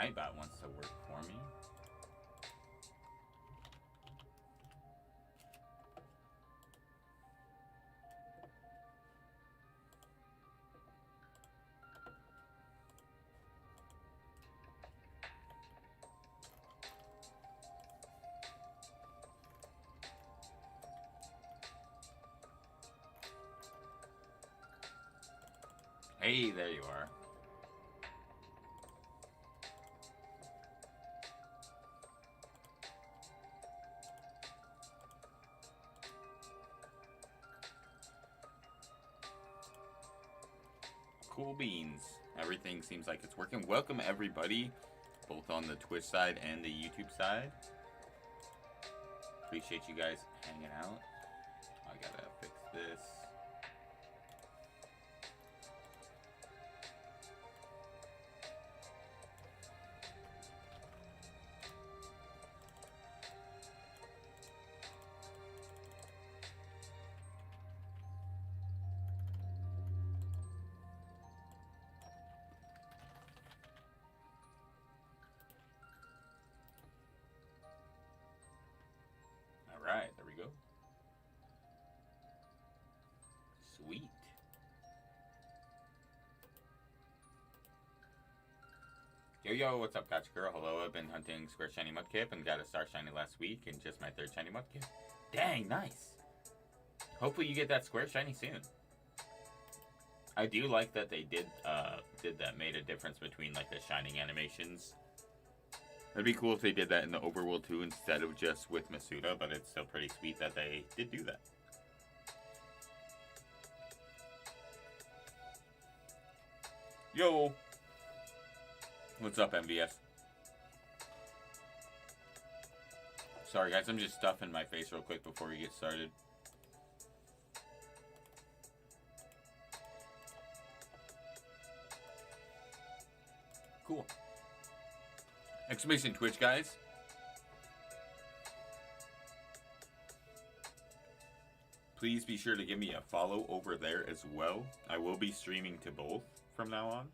Nightbot wants to work for me. Hey, there you are. Cool beans. Everything seems like it's working. Welcome everybody, both on the Twitch side and the YouTube side. Appreciate you guys hanging out. I gotta fix this. Alright, there we go. Sweet. Yo, what's up, Gotcha Girl? Hello, I've been hunting Square Shiny Mudkip and got a Star Shiny last week and just my 3rd Shiny Mudkip. Dang, nice. Hopefully you get that Square Shiny soon. I do like that they did that, made a difference between like the shining animations. It'd be cool if they did that in the Overworld 2 instead of just with Masuda, but it's still pretty sweet that they did do that. Yo! What's up, MVS? Sorry guys, I'm just stuffing my face real quick before we get started. Cool. Exclamation Twitch, guys. Please be sure to give me a follow over there as well. I will be streaming to both from now on.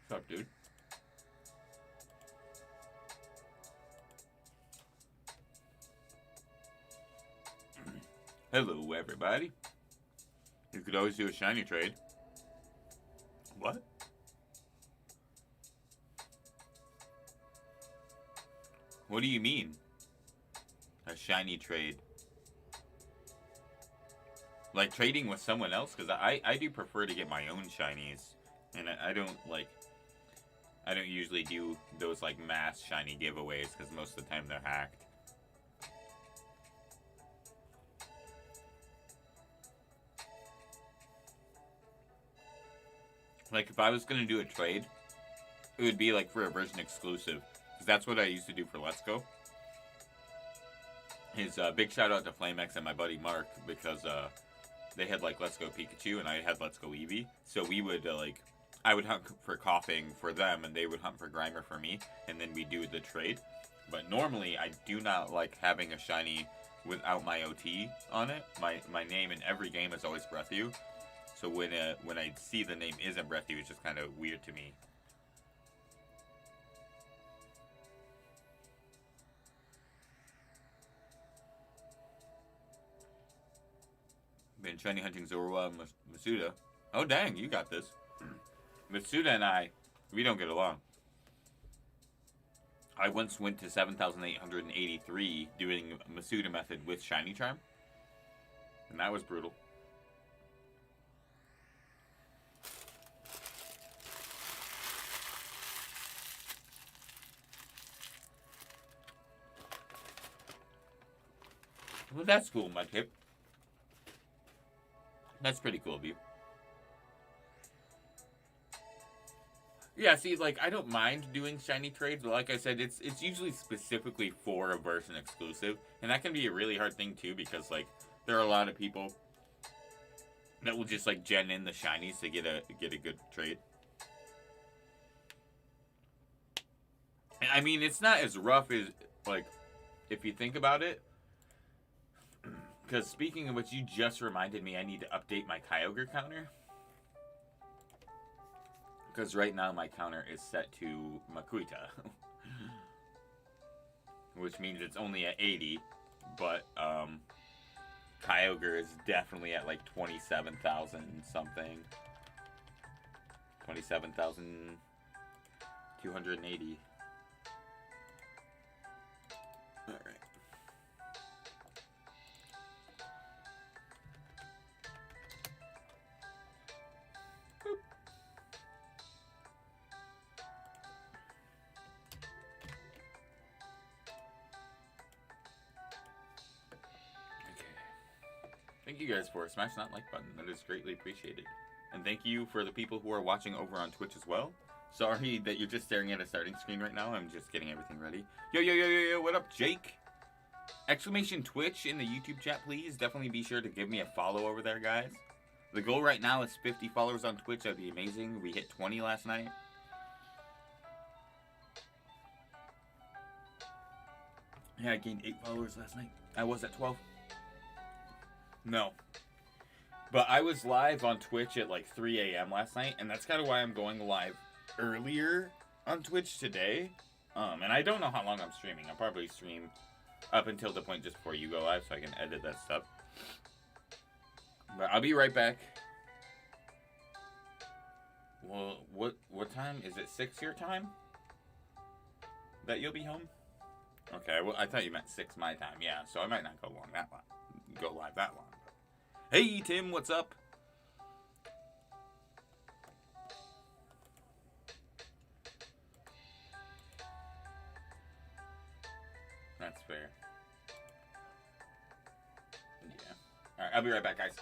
What's up, dude? Hello, everybody. You could always do a shiny trade. What? What do you mean? A shiny trade? Like trading with someone else? Because I do prefer to get my own shinies. And I don't usually do those like mass shiny giveaways because most of the time they're hacked. Like, if I was going to do a trade, it would be, like, for a version exclusive. Because that's what I used to do for Let's Go. Big shout out to FlameX and my buddy Mark, because, they had, like, Let's Go Pikachu, and I had Let's Go Eevee. So we would, I would hunt for Coughing for them, and they would hunt for Grimer for me, and then we'd do the trade. But normally, I do not like having a shiny without my OT on it. My name in every game is always Breath You. So when I see the name isn't Breath You, it's just kind of weird to me. Been shiny hunting Zorua and Masuda. Oh dang, you got this. Masuda and I, we don't get along. I once went to 7,883 doing Masuda method with Shiny Charm. And that was brutal. Well, that's cool, Mudkip. That's pretty cool of you. Yeah, see, like, I don't mind doing shiny trades, but like I said, it's usually specifically for a version exclusive. And that can be a really hard thing, too, because, like, there are a lot of people that will just, like, gen in the shinies to get a good trade. I mean, it's not as rough as, like, if you think about it, because speaking of which, you just reminded me I need to update my Kyogre counter. Because right now my counter is set to Makuita. Which means it's only at 80. But, Kyogre is definitely at like 27,000 something. 27,280. Alright. Thank you guys for smash that like button. That is greatly appreciated. And thank you for the people who are watching over on Twitch as well. Sorry that you're just staring at a starting screen right now. I'm just getting everything ready. Yo, yo, yo, yo, yo, what up, Jake? Exclamation Twitch in the YouTube chat, please. Definitely be sure to give me a follow over there, guys. The goal right now is 50 followers on Twitch. That'd be amazing. We hit 20 last night. Yeah, I gained 8 followers last night. I was at 12. No. But I was live on Twitch at like 3 a.m. last night, and that's kind of why I'm going live earlier on Twitch today. And I don't know how long I'm streaming. I'll probably stream up until the point just before you go live so I can edit that stuff. But I'll be right back. Well, what time? Is it 6 your time? That you'll be home? Okay, well, I thought you meant 6 my time. Yeah, so I might not go live that long. Hey, Tim, what's up? That's fair. Yeah. Alright, I'll be right back, guys.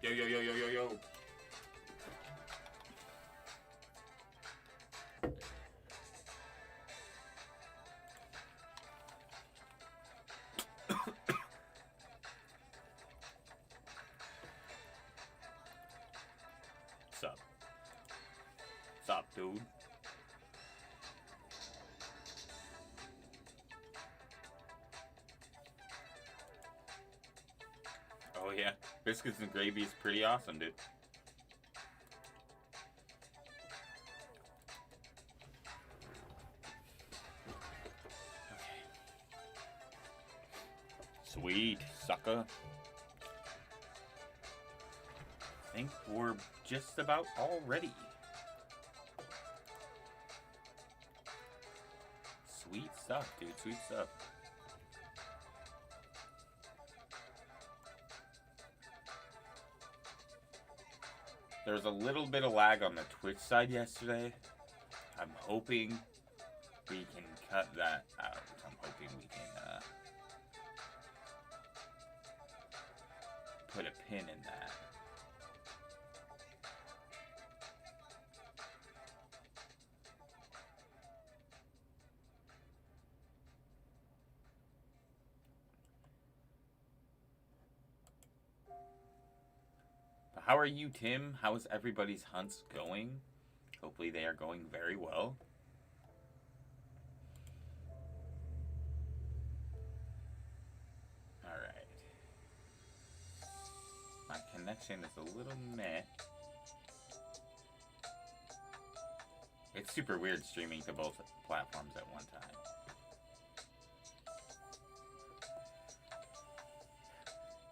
Yo, yo, yo, yo, yo, yo. Sup? Sup, dude? Oh yeah, biscuits and gravy is pretty awesome, dude. Okay. Sweet, sucker. I think we're just about all ready. Sweet stuff, dude. Sweet stuff. There was a little bit of lag on the Twitch side yesterday. I'm hoping we can cut that out. I'm hoping we can put a pin in that. But how are you, Tim? How is everybody's hunts going? Hopefully they are going very well. Alright. My connection is a little meh. It's super weird streaming to both platforms at one time.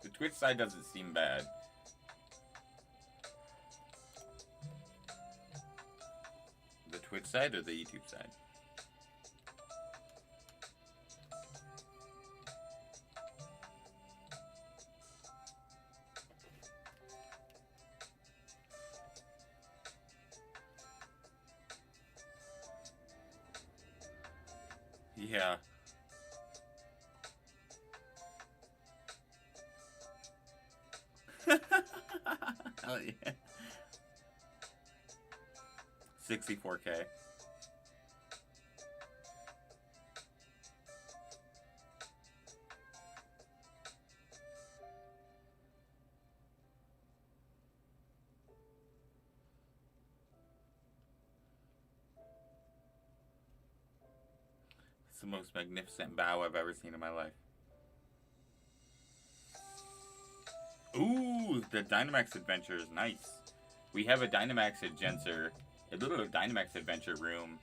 The Twitch side doesn't seem bad. The Twitch side or the YouTube side? Yeah. Oh yeah. 64K. It's the most magnificent bow I've ever seen in my life. Ooh, the Dynamax adventure is nice. We have a Dynamax adventure, a little Dynamax adventure room,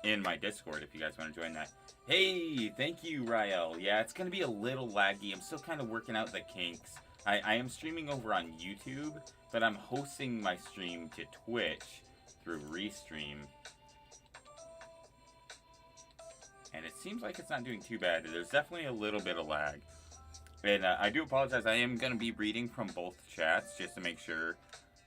in my Discord if you guys want to join that. Hey, thank you, Rael. Yeah, it's gonna be a little laggy. I'm still kind of working out the kinks. I am streaming over on YouTube, but I'm hosting my stream to Twitch through Restream. And it seems like it's not doing too bad. There's definitely a little bit of lag. And I do apologize. I am going to be reading from both chats just to make sure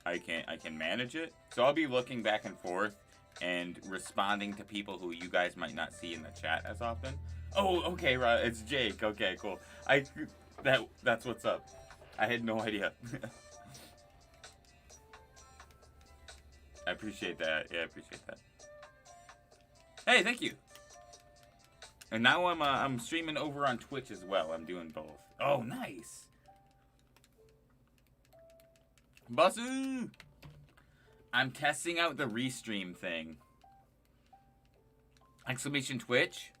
I can manage it. So I'll be looking back and forth and responding to people who you guys might not see in the chat as often. Oh, okay, it's Jake. Okay, cool. That's what's up. I had no idea. I appreciate that. Yeah, I appreciate that. Hey, thank you. And now I'm streaming over on Twitch as well. I'm doing both. Oh, nice. Basu! I'm testing out the Restream thing. Exclamation Twitch.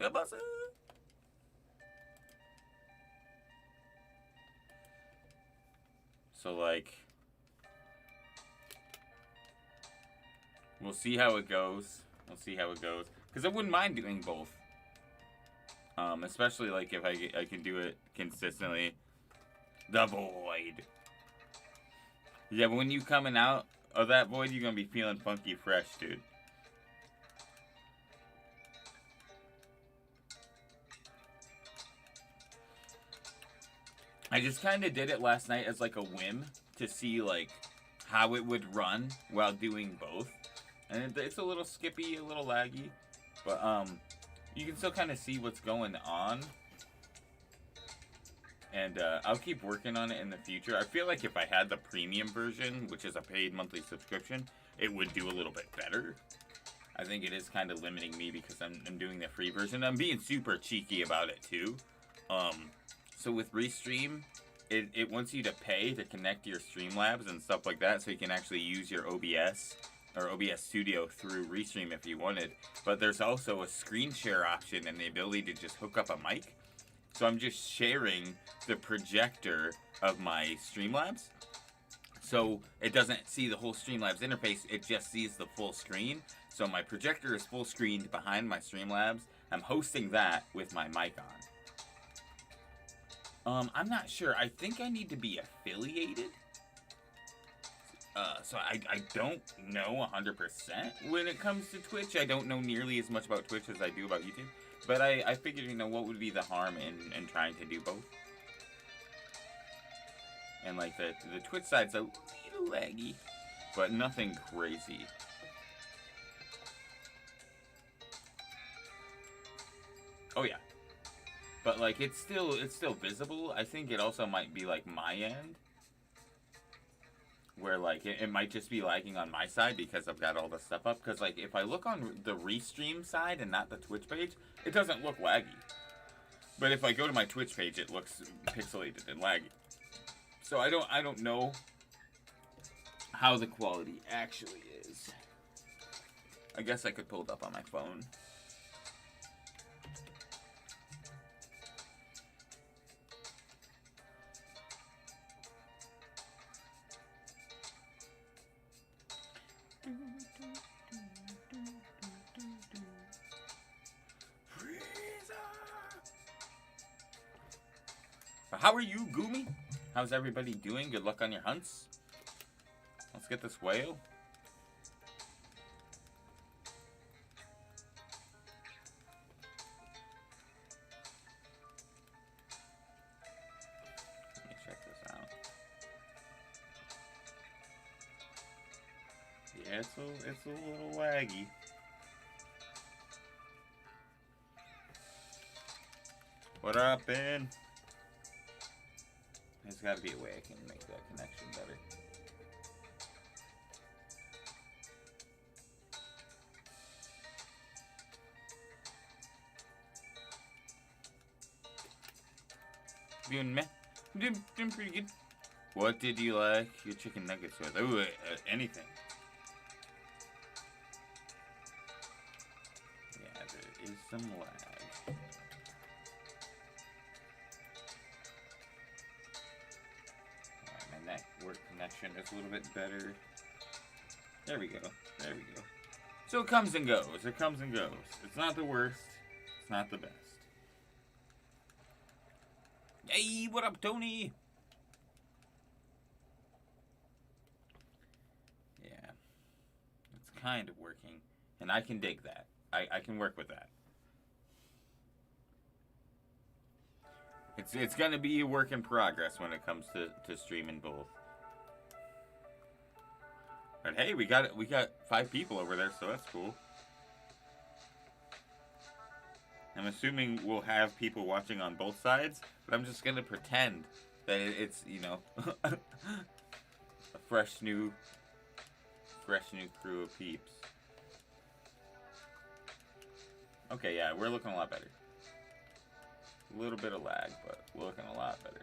Yeah, Basu! So, like... We'll see how it goes. We'll see how it goes. Because I wouldn't mind doing both. Especially, like, if I can do it consistently. The void. Yeah, but when you coming out of that void, you're going to be feeling funky fresh, dude. I just kind of did it last night as, like, a whim. To see, like, how it would run while doing both. And it's a little skippy, a little laggy, but you can still kind of see what's going on. And I'll keep working on it in the future. I feel like if I had the premium version, which is a paid monthly subscription, it would do a little bit better. I think it is kind of limiting me because I'm doing the free version. I'm being super cheeky about it too. So with Restream, it wants you to pay to connect to your Streamlabs and stuff like that, so you can actually use your OBS or OBS Studio through Restream if you wanted. But there's also a screen share option and the ability to just hook up a mic. So I'm just sharing the projector of my Streamlabs. So it doesn't see the whole Streamlabs interface, it just sees the full screen. So my projector is full screened behind my Streamlabs. I'm hosting that with my mic on. I'm not sure. I think I need to be affiliated. So I don't know 100% when it comes to Twitch. I don't know nearly as much about Twitch as I do about YouTube. But I figured, you know, what would be the harm in trying to do both? And like the Twitch side's a little laggy, but nothing crazy. Oh yeah. But like it's still visible. I think it also might be like my end, where like it might just be lagging on my side because I've got all the stuff up. Because like if I look on the restream side and not the Twitch page, it doesn't look laggy. But if I go to my Twitch page, it looks pixelated and laggy. So I don't know how the quality actually is. I guess I could pull it up on my phone. How are you, Goomy? How's everybody doing? Good luck on your hunts. Let's get this whale. Let me check this out. Yeah, it's a little laggy. What up, Ben? There's got to be a way I can make that connection better. Doing meh. Doing pretty good. What did you like your chicken nuggets with? Ooh, anything. Yeah, there is some lag. Network connection is a little bit better. There we go. There we go. So it comes and goes. It comes and goes. It's not the worst. It's not the best. Hey, what up, Tony? Yeah. It's kind of working. And I can dig that. I can work with that. It's gonna be a work in progress when it comes to streaming both. But hey, we got 5 people over there, so that's cool. I'm assuming we'll have people watching on both sides, but I'm just gonna pretend that it's, you know, a fresh new crew of peeps. Okay, yeah, we're looking a lot better. A little bit of lag, but looking a lot better.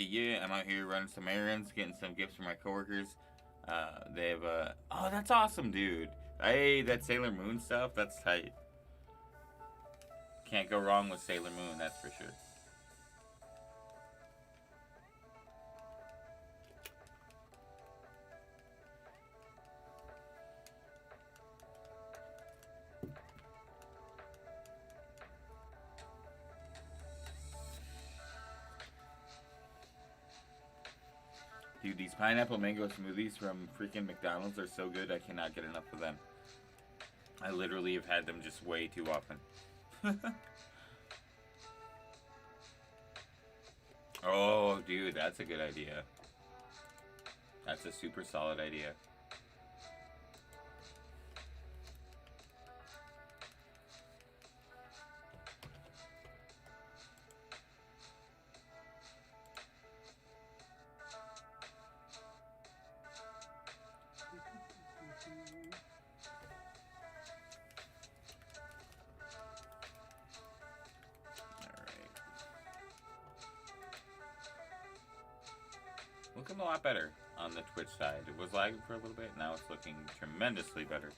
Yeah, I'm out here running some errands, getting some gifts for my coworkers. They have oh, that's awesome, dude. Hey, that Sailor Moon stuff, that's tight. Can't go wrong with Sailor Moon, that's for sure. Dude, these pineapple mango smoothies from freaking McDonald's are so good, I cannot get enough of them. I literally have had them just way too often. Oh, dude, that's a good idea. That's a super solid idea. feeling a lot better on the Twitch side. It was lagging for a little bit. Now it's looking tremendously better.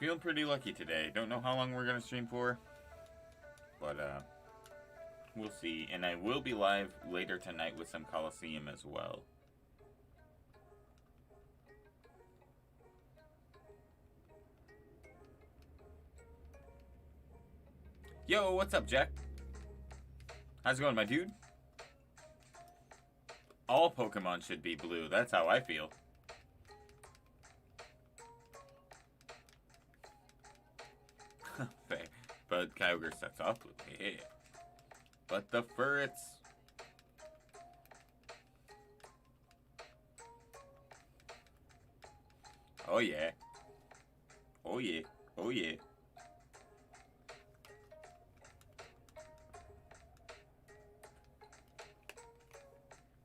Feeling pretty lucky today. Don't know how long we're going to stream for. But, we'll see. And I will be live later tonight with some Coliseum as well. Yo, what's up, Jack? How's it going, my dude? All Pokemon should be blue. That's how I feel. But Kyogre sets off blue. Yeah. But the ferrets. Oh yeah. Oh yeah. Oh yeah.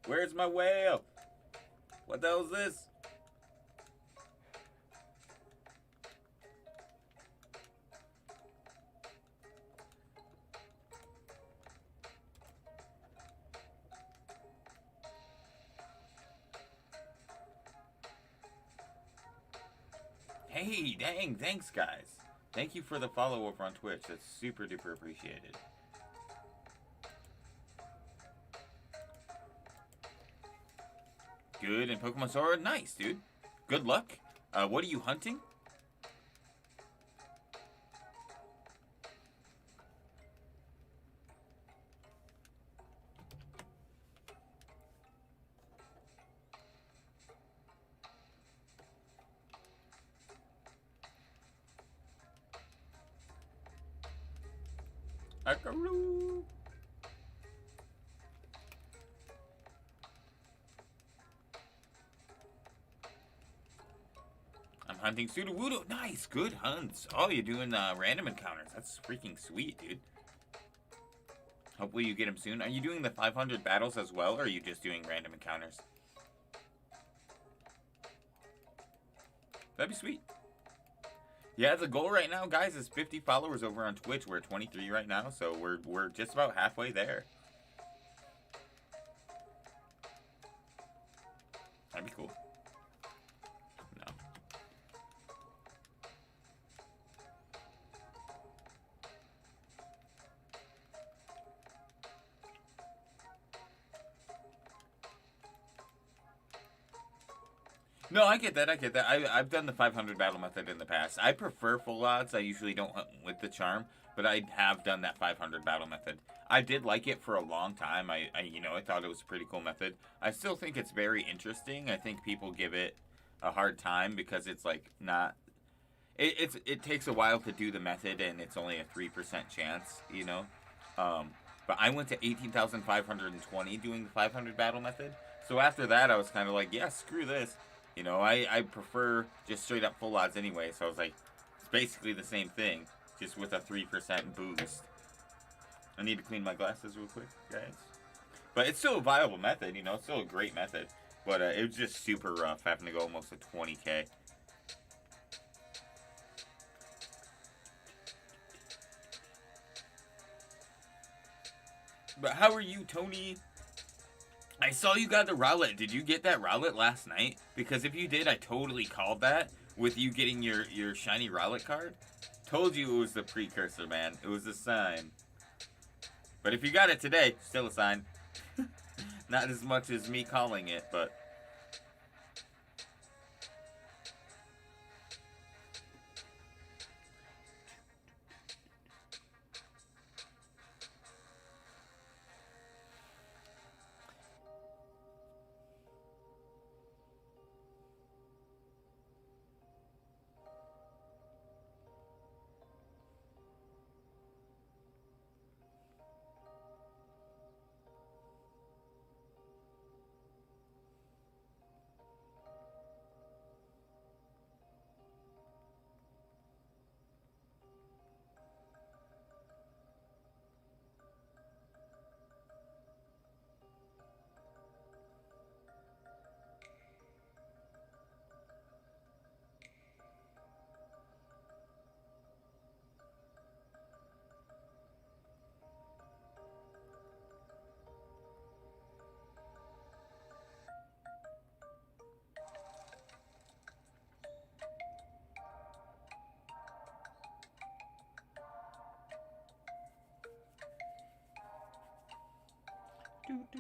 Where's my whale? What the hell is this? Hey, dang, thanks guys. Thank you for the follow over on Twitch. That's super duper appreciated. Good, and Pokemon Sword, nice, dude. Good luck. What are you hunting? Akaroo. I'm hunting Sudowoodo. Nice, good hunts. Oh, you're doing random encounters. That's freaking sweet, dude. Hopefully you get him soon. Are you doing the 500 battles as well, or are you just doing random encounters? That'd be sweet. Yeah, the goal right now, guys, is 50 followers over on Twitch. We're at 23 right now, so we're just about halfway there. That'd be cool. No. No, I get that, I get that. I've done the 500 battle method in the past. I prefer full odds. I usually don't hunt with the charm, but I have done that 500 battle method. I did like it for a long time. I thought it was a pretty cool method. I still think it's very interesting. I think people give it a hard time because it's like not... It takes a while to do the method, and it's only a 3% chance, you know? But I went to 18,520 doing the 500 battle method. So after that, I was kind of like, yeah, screw this. You know, I prefer just straight up full odds anyway, so I was like, it's basically the same thing, just with a 3% boost. I need to clean my glasses real quick, guys. But it's still a viable method, you know, it's still a great method. But it was just super rough having to go almost to 20k. But how are you, Tony? I saw you got the Rowlet. Did you get that Rowlet last night? Because if you did, I totally called that with you getting your shiny Rowlet card. Told you it was the precursor, man. It was a sign. But if you got it today, still a sign. Not as much as me calling it, but...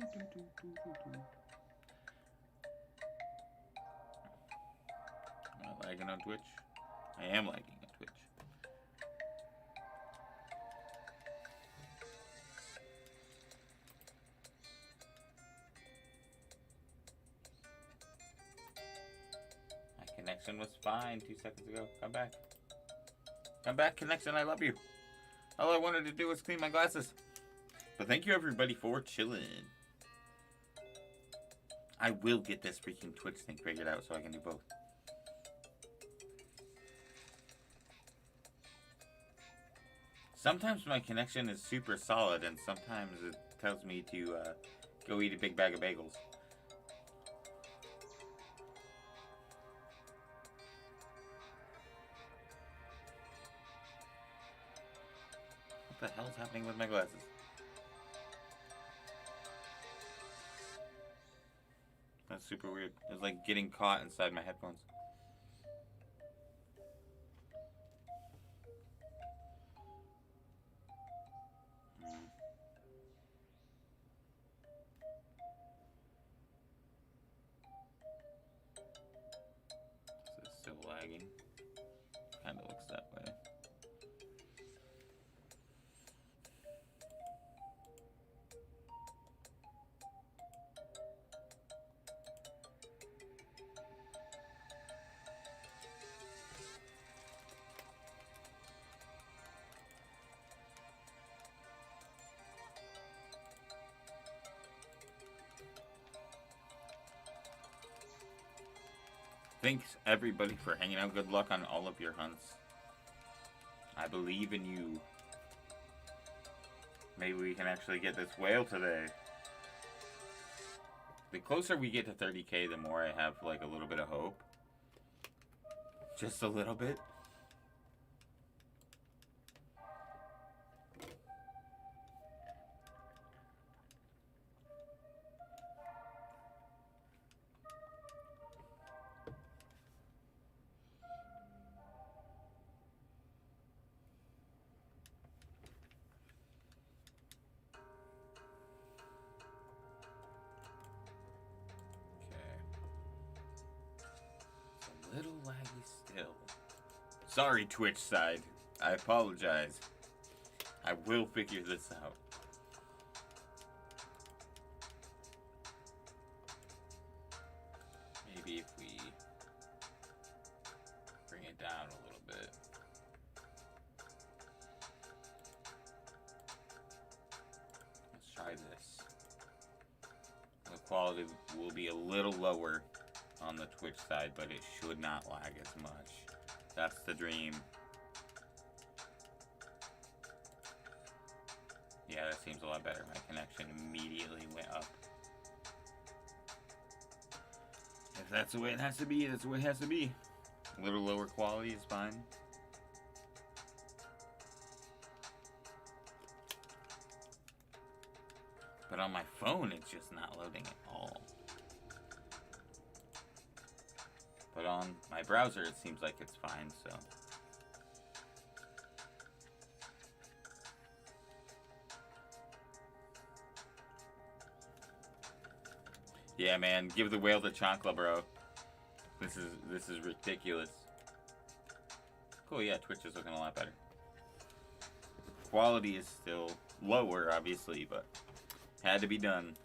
Am I lagging on Twitch? I am lagging on Twitch. My connection was fine 2 seconds ago. Come back. Come back, connection. I love you. All I wanted to do was clean my glasses. But thank you everybody for chilling. I will get this freaking Twitch thing figured out so I can do both. Sometimes my connection is super solid and sometimes it tells me to go eat a big bag of bagels. What the hell is happening with my glasses? That's super weird. It's like getting caught inside my headphones. Is it still lagging? Kinda looks that way. Thanks everybody for hanging out. Good luck on all of your hunts. I believe in you. Maybe we can actually get this whale today. The closer we get to 30k, the more I have like a little bit of hope. Just a little bit. Little laggy still. Sorry, Twitch side. I apologize. I will figure this out. Maybe if we bring it down a little bit. Let's try this. The quality will be a little lower on the Twitch side, but it should not lag as much. That's the dream. Yeah, that seems a lot better. My connection immediately went up. If that's the way it has to be, that's the way it has to be. A little lower quality is fine. But on my phone, it's just not loading at all. But on my browser, it seems like it's fine, so. Yeah, man, give the whale the chancla, bro. This is ridiculous. Cool, yeah, Twitch is looking a lot better. Quality is still lower, obviously, but had to be done.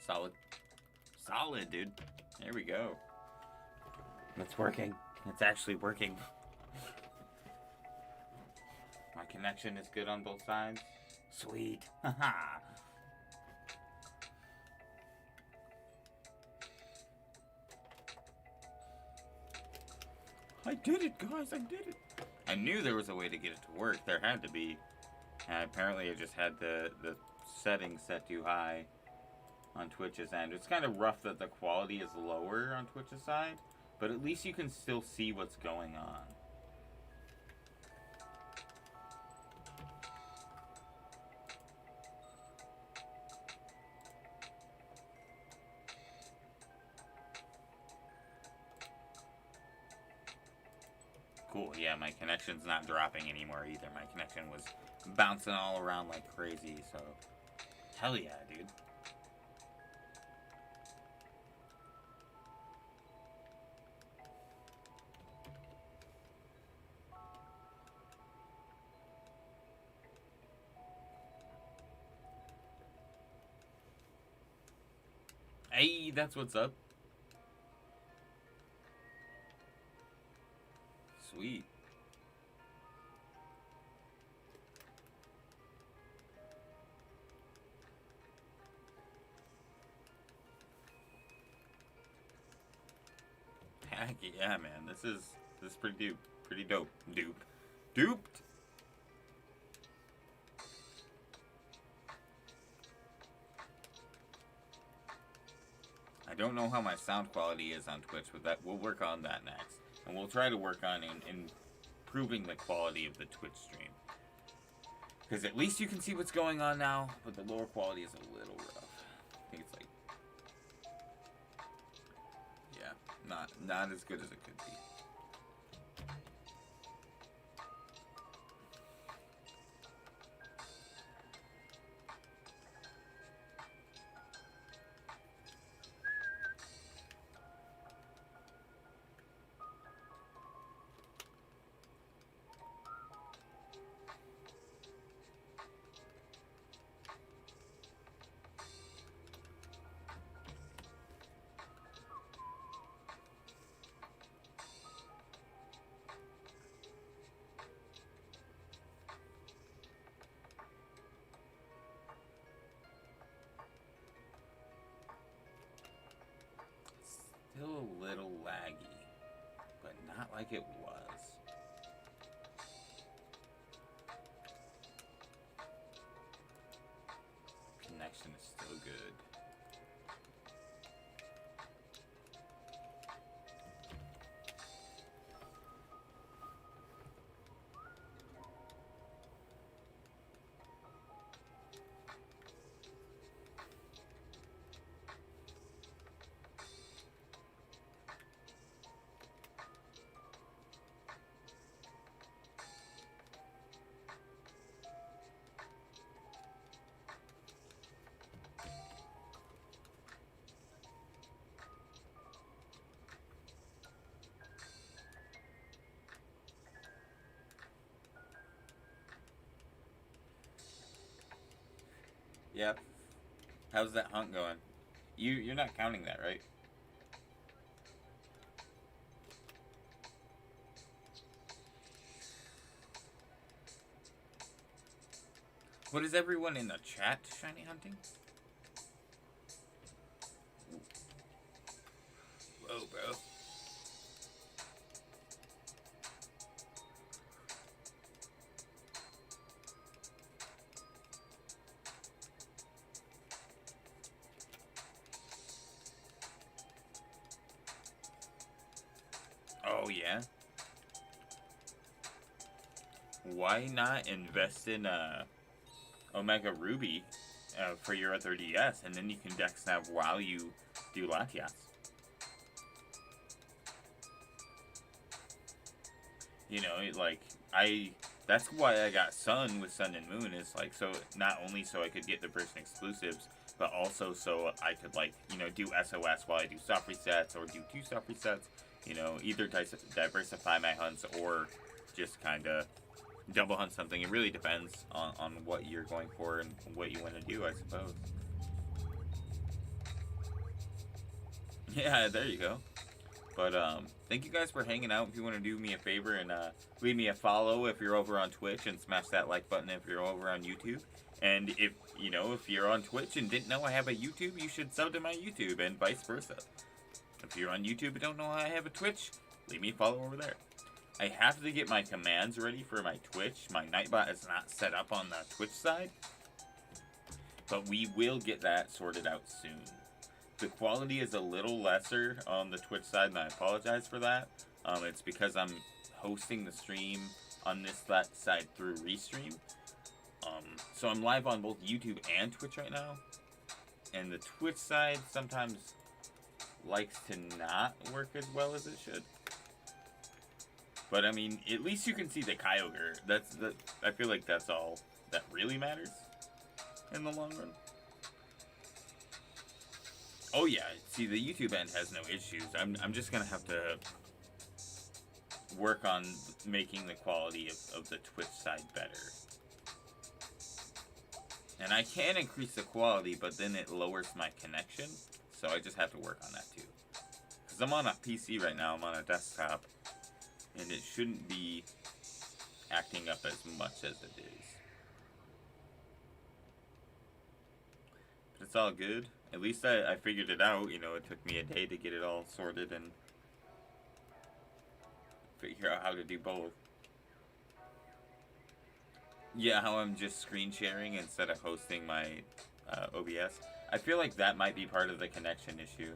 Solid. Solid, dude. There we go. It's working. It's actually working. My connection is good on both sides. Sweet. Haha. I did it, guys. I did it. I knew there was a way to get it to work. There had to be. And apparently I just had the settings set too high on Twitch's end. It's kind of rough that the quality is lower on Twitch's side, but at least you can still see what's going on. Cool, yeah, my connection's not dropping anymore either. My connection was bouncing all around like crazy, so hell yeah, dude. Hey, that's what's up. Sweet. Heck yeah, man. This is pretty dope. Pretty dope. Duped. I don't know how my sound quality is on Twitch, but that we'll work on that next. And we'll try to work on improving the quality of the Twitch stream. Because at least you can see what's going on now, but the lower quality is a little rough. I think it's like, yeah, not as good as it could be. Still a little laggy, but not like it was. Connection is still good. Yep. How's that hunt going? You're not counting that, right? What is everyone in the chat shiny hunting? Whoa, bro. Oh, yeah? Why not invest in Omega Ruby for your other DS, and then you can dex nav while you do Latias? You know, like, that's why I got Sun with Sun and Moon, is like, so, not only so I could get the person exclusives, but also so I could, like, you know, do SOS while I do soft resets, or do 2 soft resets, you know, either diversify my hunts, or just kinda double hunt something. It really depends on what you're going for and what you want to do, I suppose. Yeah, there you go. But thank you guys for hanging out. If you want to do me a favor and leave me a follow if you're over on Twitch, and smash that like button if you're over on YouTube. And if if you're on Twitch and didn't know I have a YouTube, you should sub to my YouTube, and vice versa. If you're on YouTube and don't know I have a Twitch, leave me a follow over there. I have to get my commands ready for my Twitch. My Nightbot is not set up on the Twitch side, but we will get that sorted out soon. The quality is a little lesser on the Twitch side, and I apologize for that. It's because I'm hosting the stream on that side through Restream. So I'm live on both YouTube and Twitch right now. And the Twitch side sometimes likes to not work as well as it should. But I mean, at least you can see the Kyogre. I feel like that's all that really matters in the long run. Oh yeah, see, the YouTube end has no issues. I'm just gonna have to work on making the quality of the Twitch side better. And I can increase the quality, but then it lowers my connection. So I just have to work on that too. Because I'm on a PC right now, I'm on a desktop. And it shouldn't be acting up as much as it is. But it's all good. At least I figured it out. It took me a day to get it all sorted and figure out how to do both. Yeah, how I'm just screen sharing instead of hosting my OBS. I feel like that might be part of the connection issue.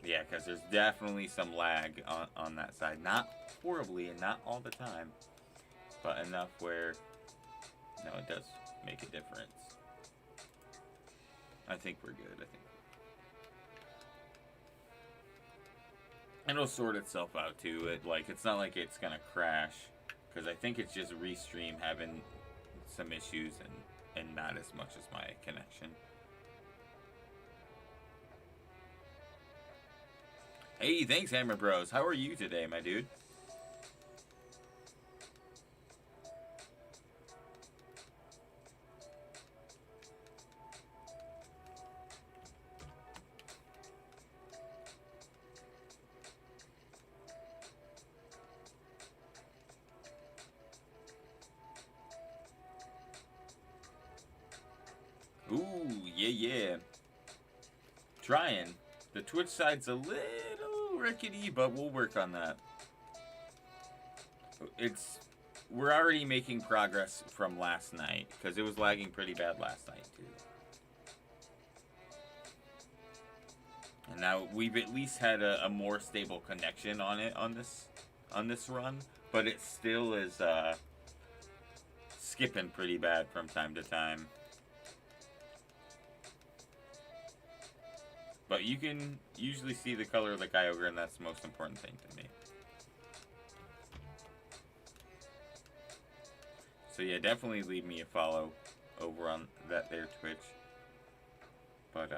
Yeah, because there's definitely some lag on that side. Not horribly and not all the time, but enough where, it does make a difference. I think we're good. It'll sort itself out too. It's not like it's gonna crash, because I think it's just Restream having some issues and not as much as my connection. Hey, thanks, Hammer Bros. How are you today, my dude? Ooh, yeah. Trying. The Twitch side's a little rickety, but we'll work on that. We're already making progress from last night, because it was lagging pretty bad last night too. And now we've at least had a more stable connection on this run, but it still is skipping pretty bad from time to time. But you can usually see the color of the Kyogre, and that's the most important thing to me. So yeah, definitely leave me a follow over on that there Twitch. But,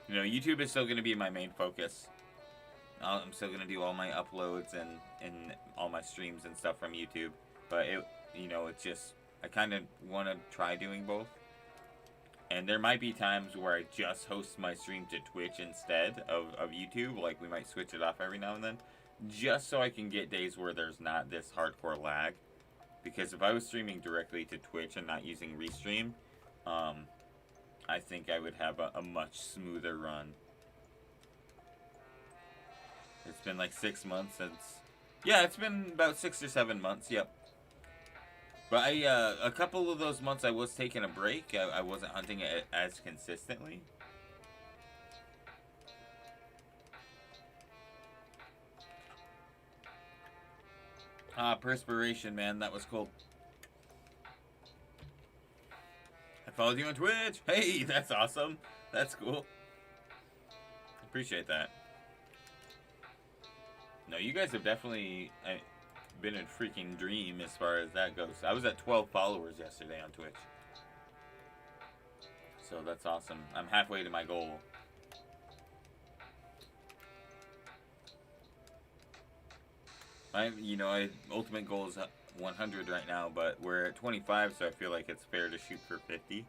YouTube is still going to be my main focus. I'm still going to do all my uploads and all my streams and stuff from YouTube. But, it's just, I kind of want to try doing both. And there might be times where I just host my stream to Twitch instead of YouTube. Like, we might switch it off every now and then. Just so I can get days where there's not this hardcore lag. Because if I was streaming directly to Twitch and not using Restream, I think I would have a much smoother run. It's been like 6 months since... Yeah, it's been about 6 or 7 months, yep. But a couple of those months I was taking a break. I wasn't hunting it as consistently. Perspiration, man. That was cool. I followed you on Twitch. Hey, that's awesome. That's cool. Appreciate that. No, you guys have definitely... been a freaking dream as far as that goes. I was at 12 followers yesterday on Twitch. So that's awesome. I'm halfway to my goal. My ultimate goal is 100 right now, but we're at 25, so I feel like it's fair to shoot for 50.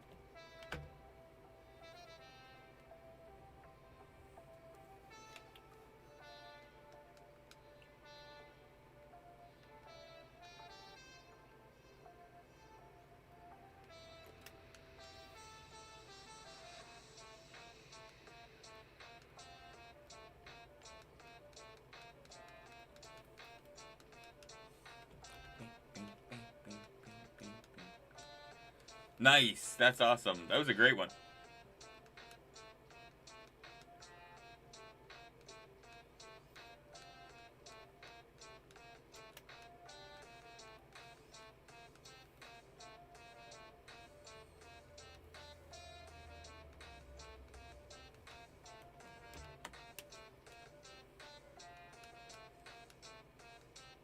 Nice. That's awesome. That was a great one.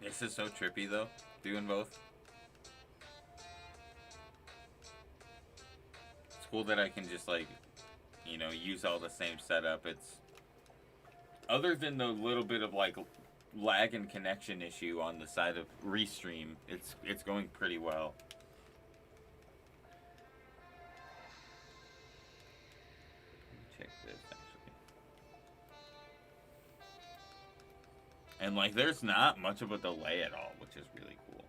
This is so trippy, though, doing both. It's cool that I can just, like, you know, use all the same setup. It's... Other than the little bit of, like, lag and connection issue on the side of Restream, it's going pretty well. Check this, actually. And, like, there's not much of a delay at all, which is really cool.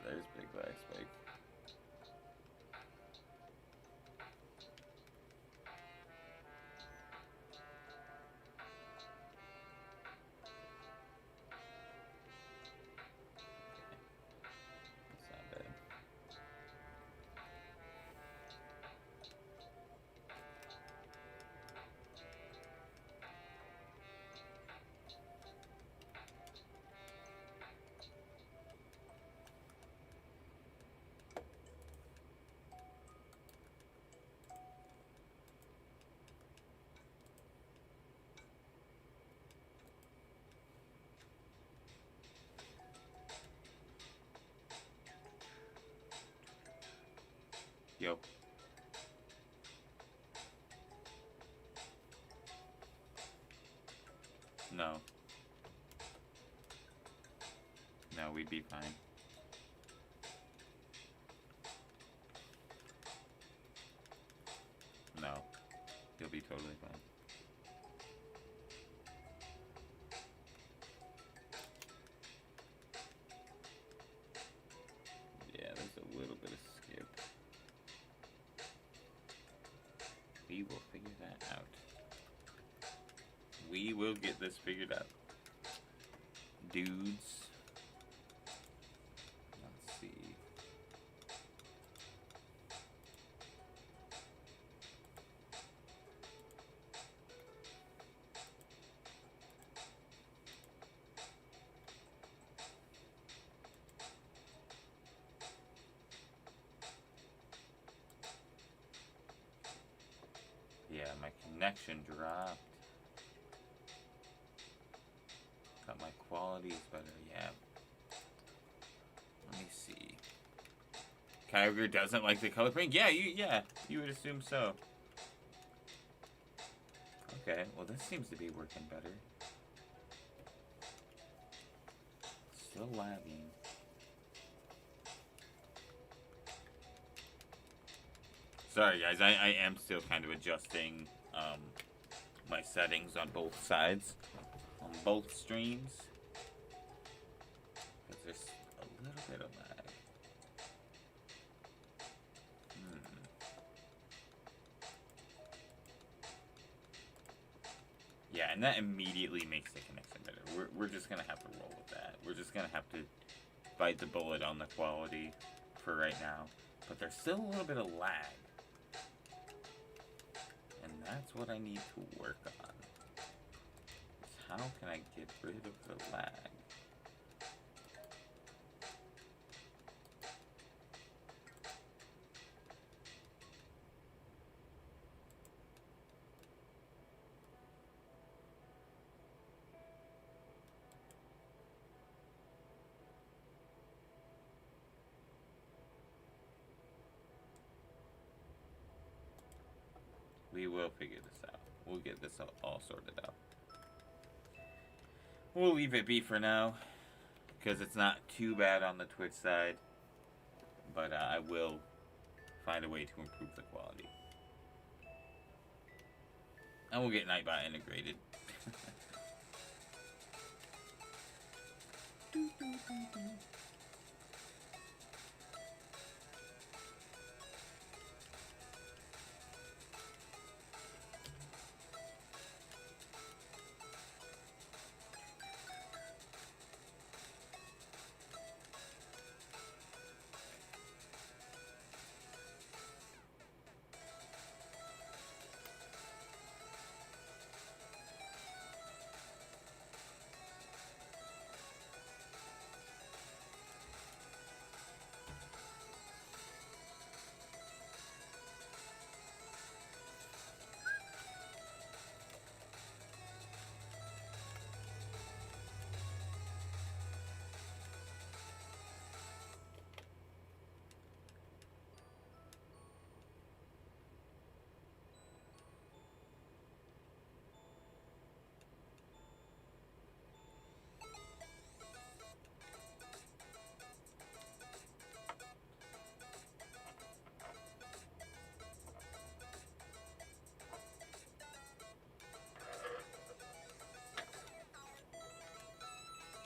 There's big lag spike. That's not bad. Yo. No. No, we'd be fine. No. You'll be totally fine. Yeah, there's a little bit of skip. We will figure that out. We will get this figured out. Dudes. Let's see. Yeah, my connection dropped. But my quality is better, yeah. Let me see. Kyogre doesn't like the color pink? Yeah, you would assume so. Okay, well this seems to be working better. Still lagging. Sorry guys, I am still kind of adjusting my settings on both sides, on both streams, because there's a little bit of lag. Yeah, and that immediately makes the connection better. We're just gonna have to roll with that. We're just gonna have to bite the bullet on the quality for right now, but there's still a little bit of lag. And that's what I need to work on. Is how can I get rid of the lag? We will figure this out. We'll get this all sorted out. We'll leave it be for now, because it's not too bad on the Twitch side. But I will find a way to improve the quality. And we'll get Nightbot integrated.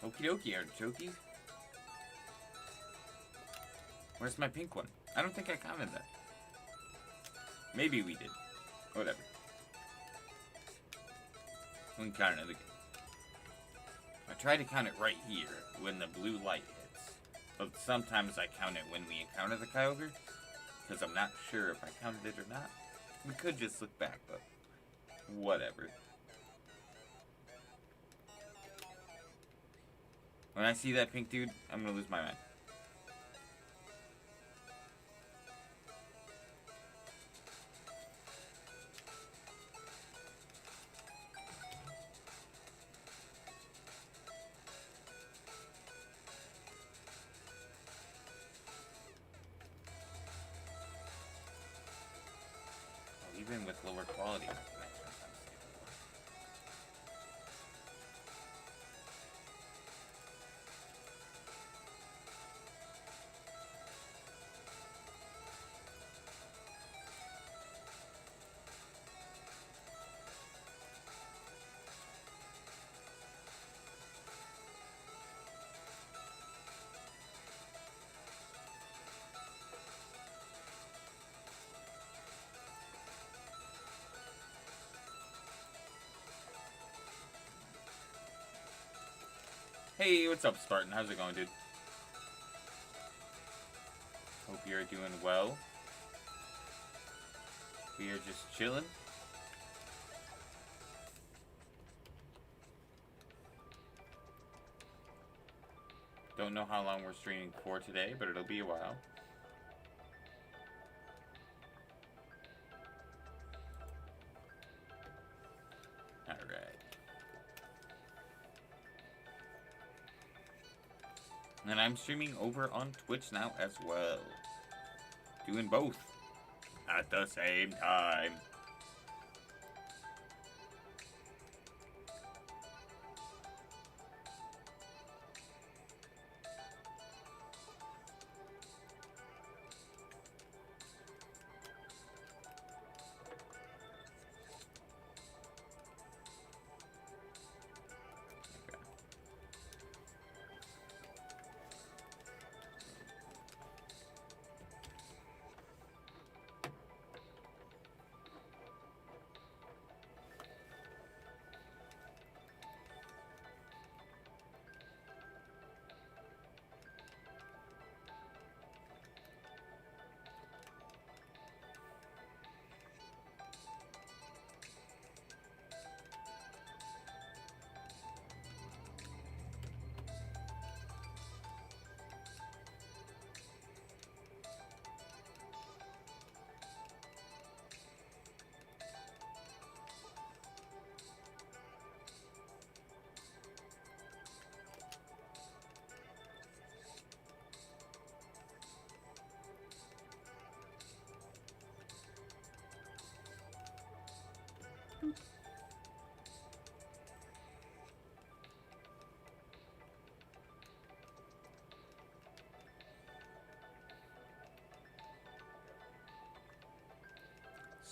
Okie dokie, artichoke. Where's my pink one? I don't think I counted that. Maybe we did. Whatever. We can count it again. I try to count it right here when the blue light hits. But sometimes I count it when we encounter the Kyogre. Because I'm not sure if I counted it or not. We could just look back, but whatever. When I see that pink dude, I'm gonna lose my mind. Oh, even with lower quality. Hey, what's up, Spartan? How's it going, dude? Hope you're doing well. We are just chilling. Don't know how long we're streaming for today, but it'll be a while. Alright. And I'm streaming over on Twitch now as well. Doing both at the same time.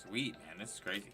Sweet, man. This is crazy.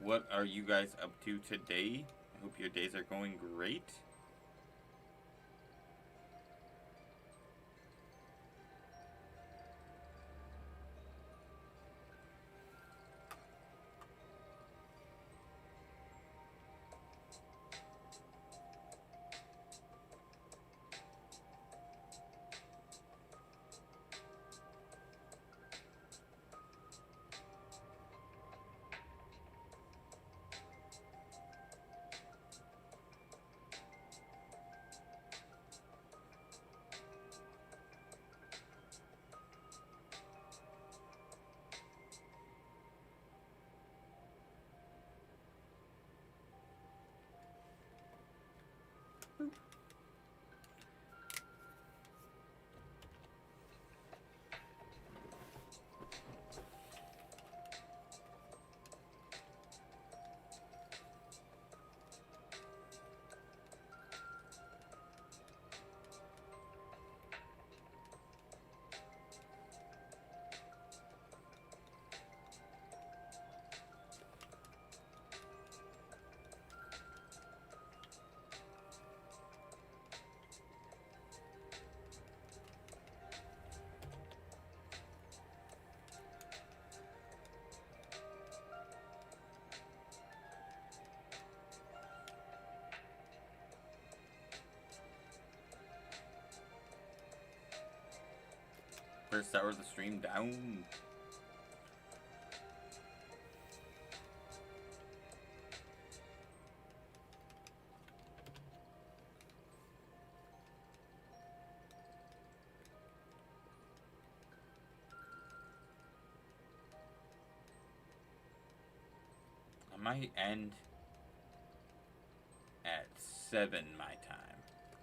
What are you guys up to today? I hope your days are going great. First hour of the stream down. I might end at 7 my time,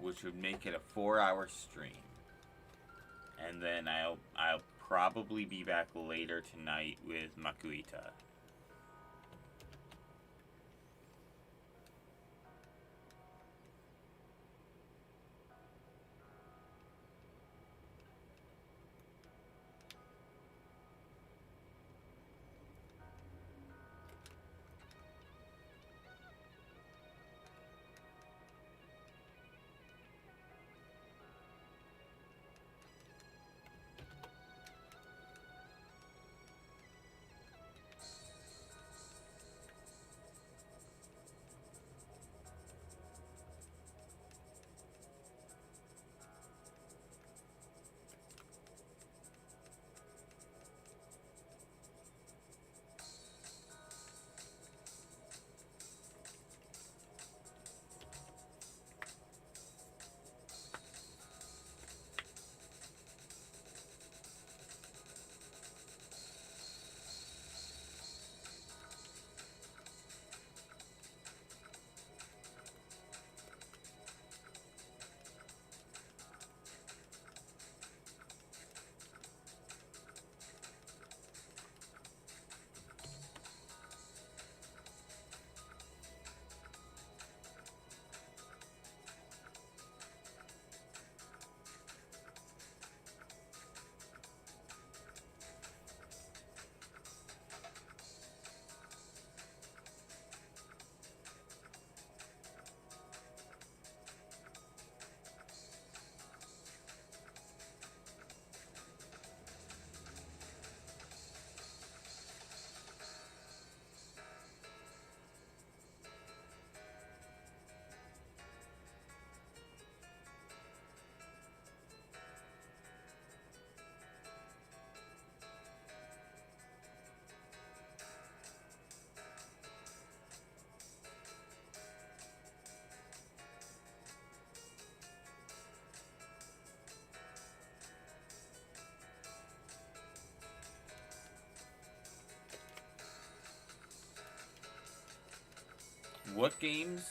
which would make it a 4-hour stream. And then I'll probably be back later tonight with Makuita. what games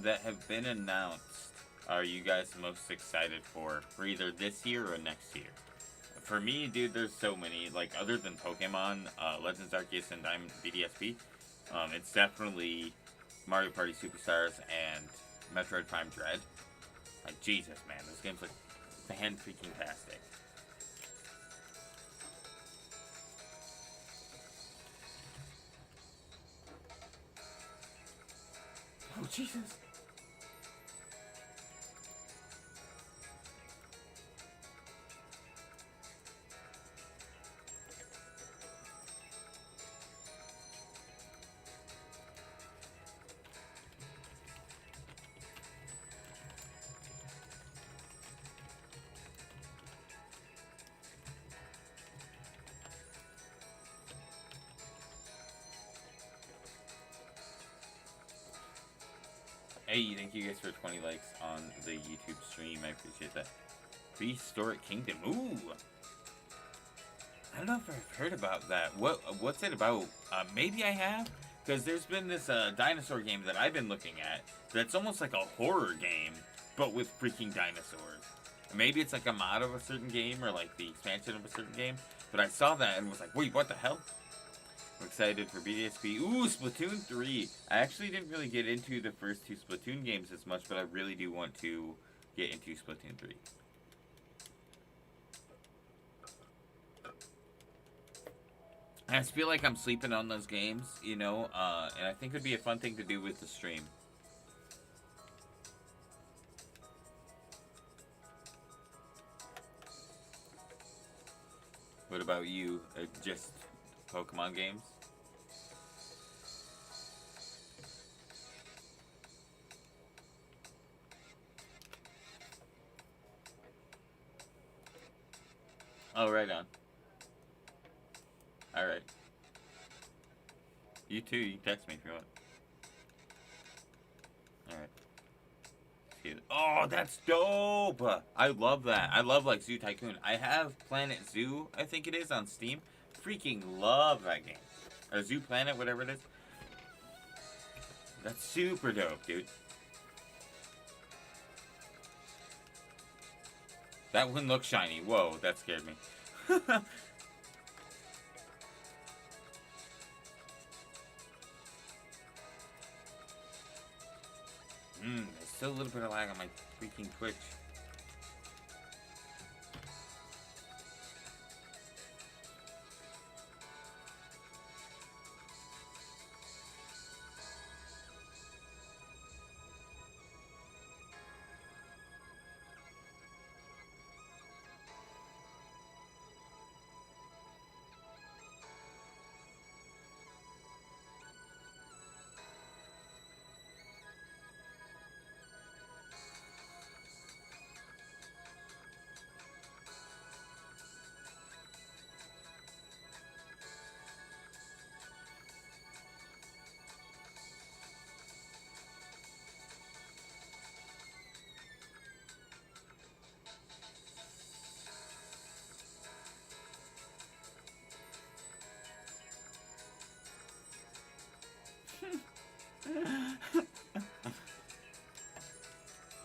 that have been announced are you guys most excited for either this year or next year? For me, dude, there's so many. Like, other than Pokemon, Legends Arceus, and Diamond BDSP, it's definitely Mario Party Superstars and Metroid Prime Dread. Like, Jesus, man, this game's like fan-freaking-tastic. Oh, Jesus. Hey, thank you guys for 20 likes on the YouTube stream. I appreciate that. Prehistoric Kingdom. Ooh! I don't know if I've heard about that. What's it about? Maybe I have? Because there's been this dinosaur game that I've been looking at that's almost like a horror game, but with freaking dinosaurs. Maybe it's like a mod of a certain game or like the expansion of a certain game. But I saw that and was like, wait, what the hell? I'm excited for BDSP. Ooh, Splatoon 3. I actually didn't really get into the first two Splatoon games as much, but I really do want to get into Splatoon 3. I just feel like I'm sleeping on those games, you know, and I think it'd be a fun thing to do with the stream. What about you? Just Pokemon games? Oh, right on. Alright. You too, you can text me if you want. Alright. Oh, that's dope! I love that. I love, like, Zoo Tycoon. I have Planet Zoo, I think it is, on Steam. Freaking love that game. Or Zoo Planet, whatever it is. That's super dope, dude. That one looks shiny. Whoa, that scared me. There's still a little bit of lag on my freaking Twitch.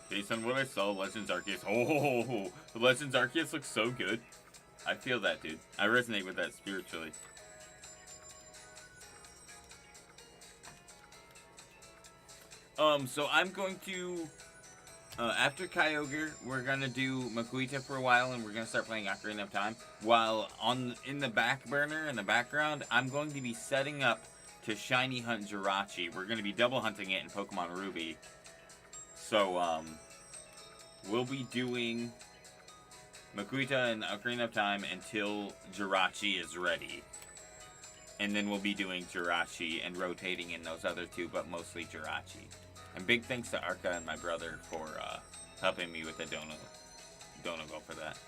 Based on what I saw, Legends Arceus. Oh, the Legends Arceus looks so good. I feel that, dude. I resonate with that spiritually. So I'm going to, after Kyogre, we're gonna do Makuhita for a while, and we're gonna start playing Ocarina of Time. While in the back burner, in the background, I'm going to be setting up to shiny hunt Jirachi. We're gonna be double hunting it in Pokemon Ruby. So, we'll be doing Makuhita and Ocarina of Time until Jirachi is ready. And then we'll be doing Jirachi and rotating in those other two, but mostly Jirachi. And big thanks to Arca and my brother for helping me with the Dono Go for that.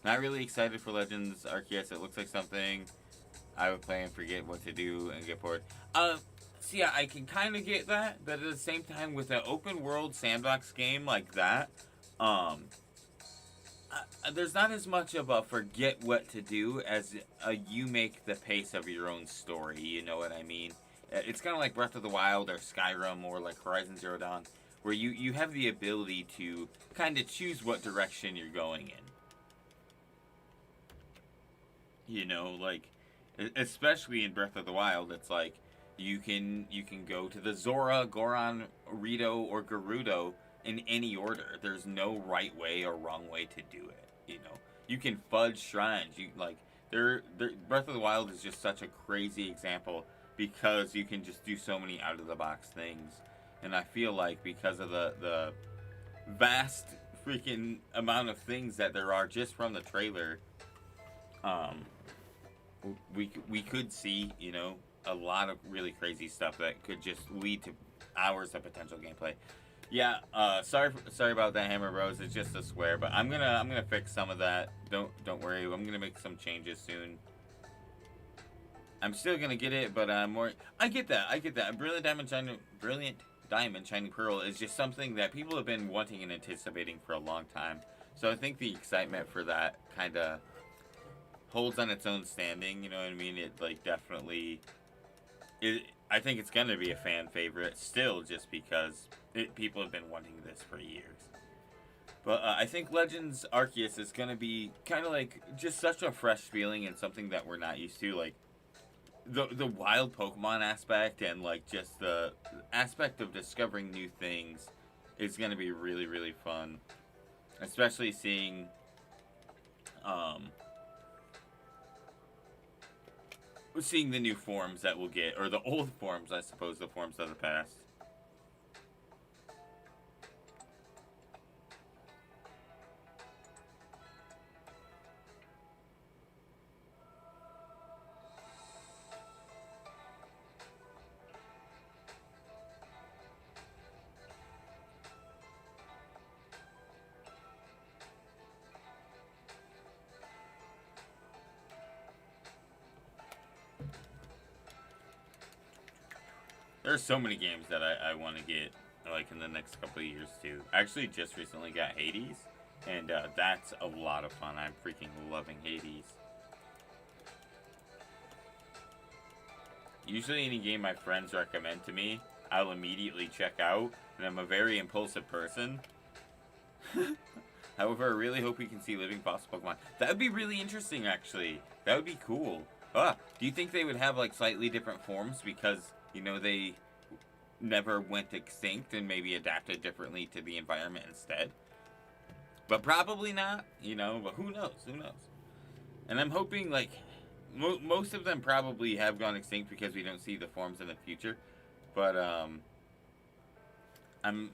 Not really excited for Legends Arceus. It looks like something I would play and forget what to do and get bored. So yeah, I can kind of get that, but at the same time, with an open world sandbox game like that, there's not as much of a forget what to do as you make the pace of your own story, you know what I mean? It's kind of like Breath of the Wild or Skyrim or like Horizon Zero Dawn, where you have the ability to kind of choose what direction you're going in. You know, like especially in Breath of the Wild, it's like you can go to the Zora, Goron, Rito, or Gerudo in any order. There's no right way or wrong way to do it. You know, you can fudge shrines. You like Breath of the Wild is just such a crazy example because you can just do so many out of the box things, and I feel like because of the vast freaking amount of things that there are just from the trailer, um, we could see, you know, a lot of really crazy stuff that could just lead to hours of potential gameplay. Yeah, sorry about that, Hammer Bros. It's just a swear, but I'm gonna fix some of that. Don't worry. I'm gonna make some changes soon. I'm still gonna get it, but more. I get that. Brilliant Diamond, Shiny Pearl is just something that people have been wanting and anticipating for a long time. So I think the excitement for that kind of holds on its own standing. You know what I mean? It like definitely. I think it's gonna be a fan favorite still, just because people have been wanting this for years. But I think Legends Arceus is gonna be kind of like just such a fresh feeling and something that we're not used to. Like the wild Pokemon aspect and like just the aspect of discovering new things is gonna be really really fun, especially seeing seeing the new forms that we'll get, or the old forms, I suppose, the forms of the past. There's so many games that I want to get, like, in the next couple of years, too. I actually just recently got Hades, and that's a lot of fun. I'm freaking loving Hades. Usually any game my friends recommend to me, I'll immediately check out, and I'm a very impulsive person. However, I really hope we can see living fossil Pokemon. That would be really interesting, actually. That would be cool. Do you think they would have, like, slightly different forms because, you know, they never went extinct and maybe adapted differently to the environment instead? But probably not, you know, but who knows? Who knows? And I'm hoping, like, most of them probably have gone extinct because we don't see the forms in the future. But, I'm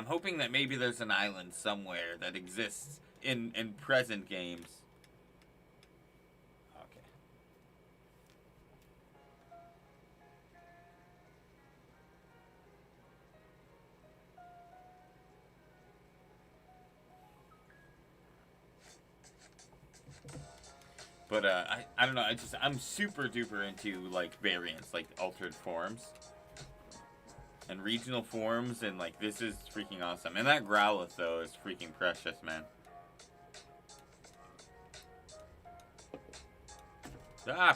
hoping that maybe there's an island somewhere that exists in present games. Okay. But I don't know. I'm super duper into like variants, like altered forms and regional forms, and like this is freaking awesome. And that Growlithe though is freaking precious, man.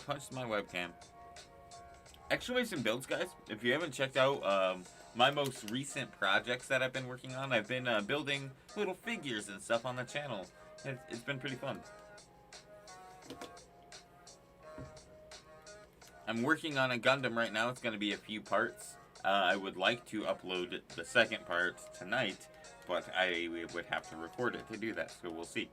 Punched my webcam. Exclamation builds, guys. If you haven't checked out my most recent projects that I've been working on, I've been building little figures and stuff on the channel. It's been pretty fun. I'm working on a Gundam right now. It's going to be a few parts. I would like to upload the second part tonight, but I would have to record it to do that, so we'll see.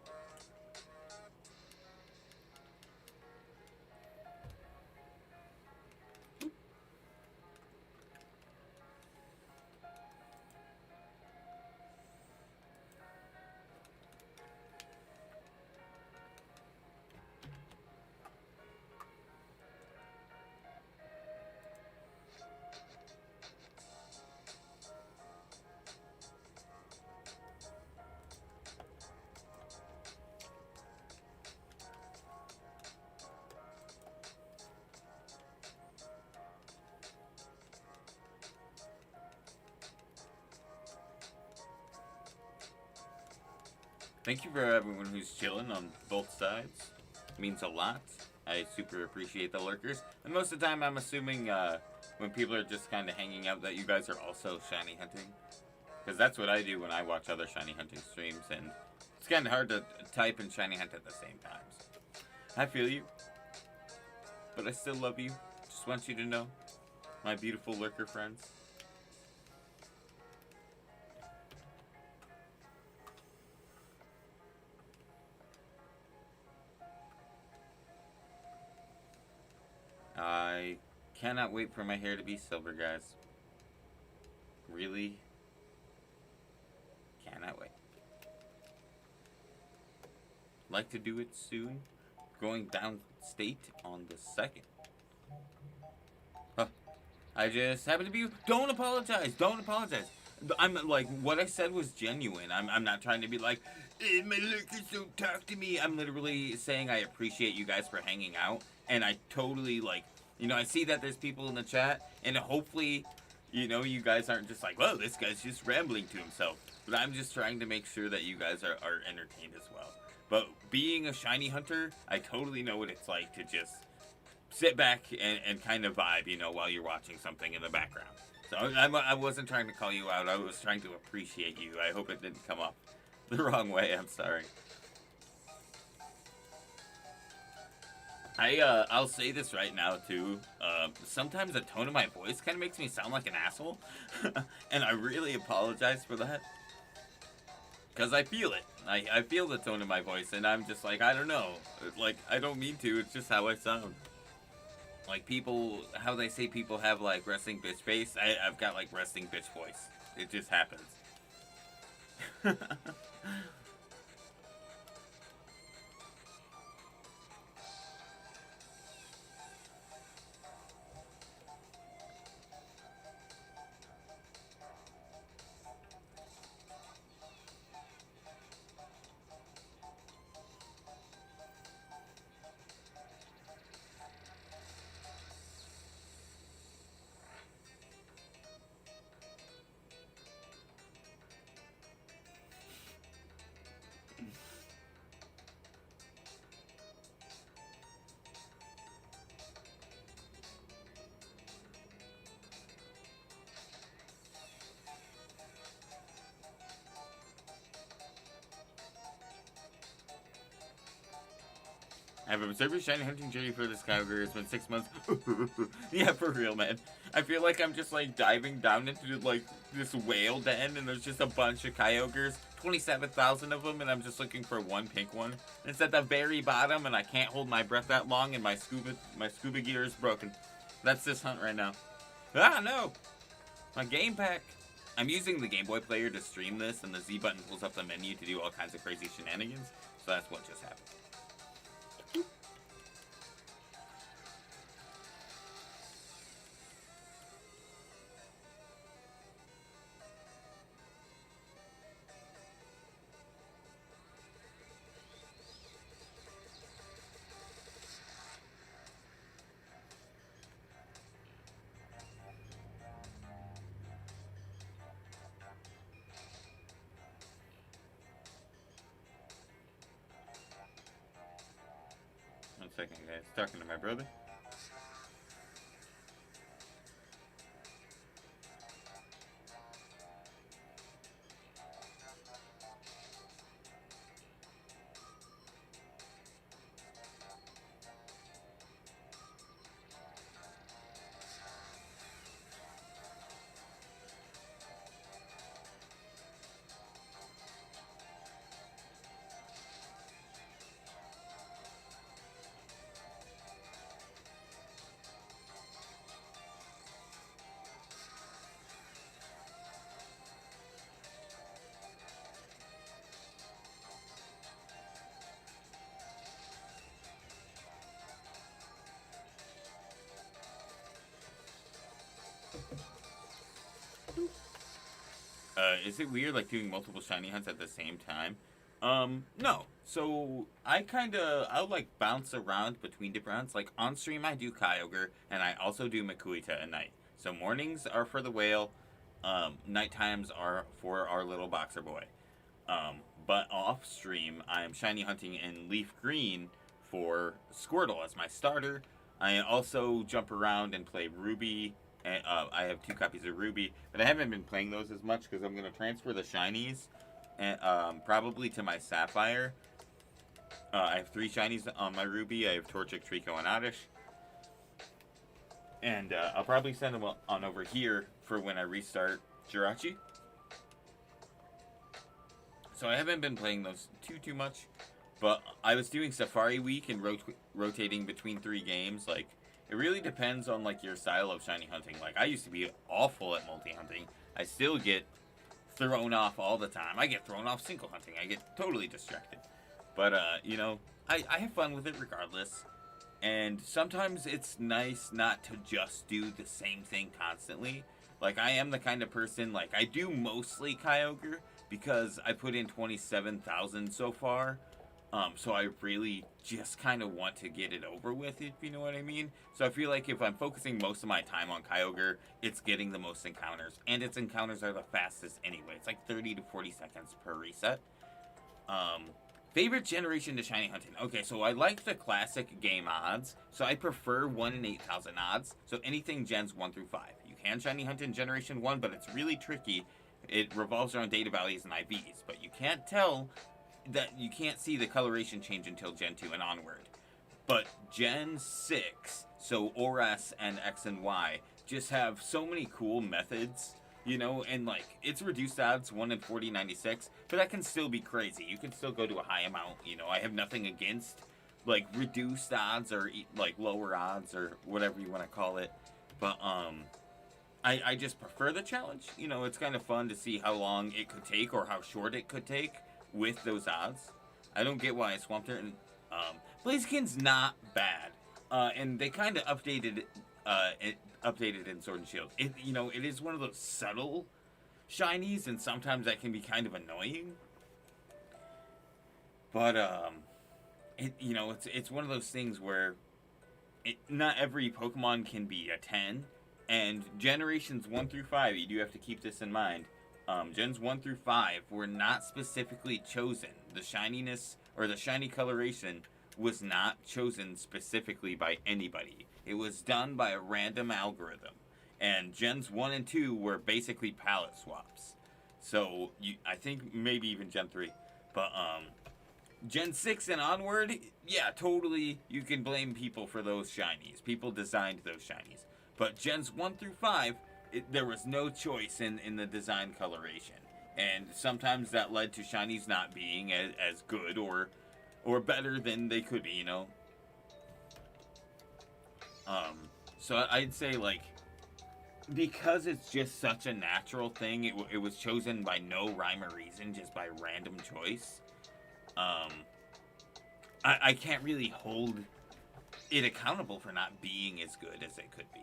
Thank you for everyone who's chilling on both sides. It means a lot. I super appreciate the lurkers. And most of the time, I'm assuming when people are just kind of hanging out that you guys are also shiny hunting. Because that's what I do when I watch other shiny hunting streams, and it's kind of hard to type and shiny hunt at the same time. So I feel you, but I still love you. Just want you to know, my beautiful lurker friends. I cannot wait for my hair to be silver, guys. Really cannot wait. Like to do it soon. Going downstate on the 2nd. Huh. I just happen to be. Don't apologize. Don't apologize. I'm like, what I said was genuine. I'm not trying to be like, my lurkers don't talk to me. I'm literally saying I appreciate you guys for hanging out. And I totally, like, you know, I see that there's people in the chat. And hopefully, you know, you guys aren't just like, well, this guy's just rambling to himself. But I'm just trying to make sure that you guys are entertained as well. But being a shiny hunter, I totally know what it's like to just sit back and kind of vibe, you know, while you're watching something in the background. So I wasn't trying to call you out. I was trying to appreciate you. I hope it didn't come up the wrong way. I'm sorry. I'll say this right now too. Sometimes the tone of my voice kind of makes me sound like an asshole, and I really apologize for that. Because I feel it. I feel the tone of my voice, and I'm just like, I don't know. Like, I don't mean to. It's just how I sound. Like, people, how they say people have, like, resting bitch face. I've got, like, resting bitch voice. It just happens. I've observed your shiny hunting journey for this Kyogre. It's been 6 months. Yeah, for real, man. I feel like I'm just, like, diving down into, like, this whale den, and there's just a bunch of Kyogres. 27,000 of them, and I'm just looking for one pink one. It's at the very bottom, and I can't hold my breath that long, and my scuba gear is broken. That's this hunt right now. Ah, no! My game pack! I'm using the Game Boy player to stream this, and the Z button pulls up the menu to do all kinds of crazy shenanigans. So that's what just happened. One second, guys. Talking to my brother. Is it weird, like, doing multiple shiny hunts at the same time? No. So, I'll, like, bounce around between different hunts. Like, on stream, I do Kyogre, and I also do Makuita at night. So, mornings are for the whale, night times are for our little boxer boy. But off stream, I'm shiny hunting in Leaf Green for Squirtle as my starter. I also jump around and play Ruby. And, I have 2 copies of Ruby, but I haven't been playing those as much because I'm going to transfer the shinies and, probably to my Sapphire. I have 3 shinies on my Ruby. I have Torchic, Trico, and Oddish. And I'll probably send them on over here for when I restart Jirachi. So I haven't been playing those too much. But I was doing Safari Week and rotating between 3 games. Like, it really depends on, like, your style of shiny hunting. Like, I used to be awful at multi-hunting. I still get thrown off all the time. I get thrown off single hunting. I get totally distracted. But, you know, I have fun with it regardless. And sometimes it's nice not to just do the same thing constantly. Like, I am the kind of person, like, I do mostly Kyogre because I put in 27,000 so far. So I really just kind of want to get it over with, if you know what I mean. So I feel like if I'm focusing most of my time on Kyogre, it's getting the most encounters. And its encounters are the fastest anyway. It's like 30 to 40 seconds per reset. Favorite generation to shiny hunting. Okay, so I like the classic game odds. So I prefer 1 in 8,000 odds. So anything gens 1 through 5. You can shiny hunt in generation 1, but it's really tricky. It revolves around data values and IVs. But you can't tell that you can't see the coloration change until Gen 2 and onward. But Gen 6, so ORAS and X and Y, just have so many cool methods, you know, and like, it's reduced odds, 1 in 4096, but that can still be crazy. You can still go to a high amount, you know. I have nothing against, like, reduced odds or, like, lower odds or whatever you want to call it. But, I just prefer the challenge. You know, it's kind of fun to see how long it could take or how short it could take with those odds. I don't get why I swamped her. And Blaziken's not bad, and they kind of updated it in Sword and Shield. It, you know, it is one of those subtle shinies, and sometimes that can be kind of annoying. But it, you know, it's one of those things where not every Pokemon can be a 10, and generations 1 through 5, you do have to keep this in mind. Gens 1 through 5 were not specifically chosen. The shininess or the shiny coloration was not chosen specifically by anybody. It was done by a random algorithm. And Gens 1 and 2 were basically palette swaps. So, I think maybe even Gen 3. But, Gen 6 and onward, yeah, totally, you can blame people for those shinies. People designed those shinies. But Gens 1 through 5, there was no choice in the design coloration. And sometimes that led to shinies not being as good or better than they could be, you know? So I'd say, like, because it's just such a natural thing, it was chosen by no rhyme or reason, just by random choice. I can't really hold it accountable for not being as good as it could be.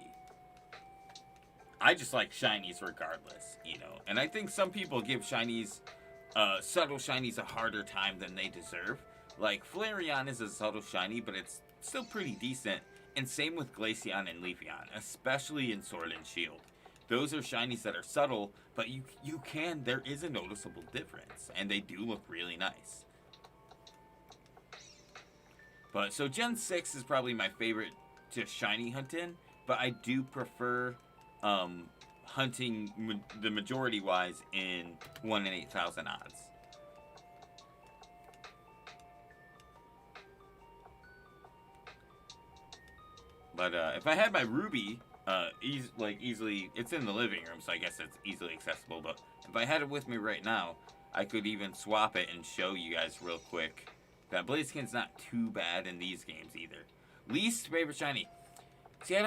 I just like shinies regardless, you know. And I think some people give shinies, subtle shinies, a harder time than they deserve. Like, Flareon is a subtle shiny, but it's still pretty decent. And same with Glaceon and Leafeon, especially in Sword and Shield. Those are shinies that are subtle, but there is a noticeable difference. And they do look really nice. But, so Gen 6 is probably my favorite to shiny hunt in, but I do prefer hunting the majority wise in 1 in 8,000 odds. But if I had my Ruby, easily, it's in the living room, so I guess it's easily accessible. But if I had it with me right now, I could even swap it and show you guys real quick that Blaziken's not too bad in these games either. Least favorite shiny. See,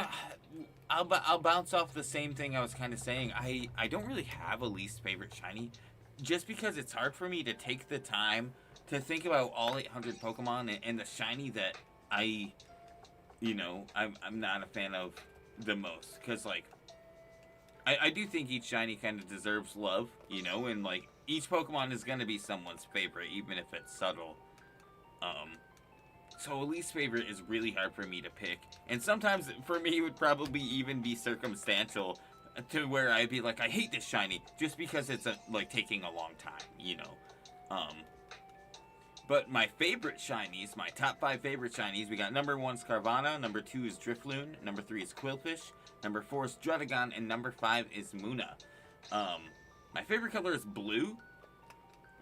I'll bounce off the same thing I was kind of saying. I don't really have a least favorite shiny, just because it's hard for me to take the time to think about all 800 Pokemon and the shiny that I'm not a fan of the most. Because, like, I do think each shiny kind of deserves love, you know, and, like, each Pokemon is going to be someone's favorite, even if it's subtle. So a least favorite is really hard for me to pick. And sometimes, for me, it would probably even be circumstantial to where I'd be like, I hate this shiny, just because it's, taking a long time, you know. But my favorite shinies, my top 5 favorite shinies, we got number 1 is Carvana, number 2 is Drifloon, number 3 is Quillfish, number 4 is Druddigon, and number 5 is Munna. My favorite color is blue,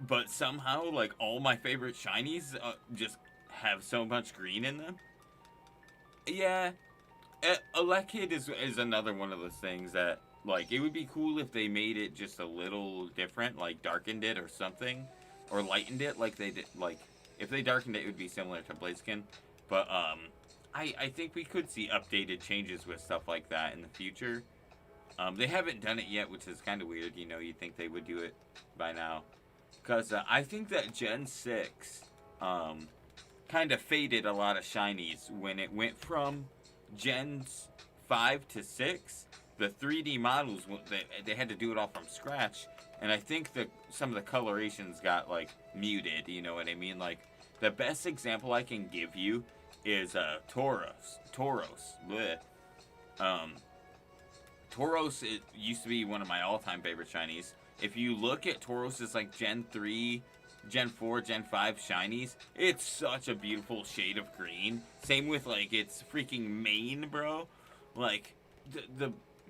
but somehow, like, all my favorite shinies just have so much green in them. Yeah, Elekid is another one of those things that, like, it would be cool if they made it just a little different, like darkened it or something, or lightened it like they did. Like, if they darkened it, it would be similar to Blaziken. But I think we could see updated changes with stuff like that in the future. They haven't done it yet, which is kind of weird. You know, you'd think they would do it by now, because I think that Gen 6 kind of faded a lot of shinies when it went from Gens 5 to 6. The 3D models, they had to do it all from scratch, and I think that some of the colorations got, like, muted, you know what I mean? Like, the best example I can give you is Tauros. Bleh. Tauros, it used to be one of my all-time favorite shinies. If you look at Tauros's, like, Gen 3, Gen 4, Gen 5 shinies, it's such a beautiful shade of green. Same with, like, its freaking mane, bro. Like,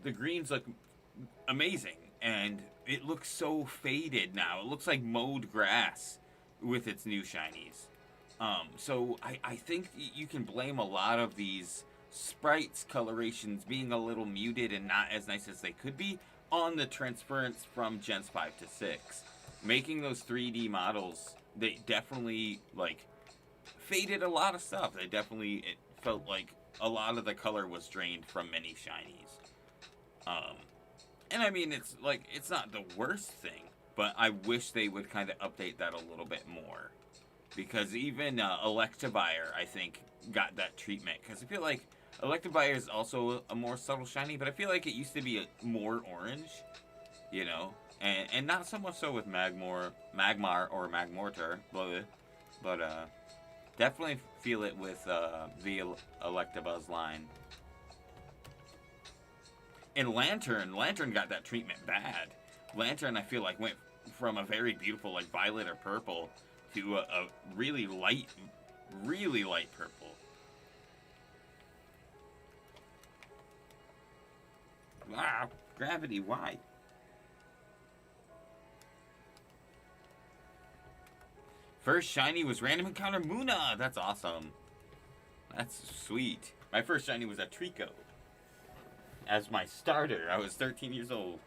the greens look amazing, and it looks so faded now. It looks like mowed grass with its new shinies. So I think you can blame a lot of these sprites colorations being a little muted and not as nice as they could be on the transference from Gens 5 to 6. Making those 3D models, they definitely, like, faded a lot of stuff. It felt like a lot of the color was drained from many shinies. And I mean, it's not the worst thing, but I wish they would kind of update that a little bit more. Because even Electivire, I think, got that treatment. Because I feel like Electivire is also a more subtle shiny, but I feel like it used to be more orange, you know? And not so much so with Magmar or Magmortar, but definitely feel it with the Electabuzz line. And Lantern got that treatment bad. Lantern, I feel like, went from a very beautiful, like, violet or purple to a really light purple. Wow, gravity, why? First shiny was random encounter Munna. That's awesome. That's sweet. My first shiny was a Trico. As my starter. I was 13 years old.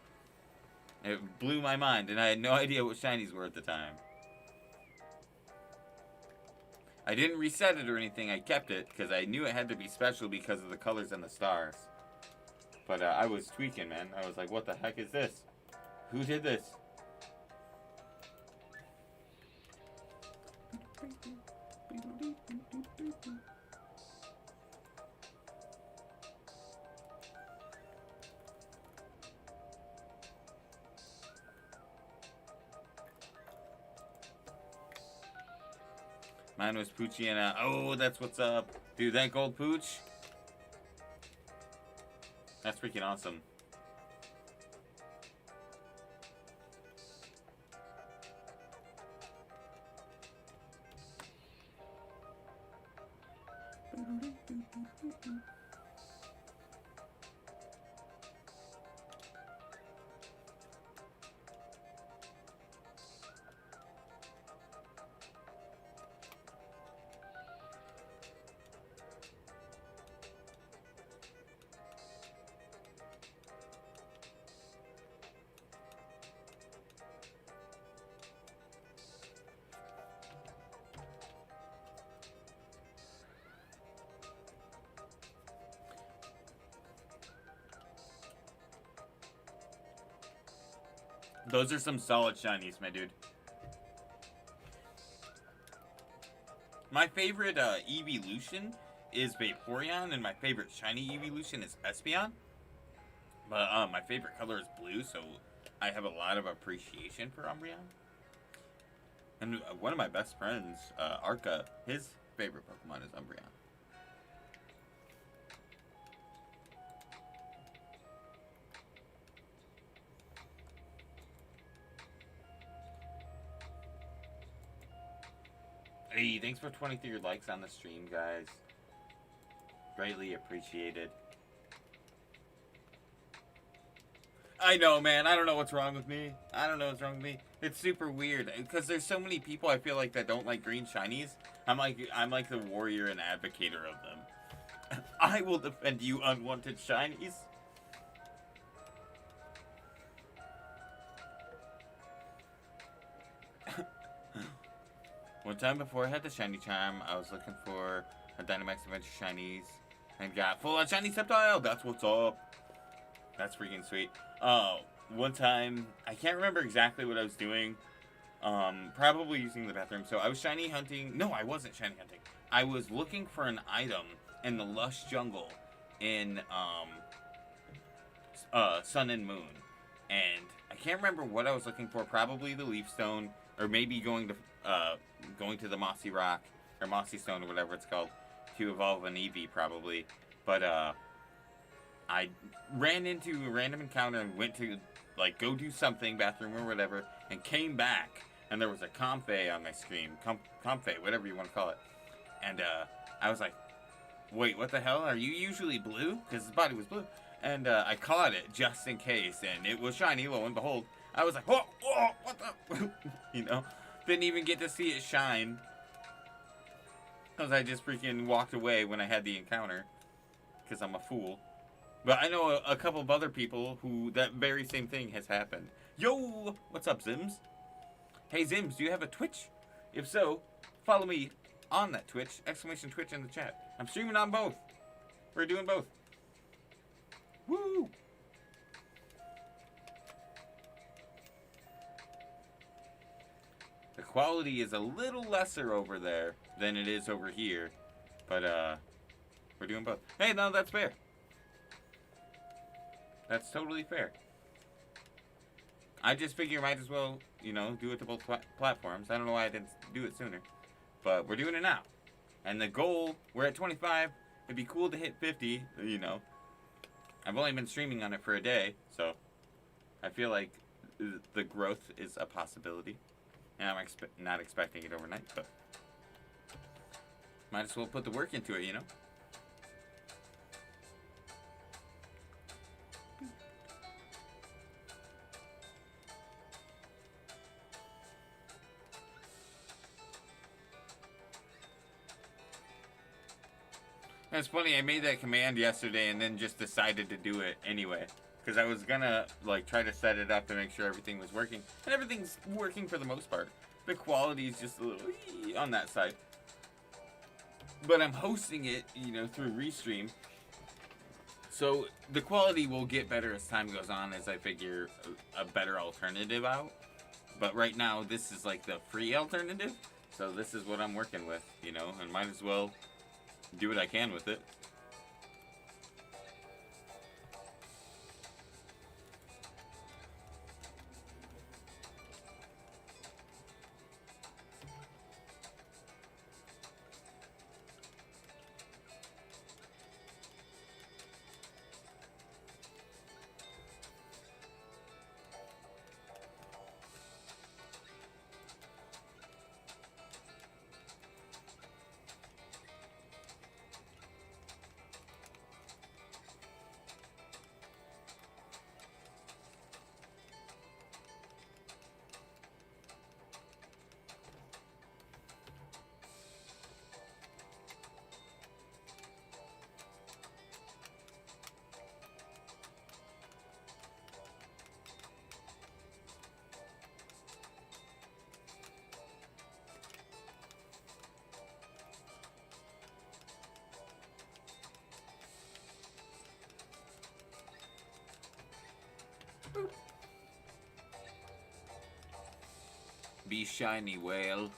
It blew my mind, and I had no idea what shinies were at the time. I didn't reset it or anything. I kept it because I knew it had to be special because of the colors and the stars. But I was tweaking, man. I was like, what the heck is this? Who did this? Mine was Poochyena. Oh, that's what's up. Dude, that gold Pooch. That's freaking awesome. Those are some solid shinies, my dude. My favorite evolution is Vaporeon, and my favorite shiny evolution is Espeon. But my favorite color is blue, so I have a lot of appreciation for Umbreon. And one of my best friends, Arca, his favorite Pokemon is Umbreon. Hey, thanks for 23 likes on the stream, guys. Greatly appreciated. I know, man. I don't know what's wrong with me. It's super weird because there's so many people I feel like that don't like green shinies. I'm like the warrior and advocator of them. I will defend you, unwanted shinies. One time before I had the shiny charm, I was looking for a Dynamax Adventure shinies and got full on shiny Sapphire. That's what's up. That's freaking sweet. One time, I can't remember exactly what I was doing. Probably using the bathroom. So I was shiny hunting. No, I wasn't shiny hunting. I was looking for an item in the lush jungle in Sun and Moon, and I can't remember what I was looking for. Probably the Leaf Stone, or maybe going to the Mossy Rock or Mossy Stone or whatever it's called to evolve an Eevee, probably. But I ran into a random encounter and went to go do something, bathroom or whatever, and came back, and there was a Comfey on my screen, Comfey, whatever you want to call it, and I was like, wait, what the hell? Are you usually blue? Because his body was blue. And I caught it just in case, and it was shiny, lo and behold. I was like, whoa, what the? You know? Didn't even get to see it shine. Because I just freaking walked away when I had the encounter. Because I'm a fool. But I know a couple of other people who that very same thing has happened. Yo! What's up, Zims? Hey, Zims, do you have a Twitch? If so, follow me on that Twitch. Exclamation Twitch in the chat. I'm streaming on both. We're doing both. Woo! The quality is a little lesser over there than it is over here. But, we're doing both. Hey, no, that's fair. That's totally fair. I just figure might as well, do it to both platforms. I don't know why I didn't do it sooner. But we're doing it now. And the goal, we're at 25. It'd be cool to hit 50, I've only been streaming on it for a day, so I feel like the growth is a possibility. And I'm not expecting it overnight, but might as well put the work into it, It's funny, I made that command yesterday and then just decided to do it anyway. Because I was gonna, try to set it up to make sure everything was working. And everything's working for the most part. The quality is just a little on that side. But I'm hosting it, through Restream. So the quality will get better as time goes on as I figure a better alternative out. But right now, this is the free alternative. So this is what I'm working with, and might as well do what I can with it. Be shiny, whale.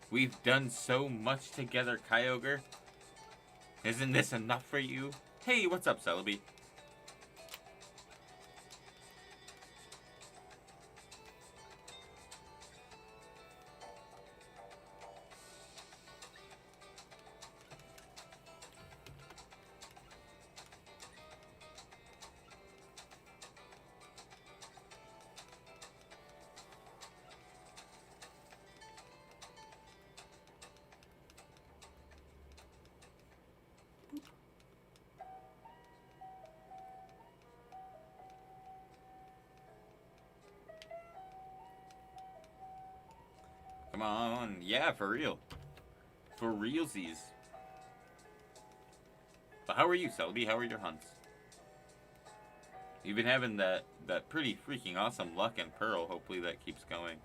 We've done so much together, Kyogre. Isn't this enough for you? Hey, what's up, Celebi? fun. Yeah, for real. For realsies. But how are you, Selby? How are your hunts? You've been having that pretty freaking awesome luck in Pearl. Hopefully that keeps going.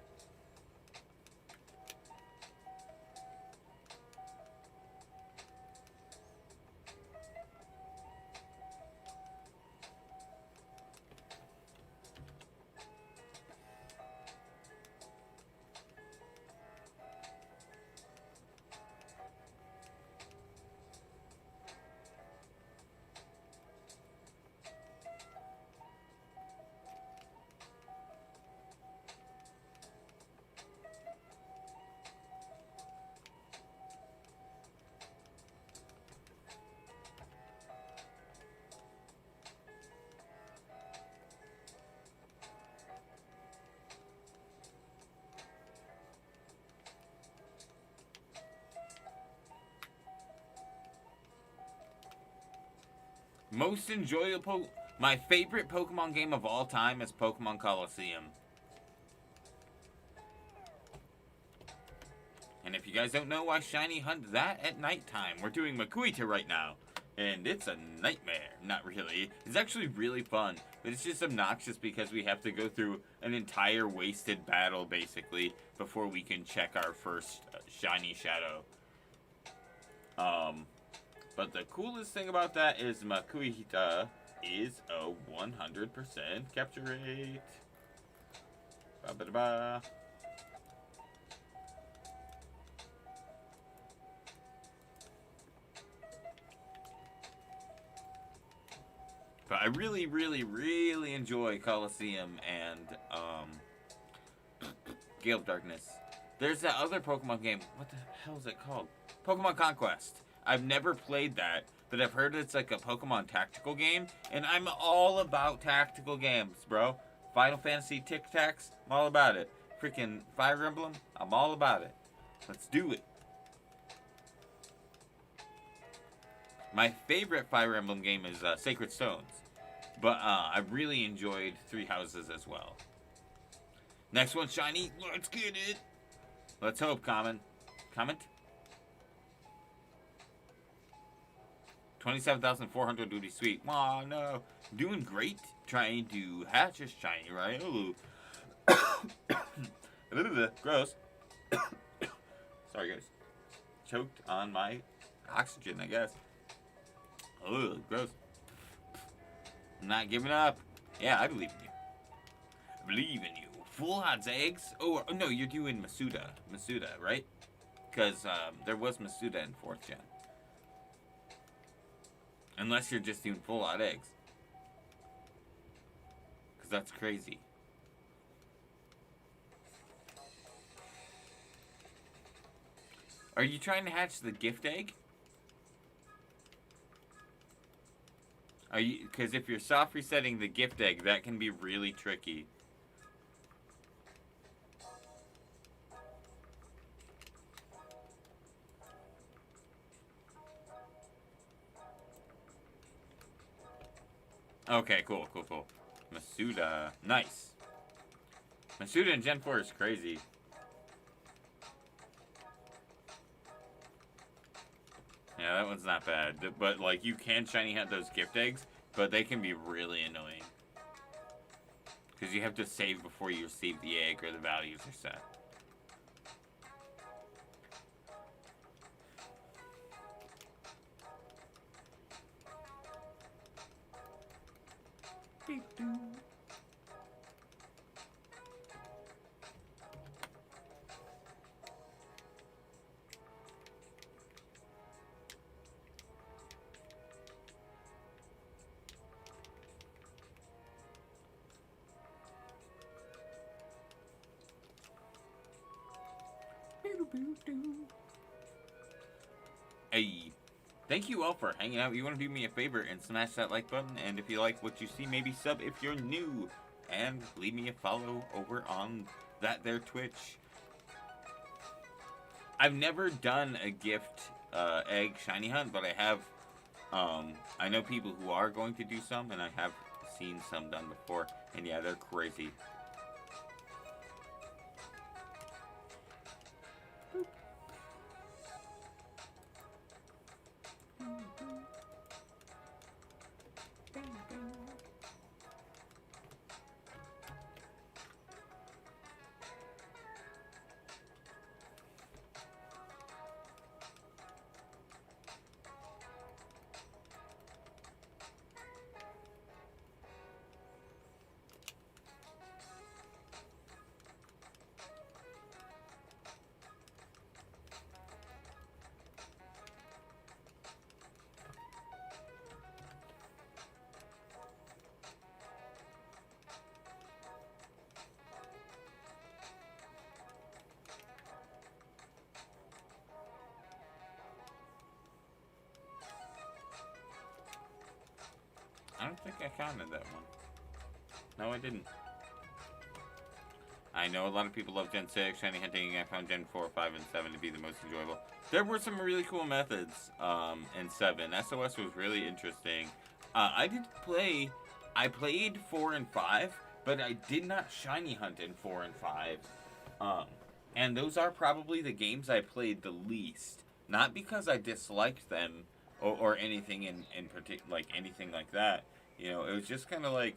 Most enjoyable, my favorite Pokemon game of all time is Pokemon Coliseum. And if you guys don't know, I shiny hunt that at nighttime. We're doing Makuita right now, and it's a nightmare. Not really. It's actually really fun, but it's just obnoxious because we have to go through an entire wasted battle, basically, before we can check our first shiny shadow. But the coolest thing about that is Makuhita is a 100% capture rate. Ba-ba-da-ba. But I really, really, really enjoy Coliseum and Gale of Darkness. There's that other Pokemon game. What the hell is it called? Pokemon Conquest. I've never played that, but I've heard it's like a Pokemon tactical game, and I'm all about tactical games, bro. Final Fantasy Tic Tacs, I'm all about it. Freaking Fire Emblem, I'm all about it. Let's do it. My favorite Fire Emblem game is Sacred Stones, but I really enjoyed Three Houses as well. Next one, shiny. Let's get it. Let's hope. Comment. 27,400 would be sweet. Aw, no. Doing great. Trying to hatch a shiny, right? Ooh. Gross. Sorry, guys. Choked on my oxygen, I guess. Ugh, gross. I'm not giving up. Yeah, I believe in you. I believe in you. Full odds eggs? Oh, no, you're doing Masuda. Masuda, right? Because there was Masuda in 4th gen. Unless you're just doing full odd eggs. Because that's crazy. Are you trying to hatch the gift egg? Are you? Because if you're soft resetting the gift egg, that can be really tricky. Okay, cool. Masuda. Nice. Masuda in Gen 4 is crazy. Yeah, that one's not bad. But, like, you can shiny hunt those gift eggs, but they can be really annoying. Because you have to save before you receive the egg or the values are set. Hey, thank you all for hanging out. You want to do me a favor and smash that like button, and if you like what you see, maybe sub if you're new, and leave me a follow over on that there Twitch. I've never done a gift egg shiny hunt, but I have. I know people who are going to do some, and I have seen some done before, and yeah, they're crazy. I don't think I counted that one. No, I didn't. I know a lot of people love Gen 6, shiny hunting. I found Gen 4, 5, and 7 to be the most enjoyable. There were some really cool methods in 7. SOS was really interesting. I played 4 and 5, but I did not shiny hunt in 4 and 5. And those are probably the games I played the least. Not because I disliked them or anything in particular, like anything like that. You know, it was just kind of like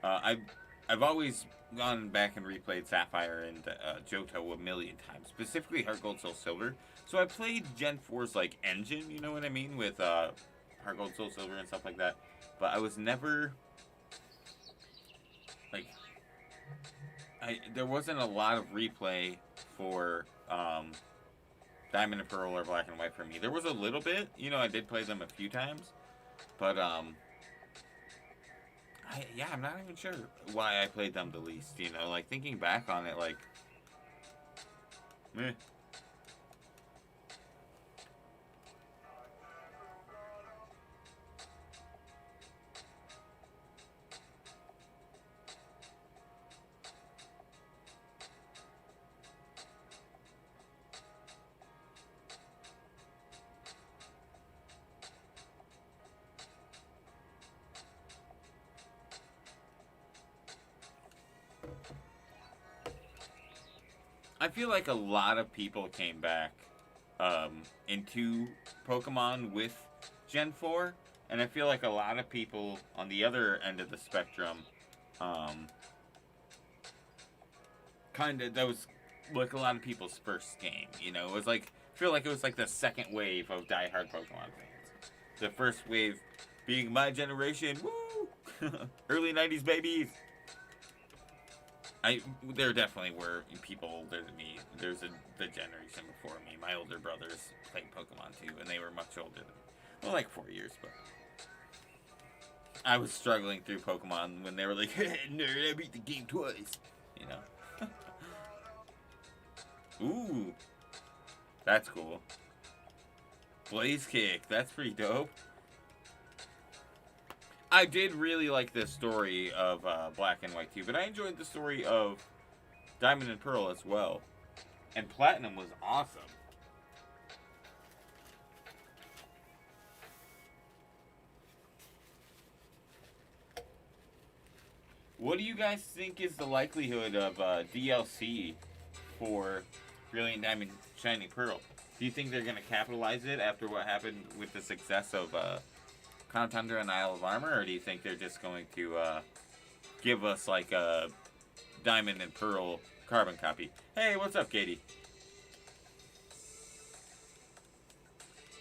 I've always gone back and replayed Sapphire and Johto a million times, specifically Heart Gold Soul Silver. So I played Gen 4's like engine, you know what I mean, with Heart Gold Soul Silver and stuff like that. But I was never like there wasn't a lot of replay for Diamond and Pearl or Black and White for me. There was a little bit, you know, I did play them a few times, but I'm not even sure why I played them the least, you know, like thinking back on it, like, meh. I feel like a lot of people came back into Pokemon with Gen 4, and I feel like a lot of people on the other end of the spectrum that was like a lot of people's first game, you know? It was like, I feel like it was like the second wave of diehard Pokemon fans. The first wave being my generation, woo! Early 90s babies! There definitely were people older than me. There's the generation before me. My older brothers played Pokemon too, and they were much older than me. Well, like 4 years, but I was struggling through Pokemon when they were like, nerd, I beat the game twice. You know? Ooh. That's cool. Blaze Kick, that's pretty dope. I did really like the story of Black and White too, but I enjoyed the story of Diamond and Pearl as well. And Platinum was awesome. What do you guys think is the likelihood of DLC for Brilliant Diamond Shiny Pearl? Do you think they're going to capitalize it after what happened with the success of Crown Tundra and Isle of Armor, or do you think they're just going to give us like a Diamond and Pearl carbon copy? Hey, what's up, Katie?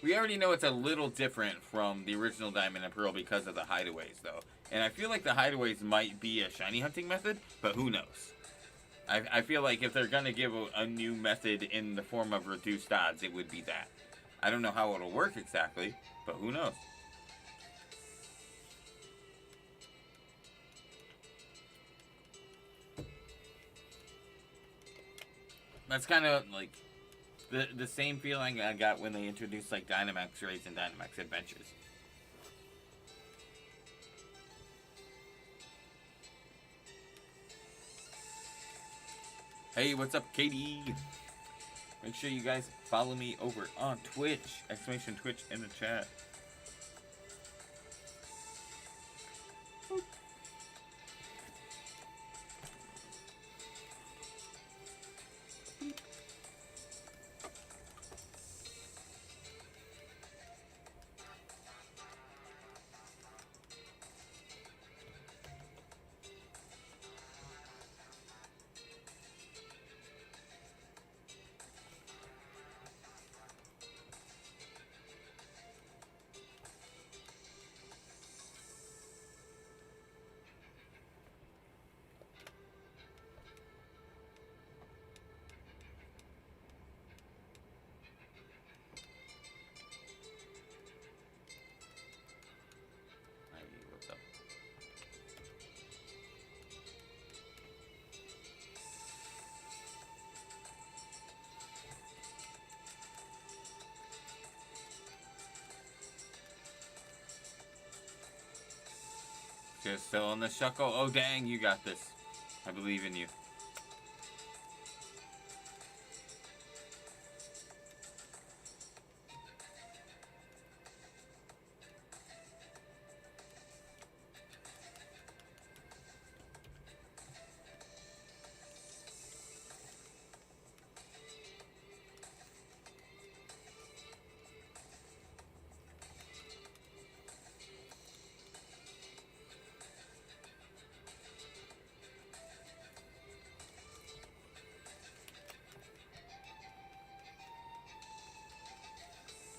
We already know it's a little different from the original Diamond and Pearl because of the hideaways, though. And I feel like the hideaways might be a shiny hunting method, but who knows? I feel like if they're going to give a new method in the form of reduced odds, it would be that. I don't know how it'll work exactly, but who knows? That's kind of like the same feeling I got when they introduced like Dynamax Raids and Dynamax Adventures. Hey, what's up, Katie? Make sure you guys follow me over on Twitch! Exclamation Twitch in the chat. Just still on the Shuckle. Oh, dang, you got this. I believe in you.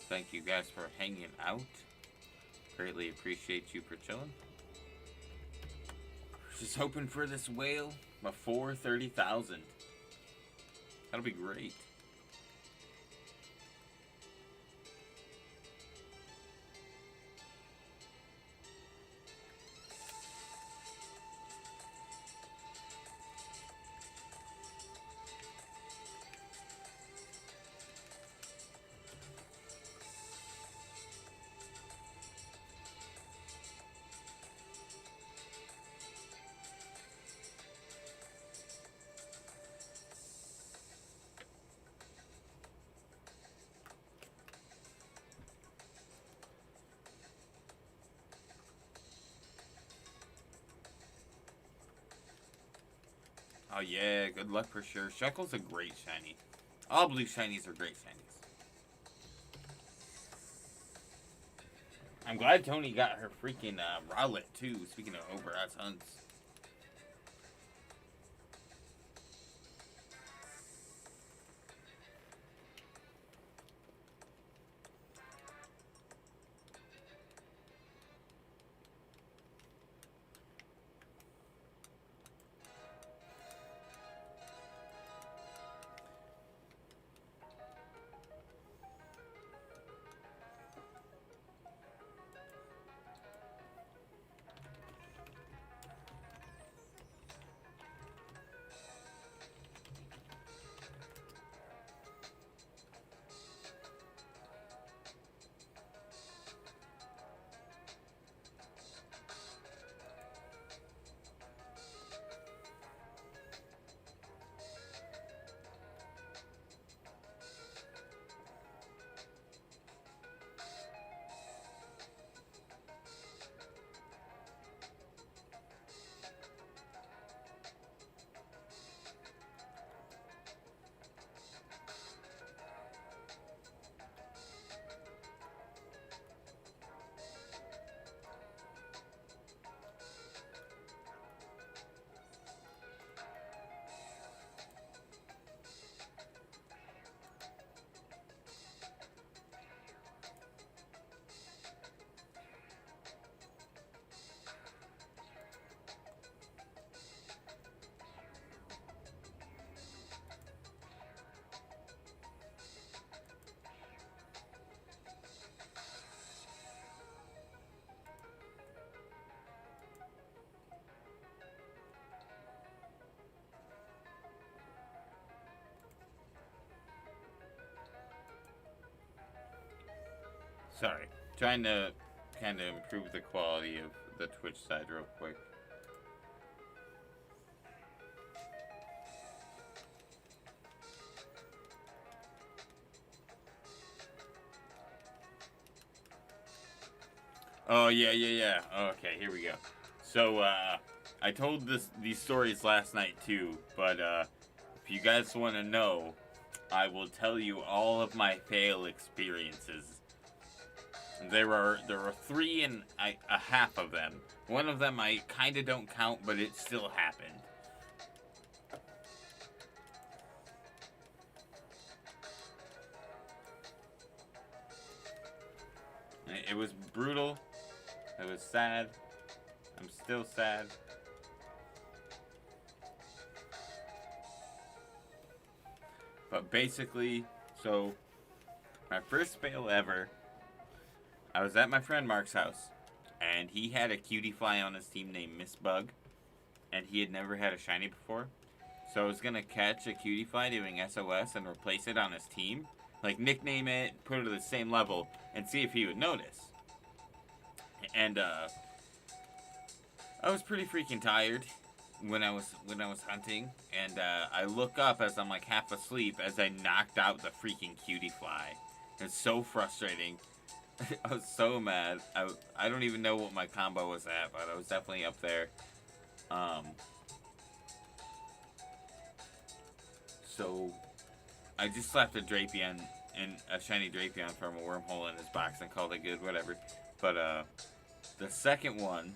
Thank you guys for hanging out. Greatly appreciate you for chilling. Just hoping for this whale before 30,000. That'll be great. Oh yeah, good luck for sure. Shuckle's a great shiny. All blue shinies are great shinies. I'm glad Tony got her freaking Rowlet too, speaking of Oberon's hunts. Sorry. Trying to kind of improve the quality of the Twitch side real quick. Oh, yeah. Okay, here we go. So, I told these stories last night too, but, if you guys want to know, I will tell you all of my fail experiences. There were 3.5 of them. One of them I kind of don't count, but it still happened. It was brutal. It was sad. I'm still sad. But basically, so my first fail ever, I was at my friend Mark's house, and he had a cutie fly on his team named Miss Bug, and he had never had a shiny before. So I was gonna catch a cutie fly doing SOS and replace it on his team, like nickname it, put it at the same level, and see if he would notice. And I was pretty freaking tired when I was hunting, and I look up as I'm like half asleep as I knocked out the freaking cutie fly. It's so frustrating. I was so mad. I don't even know what my combo was at, but I was definitely up there. Um, so I just slapped a Drapion and a shiny Drapion from a wormhole in his box and called it good, whatever. But the second one,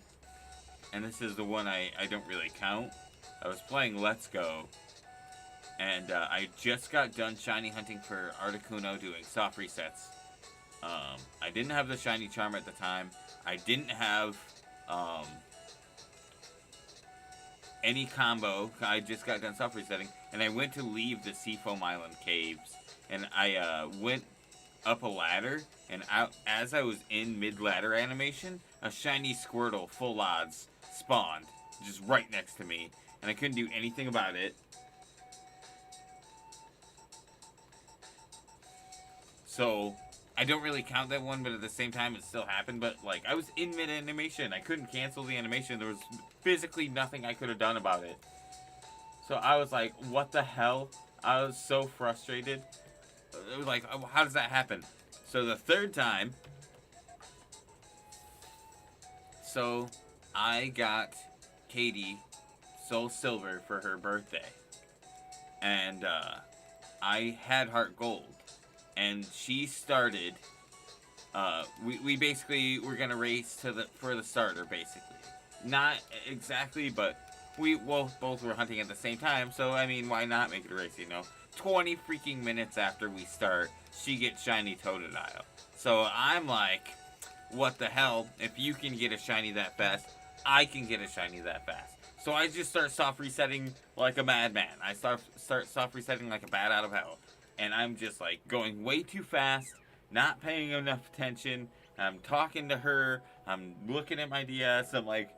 and this is the one I don't really count. I was playing Let's Go, and I just got done shiny hunting for Articuno doing soft resets. I didn't have the shiny charm at the time. I didn't have any combo. I just got done soft resetting, and I went to leave the Seafoam Island caves, and I went up a ladder, and as I was in mid-ladder animation, a shiny Squirtle, full odds, spawned, just right next to me, and I couldn't do anything about it. So, I don't really count that one, but at the same time, it still happened. But, like, I was in mid-animation. I couldn't cancel the animation. There was physically nothing I could have done about it. So, I was like, what the hell? I was so frustrated. It was like, how does that happen? So, the third time, so I got Katie Soul Silver for her birthday. And, I had Heart Gold. And she started, we basically were gonna race for the starter, basically. Not exactly, but we both were hunting at the same time, so I mean, why not make it a race, you know? 20 freaking minutes after we start, she gets shiny Totodile. So I'm like, what the hell? If you can get a shiny that fast, I can get a shiny that fast. So I just start soft resetting like a madman. I start soft resetting like a bat out of hell. And I'm just like going way too fast, not paying enough attention. I'm talking to her. I'm looking at my DS. I'm like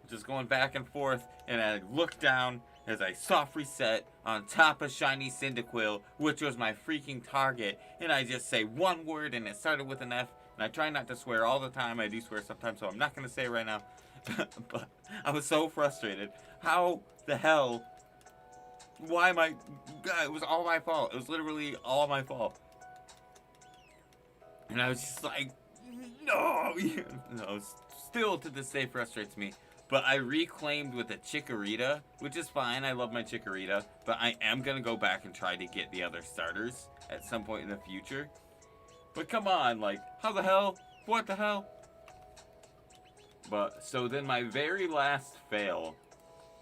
just going back and forth. And I look down as I soft reset on top of shiny Cyndaquil, which was my freaking target. And I just say one word and it started with an F. And I try not to swear all the time. I do swear sometimes, so I'm not going to say it right now. But I was so frustrated. How the hell... Why am I... God, it was all my fault. It was literally all my fault. And I was just like, no! No, still to this day frustrates me. But I reclaimed with a Chikorita, which is fine. I love my Chikorita. But I am going to go back and try to get the other starters at some point in the future. But come on, like, how the hell? What the hell? But, so then my very last fail,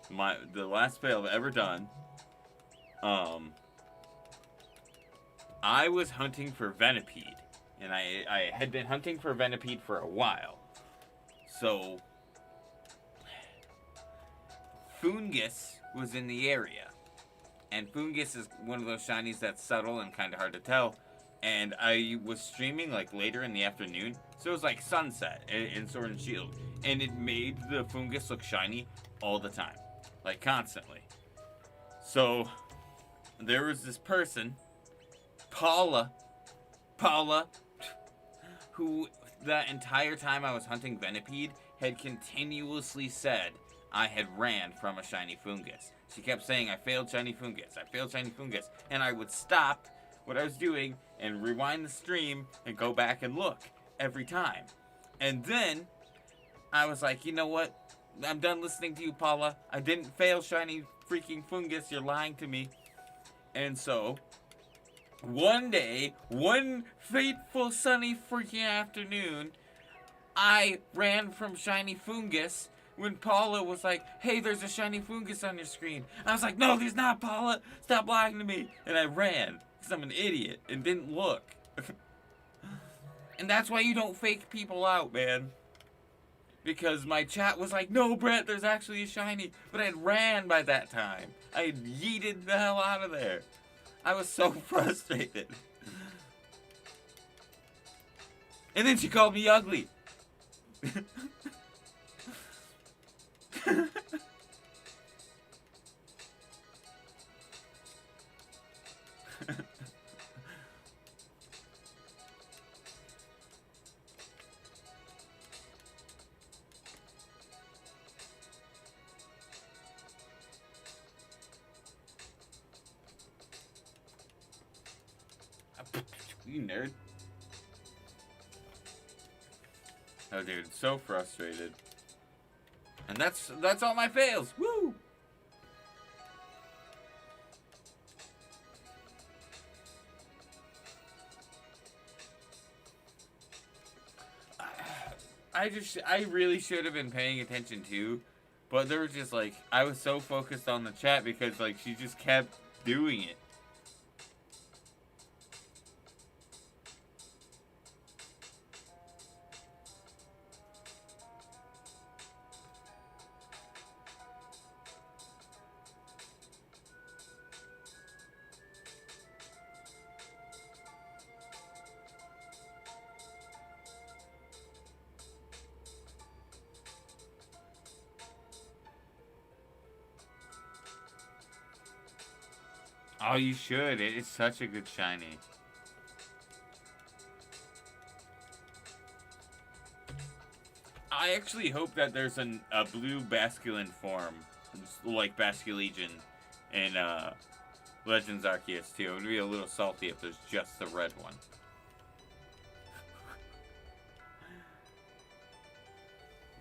the last fail I've ever done, I was hunting for Venipede, and I had been hunting for Venipede for a while. So, Fungus was in the area, and Fungus is one of those shinies that's subtle and kind of hard to tell, and I was streaming like later in the afternoon, so it was like sunset in Sword and Shield, and it made the Fungus look shiny all the time, like constantly. So, there was this person, Paula, who that entire time I was hunting Venipede had continuously said I had ran from a shiny Fungus. She kept saying, I failed shiny Fungus, and I would stop what I was doing and rewind the stream and go back and look every time. And then I was like, you know what? I'm done listening to you, Paula. I didn't fail shiny freaking Fungus. You're lying to me. And so, one day, one fateful sunny freaking afternoon, I ran from shiny Fungus when Paula was like, hey, there's a shiny Fungus on your screen. I was like, no, there's not, Paula. Stop lying to me. And I ran because I'm an idiot and didn't look. And that's why you don't fake people out, man. Because my chat was like, no, Brett, there's actually a shiny. But I had ran by that time. I had yeeted the hell out of there. I was so frustrated. And then she called me ugly. You nerd. Oh, dude, so frustrated. And that's all my fails. Woo! I really should have been paying attention too, but there was just like, I was so focused on the chat because like she just kept doing it. Oh, you should. It's such a good shiny. I actually hope that there's a blue Basculin form, like Basculegion, in Legends Arceus too. It would be a little salty if there's just the red one.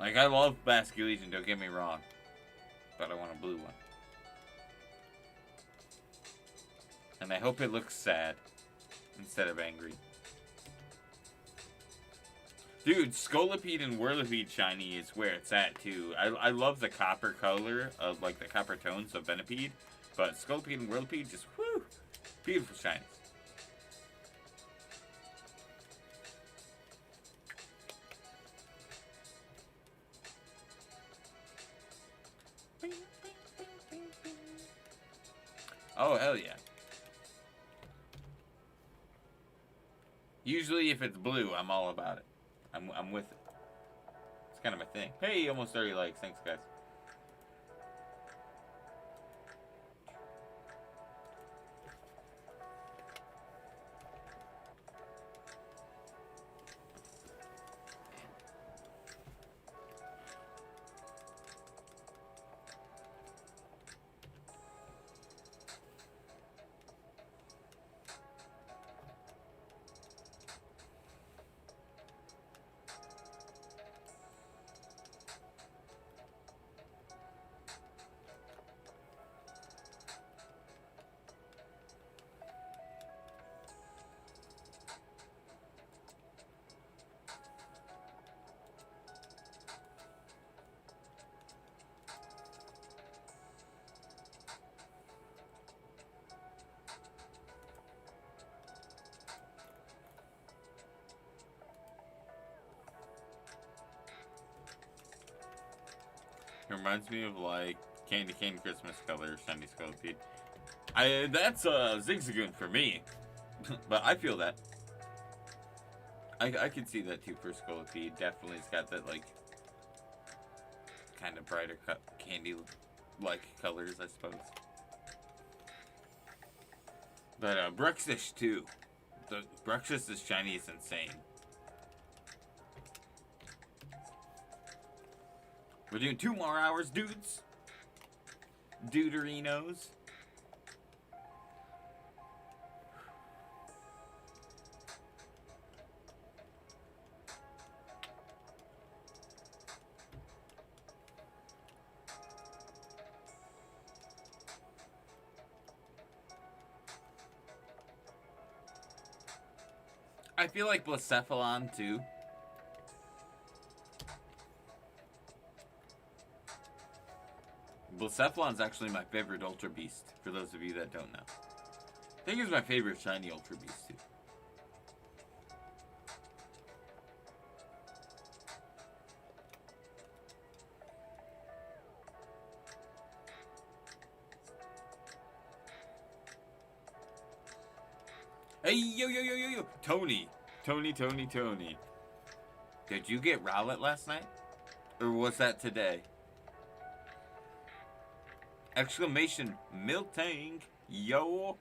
Like, I love Basculegion, don't get me wrong, but I want a blue one. And I hope it looks sad instead of angry. Dude, Scolipede and Whirlipede shiny is where it's at too. I love the copper color of like the copper tones of Venipede, but Scolipede and Whirlipede just whoo, beautiful shinies. Oh hell yeah. Usually if it's blue, I'm all about it. I'm with it. It's kind of my thing. Hey, almost 30 likes. Thanks, guys. It reminds me of like Candy Cane Christmas color shiny Scolipede. That's Zigzagoon for me, but I feel that. I could see that too for Scolipede. Definitely, it's got that like kind of brighter candy like colors, I suppose. But Bruxish too. The Bruxish's shiny is insane. We're doing 2 more hours, dudes. Duderinos. I feel like Blacephalon too. Blacephalon's actually my favorite Ultra Beast, for those of you that don't know. I think it's my favorite shiny Ultra Beast, too. Hey, yo. Tony. Did you get Rowlet last night? Or was that today? Exclamation, Miltank, yo.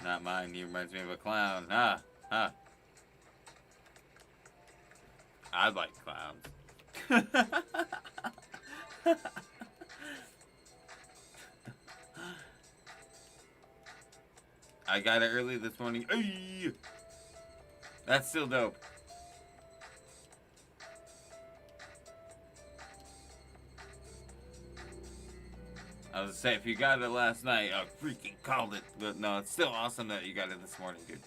Not mine. He reminds me of a clown. Ah, ah. I like clowns. I got it early this morning. Ay! That's still dope. I was gonna say, if you got it last night, I freaking called it. But no, it's still awesome that you got it this morning, dude.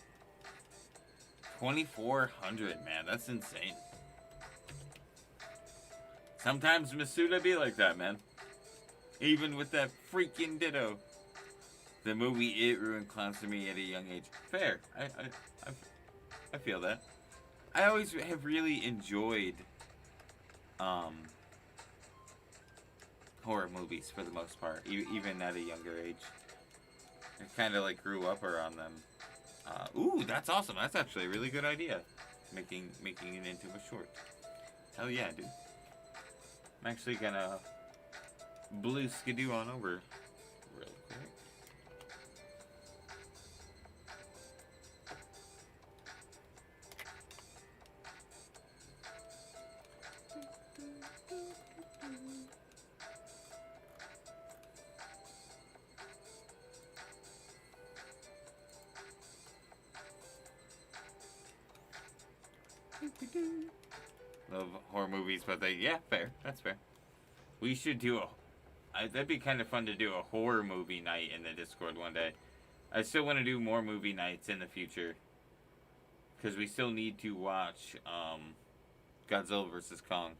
2,400, man. That's insane. Sometimes Masuda be like that, man. Even with that freaking ditto. The movie It ruined clowns for me at a young age. Fair. I feel that. I always have really enjoyed horror movies for the most part, even at a younger age. I kind of like grew up around them. Ooh, that's awesome. That's actually a really good idea. Making it into a short. Hell yeah, dude. I'm actually gonna blue skidoo on over real quick. Love horror movies, but yeah, fair. That's fair. We should do that'd be kind of fun to do a horror movie night in the Discord one day. I still want to do more movie nights in the future. Because we still need to watch Godzilla vs. Kong.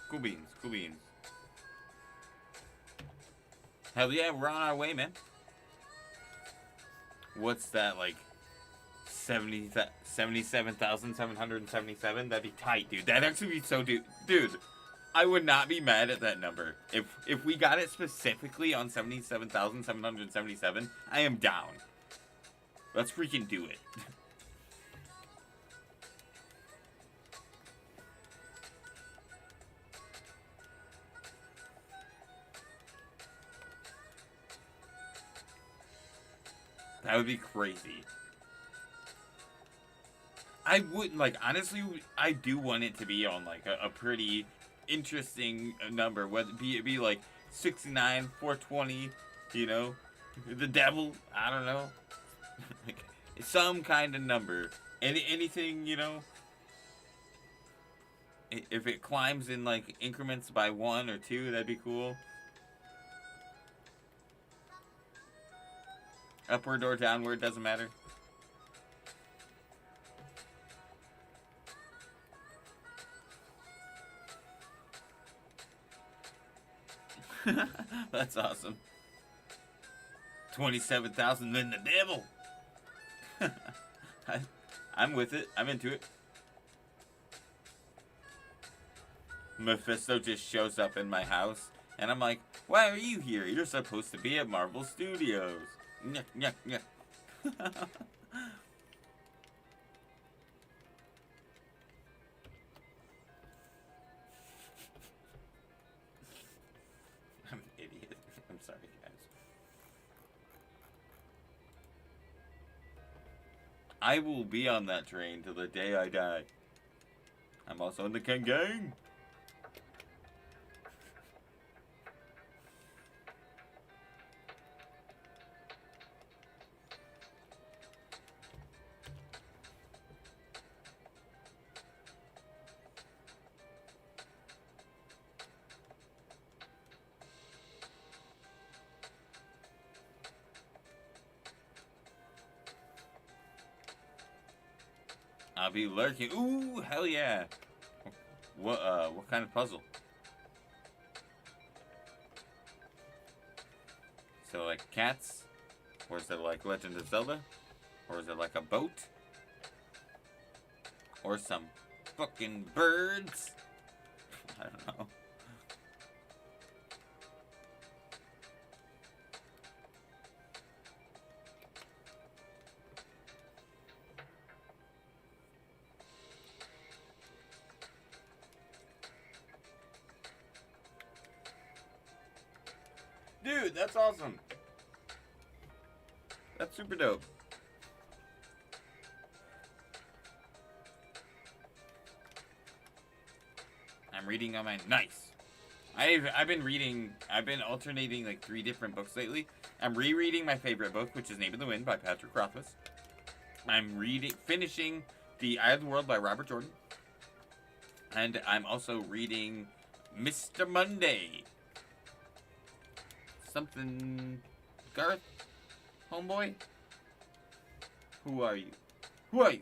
Cool beans, cool beans. Hell yeah, we're on our way, man. What's that, like, 77,777? That'd be tight, dude. That'd actually be so, dude, I would not be mad at that number. If we got it specifically on 77,777, I am down. Let's freaking do it. That would be crazy. I wouldn't, like, honestly, I do want it to be on, like, a pretty interesting number. Whether it be like 69, 420, you know, the devil, I don't know. Like, some kind of number. Anything, you know. If it climbs in, like, increments by 1 or 2, that'd be cool. Upward or downward, doesn't matter. That's awesome. 27,000, then the devil. I'm with it. I'm into it. Mephisto just shows up in my house, and I'm like, why are you here? You're supposed to be at Marvel Studios. Nyeh, nyeh, nyeh. I'm an idiot. I'm sorry, guys. I will be on that train till the day I die. I'm also in the Ken Gang. I'll be lurking. Ooh, hell yeah. What kind of puzzle? So like cats? Or is it like Legend of Zelda? Or is it like a boat? Or some fucking birds? I don't know. Dude, that's awesome. That's super dope. I'm reading on my nice. I've been alternating like 3 different books lately. I'm rereading my favorite book, which is Name of the Wind by Patrick Rothfuss. I'm finishing The Eye of the World by Robert Jordan. And I'm also reading Mr. Monday. Something Garth? Homeboy? Who are you? Who are you?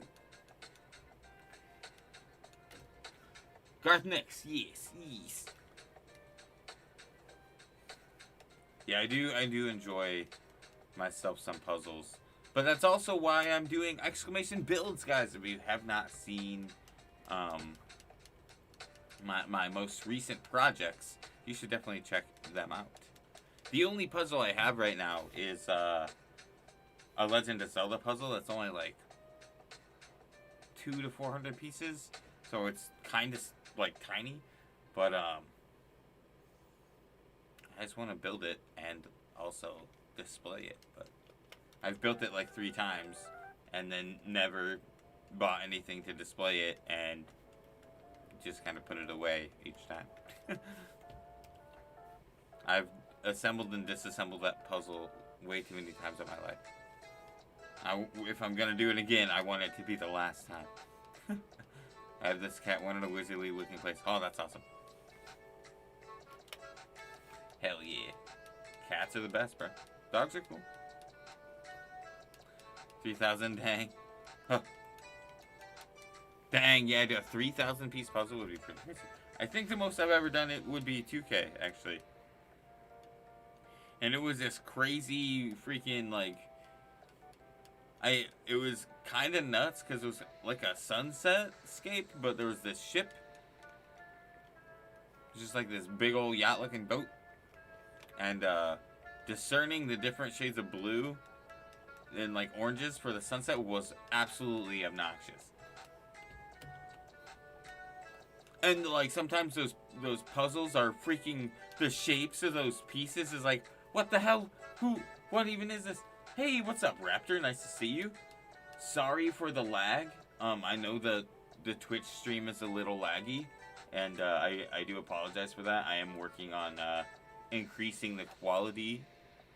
Garth Nix, yes. Yeah, I do enjoy myself some puzzles. But that's also why I'm doing exclamation builds, guys. If you have not seen my most recent projects, you should definitely check them out. The only puzzle I have right now is a Legend of Zelda puzzle that's only like 200 to 400 pieces. So it's kind of like tiny, but I just want to build it and also display it. But I've built it like 3 times and then never bought anything to display it and just kind of put it away each time. I've assembled and disassembled that puzzle way too many times in my life. If I'm gonna do it again, I want it to be the last time. I have this cat one in a wizardly looking place. Oh, that's awesome. Hell yeah. Cats are the best, bro. Dogs are cool. 3,000, dang. Huh. Dang, yeah, a 3,000 piece puzzle would be pretty crazy. I think the most I've ever done it would be 2K, actually. And it was this crazy freaking, like... It was kind of nuts, because it was like a sunset scape, but there was this ship. It was just like this big old yacht-looking boat. And, discerning the different shades of blue and, like, oranges for the sunset was absolutely obnoxious. And, like, sometimes those puzzles are freaking... The shapes of those pieces is like, what the hell? What even is this? Hey, what's up, Raptor? Nice to see you. Sorry for the lag. I know the Twitch stream is a little laggy, and I do apologize for that. I am working on increasing the quality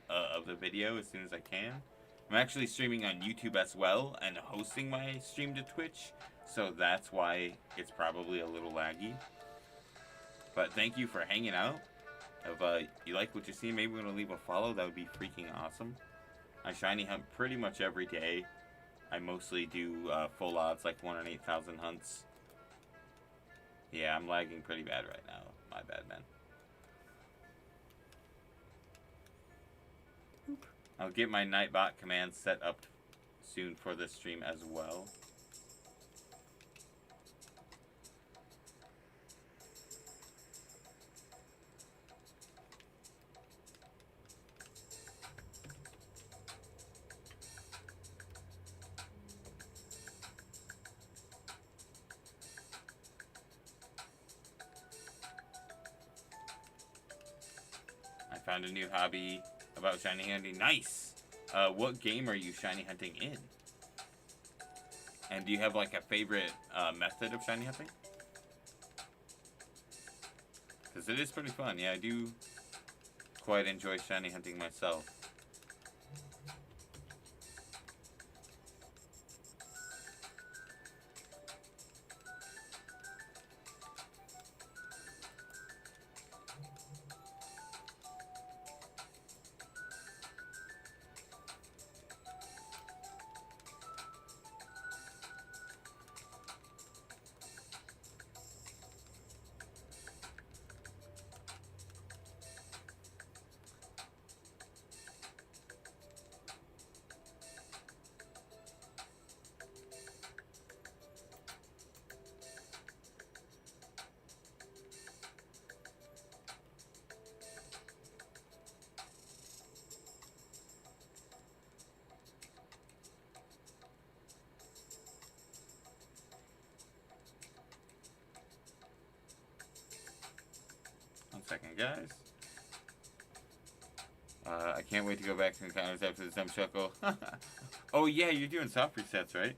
of the video as soon as I can. I'm actually streaming on YouTube as well and hosting my stream to Twitch, so that's why it's probably a little laggy. But thank you for hanging out. If you like what you see, maybe we're going to leave a follow. That would be freaking awesome. I shiny hunt pretty much every day. I mostly do full odds, like 1 in 8,000 hunts. Yeah, I'm lagging pretty bad right now. My bad, man. I'll get my Nightbot command set up soon for this stream as well. Found a new hobby about shiny hunting. Nice! What game are you shiny hunting in? And do you have like a favorite method of shiny hunting? Because it is pretty fun. Yeah, I do quite enjoy shiny hunting myself. second, guys. I can't wait to go back to encounters after this dumb chuckle. Oh yeah, you're doing soft resets, right?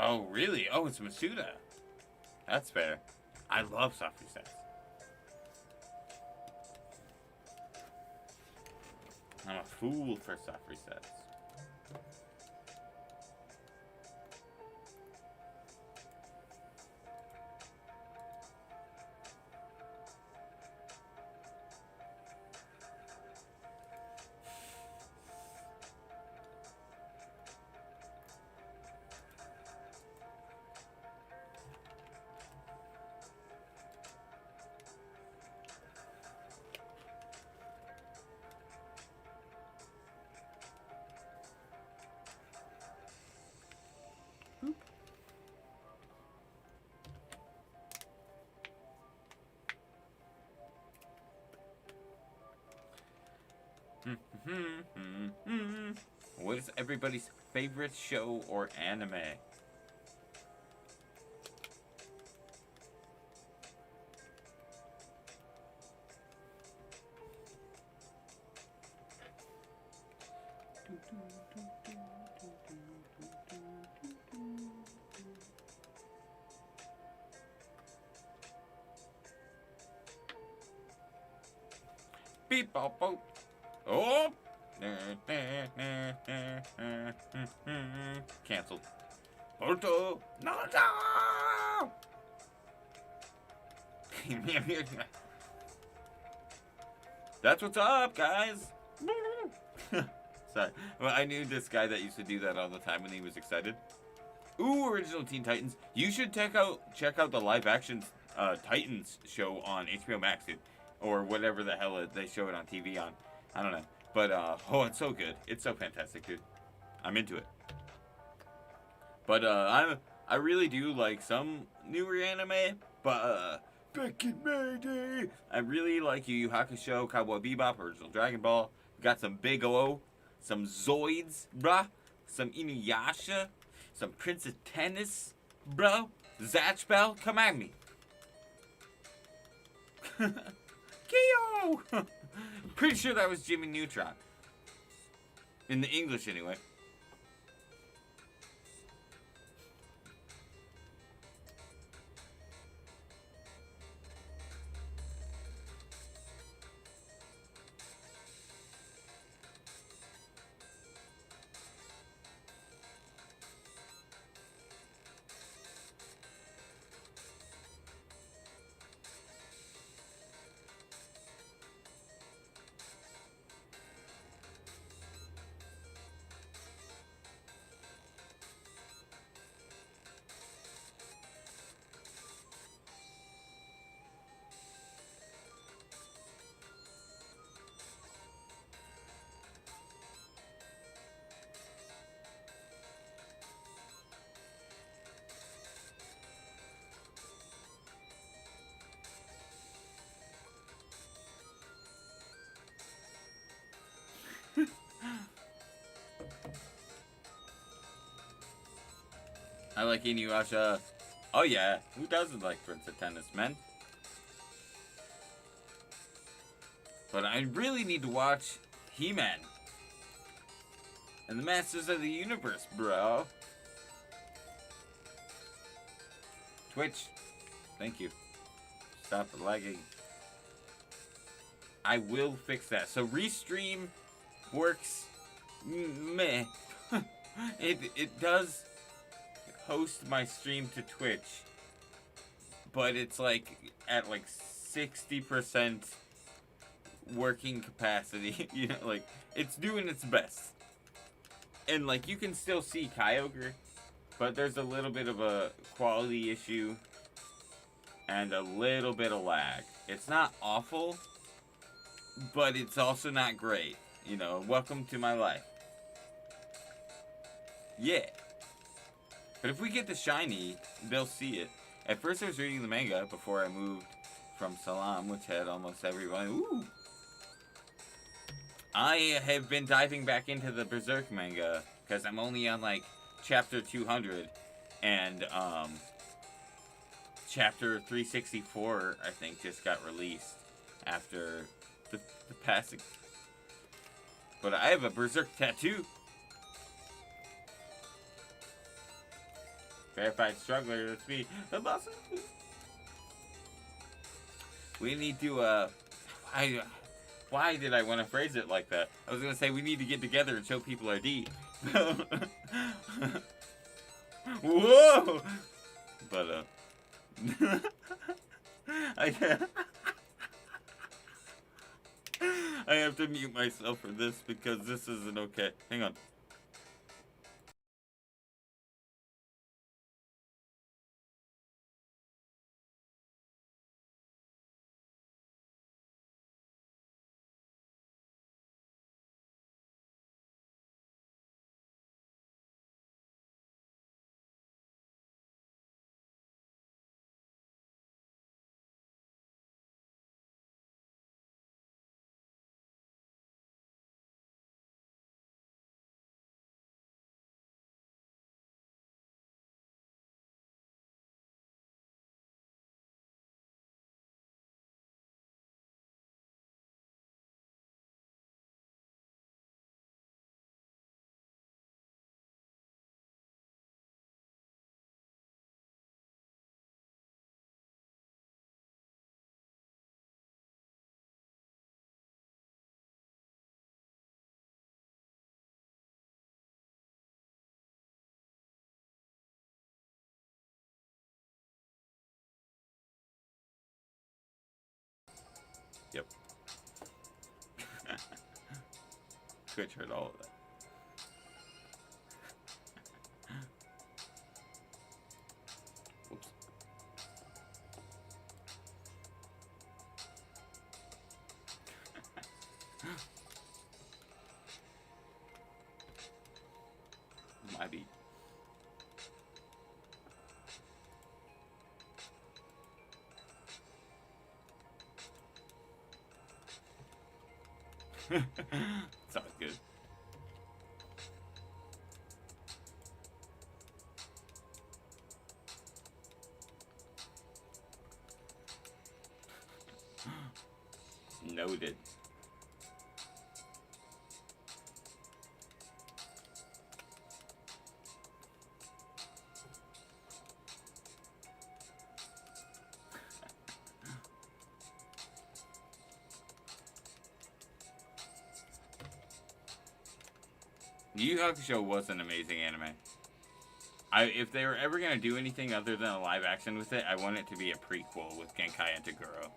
Oh, really? Oh, it's Masuda. That's fair. I love soft resets. I'm a fool for soft resets. What is everybody's favorite show or anime? Beep bop bop. Oh! Cancelled. Boruto! No! That's what's up, guys! Sorry. Well, I knew this guy that used to do that all the time when he was excited. Ooh, original Teen Titans. You should check out the live action Titans show on HBO Max, dude. Or whatever the hell they show it on TV on. I don't know. But, oh, it's so good. It's so fantastic, dude. I'm into it. But, I really do like some newer anime, but, back in my day, I really like Yu Yu Hakusho, Cowboy Bebop, original Dragon Ball. Got some Big O, some Zoids, bruh. Some Inuyasha, some Princess Tennis, bro. Zatch Bell, come at me. Kyo! Pretty sure that was Jimmy Neutron. In the English, anyway. I like Inuyasha. Oh yeah, who doesn't like Prince of Tennis, man? But I really need to watch He-Man and the Masters of the Universe, bro. Twitch, thank you. Stop lagging. I will fix that. So Restream works meh. it does host my stream to Twitch, but it's like at like 60% working capacity. You know, like it's doing its best. And like you can still see Kyogre, but there's a little bit of a quality issue and a little bit of lag. It's not awful, but it's also not great. You know, welcome to my life. Yeah. But if we get the shiny, they'll see it. At first I was reading the manga before I moved from Salam, which had almost everyone. Ooh. I have been diving back into the Berserk manga because I'm only on like chapter 200 and chapter 364 I think just got released after the passing. But I have a Berserk tattoo. Verified struggler, that's me. The boss. We need to why did I want to phrase it like that? I was gonna say we need to get together and show people our D. Whoa! But I have to mute myself for this because this isn't okay. Hang on. Yep. Twitch heard all of that. Might be. Sounds good. Noted. Yu Yu Hakusho was an amazing anime. If they were ever gonna do anything other than a live action with it, I want it to be a prequel with Genkai and Taguro.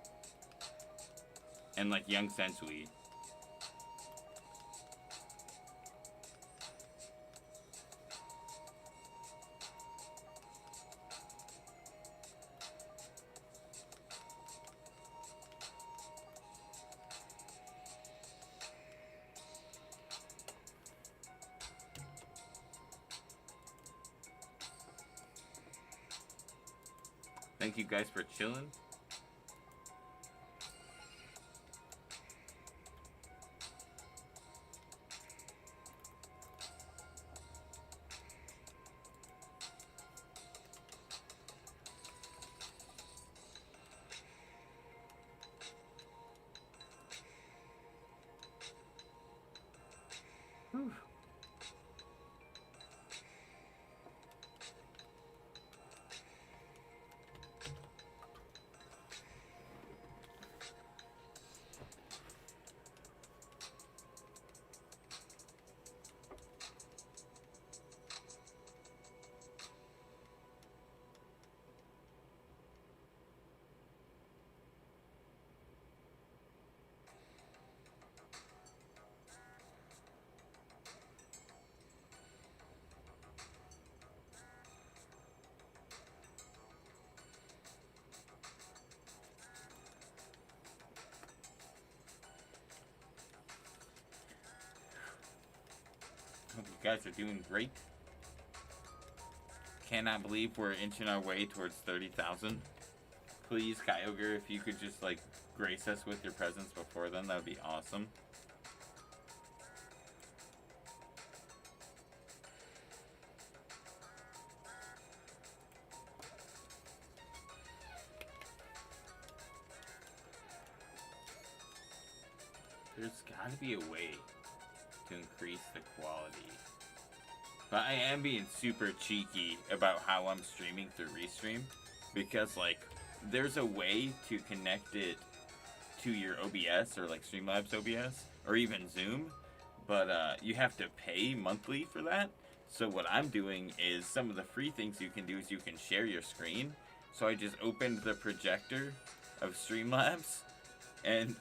And like Young Sensui. Thank you guys for chilling. guys are doing great. Cannot believe we're inching our way towards 30,000. Please, Kyogre, if you could just, like, grace us with your presence before then, that would be awesome. There's gotta be a way to increase the quality. But I am being super cheeky about how I'm streaming through Restream, because, like, there's a way to connect it to your OBS, or, like, Streamlabs OBS, or even Zoom, but you have to pay monthly for that. So what I'm doing is, some of the free things you can do is you can share your screen. So I just opened the projector of Streamlabs, and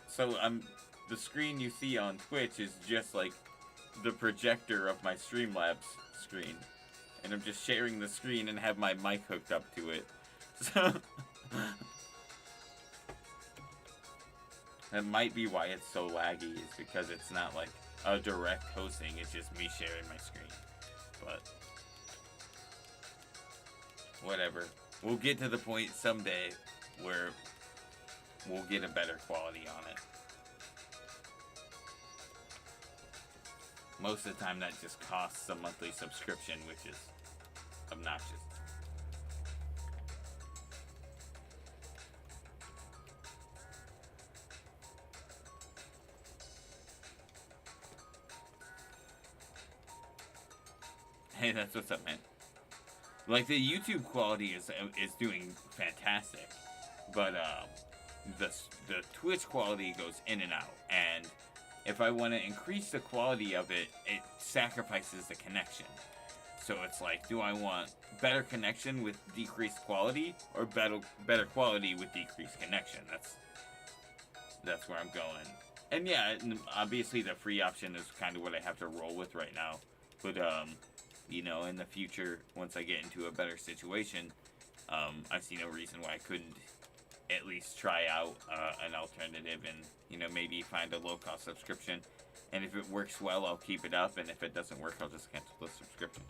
so the screen you see on Twitch is just, like, the projector of my Streamlabs screen, and I'm just sharing the screen and have my mic hooked up to it. So that might be why it's so laggy, is because it's not like a direct hosting, it's just me sharing my screen. But whatever, we'll get to the point someday where we'll get a better quality on it. Most of the time that just costs a monthly subscription, which is obnoxious. Hey, that's what's up, man. Like, the YouTube quality is doing fantastic, but the Twitch quality goes in and out, and if I want to increase the quality of it, it sacrifices the connection. So it's like, do I want better connection with decreased quality, or better quality with decreased connection? That's where I'm going. And yeah, obviously the free option is kind of what I have to roll with right now. But you know, in the future, once I get into a better situation, I see no reason why I couldn't at least try out an alternative, and, you know, maybe find a low-cost subscription. And if it works well, I'll keep it up, and if it doesn't work, I'll just cancel the subscription.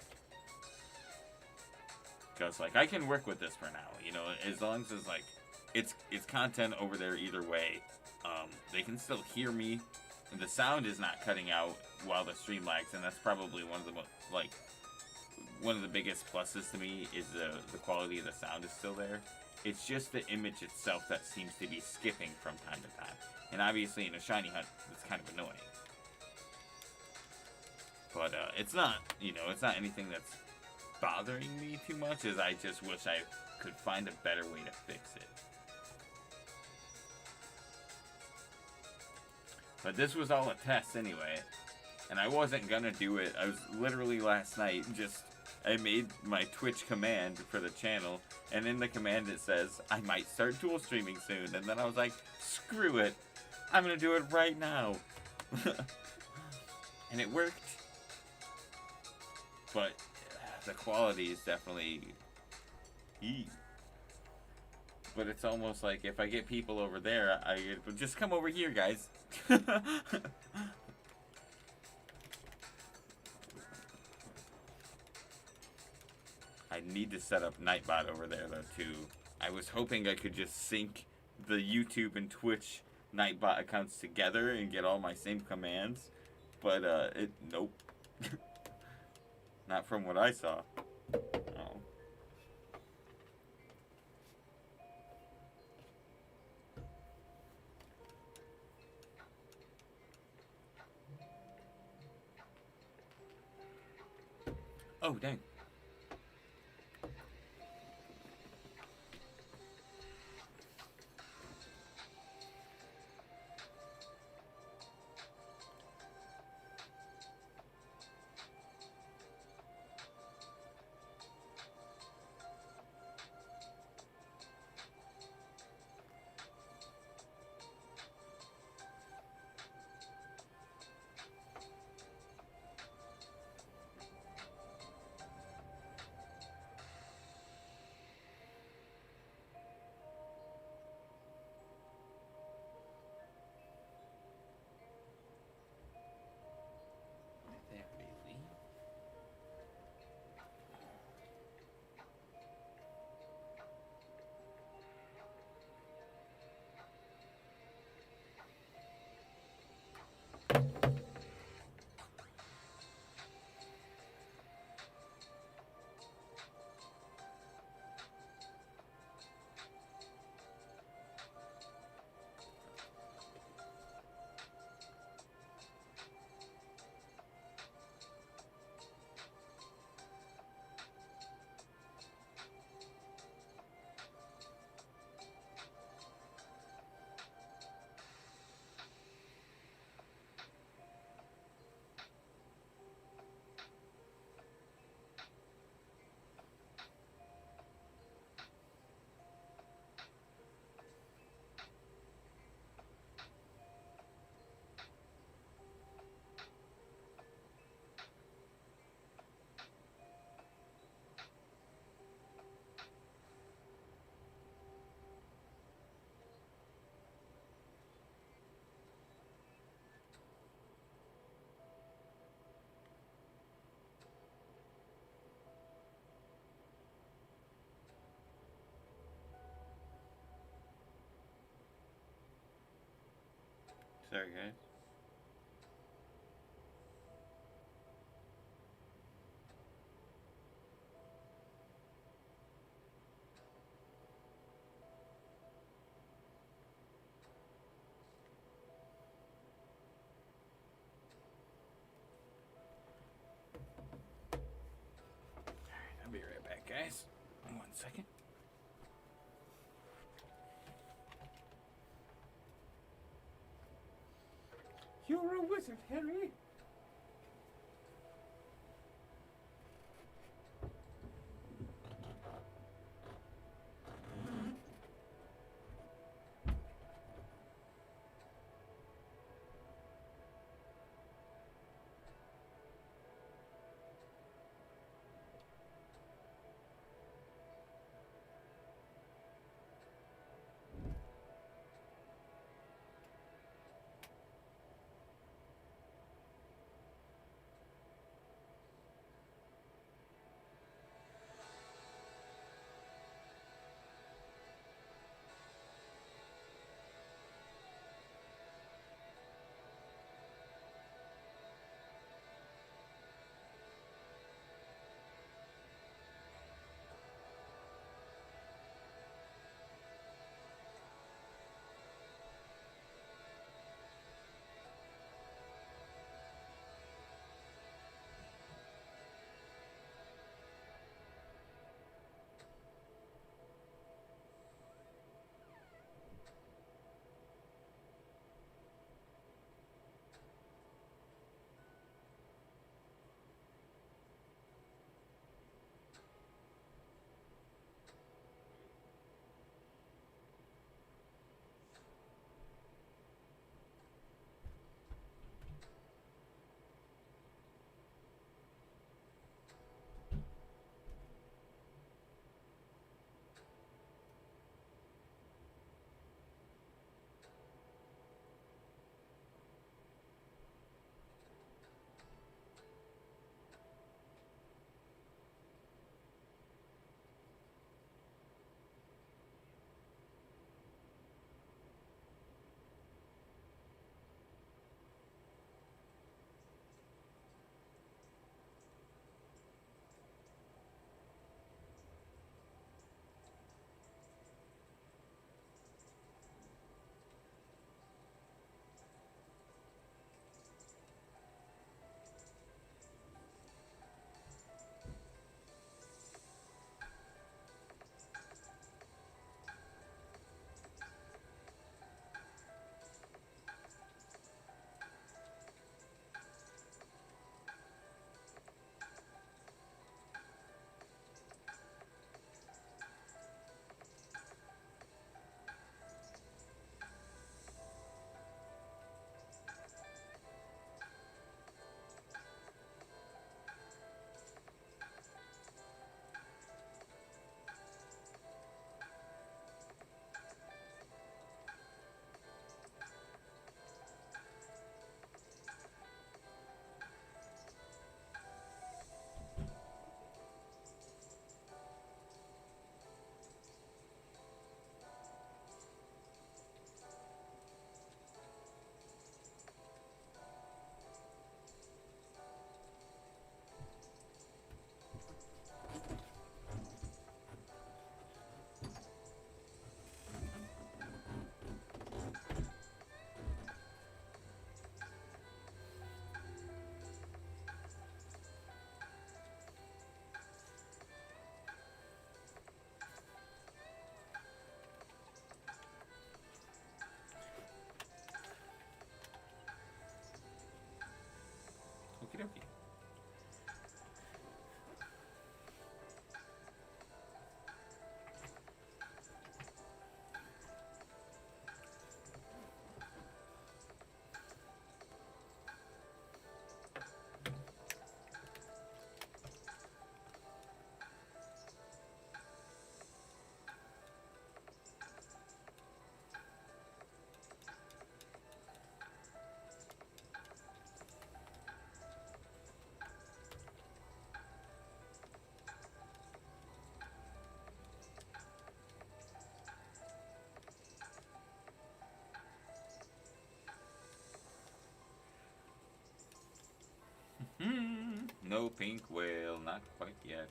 Because, like, I can work with this for now, you know, as long as it's, like, it's content over there either way. They can still hear me, and the sound is not cutting out while the stream lags, and that's probably one of the one of the biggest pluses to me, is the quality of the sound is still there. It's just the image itself that seems to be skipping from time to time. And obviously in a shiny hunt, it's kind of annoying. But it's not, you know, it's not anything that's bothering me too much, as I just wish I could find a better way to fix it. But this was all a test anyway, and I wasn't gonna do it. I was literally last night I made my Twitch command for the channel, and in the command it says, I might start dual streaming soon, and then I was like, screw it, I'm gonna do it right now. And it worked. But the quality is definitely but it's almost like, if I get people over there, just come over here, guys. I need to set up Nightbot over there, though, too. I was hoping I could just sync the YouTube and Twitch Nightbot accounts together and get all my same commands, but, nope. Not from what I saw. Oh. Oh, dang. Sorry, guys. I'll be right back, guys. 1 second. You're a wizard, Henry. pink whale, not quite yet.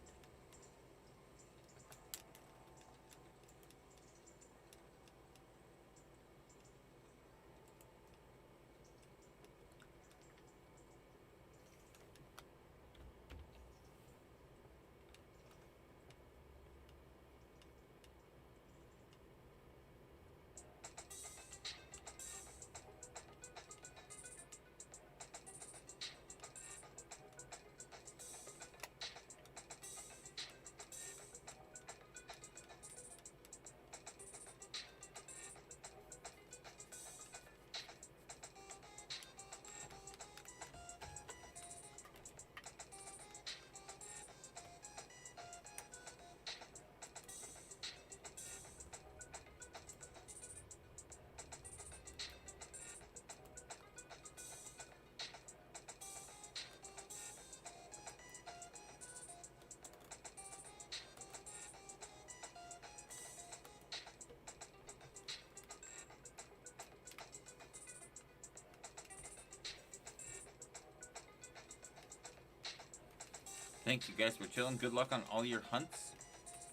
Thank you guys for chilling. Good luck on all your hunts,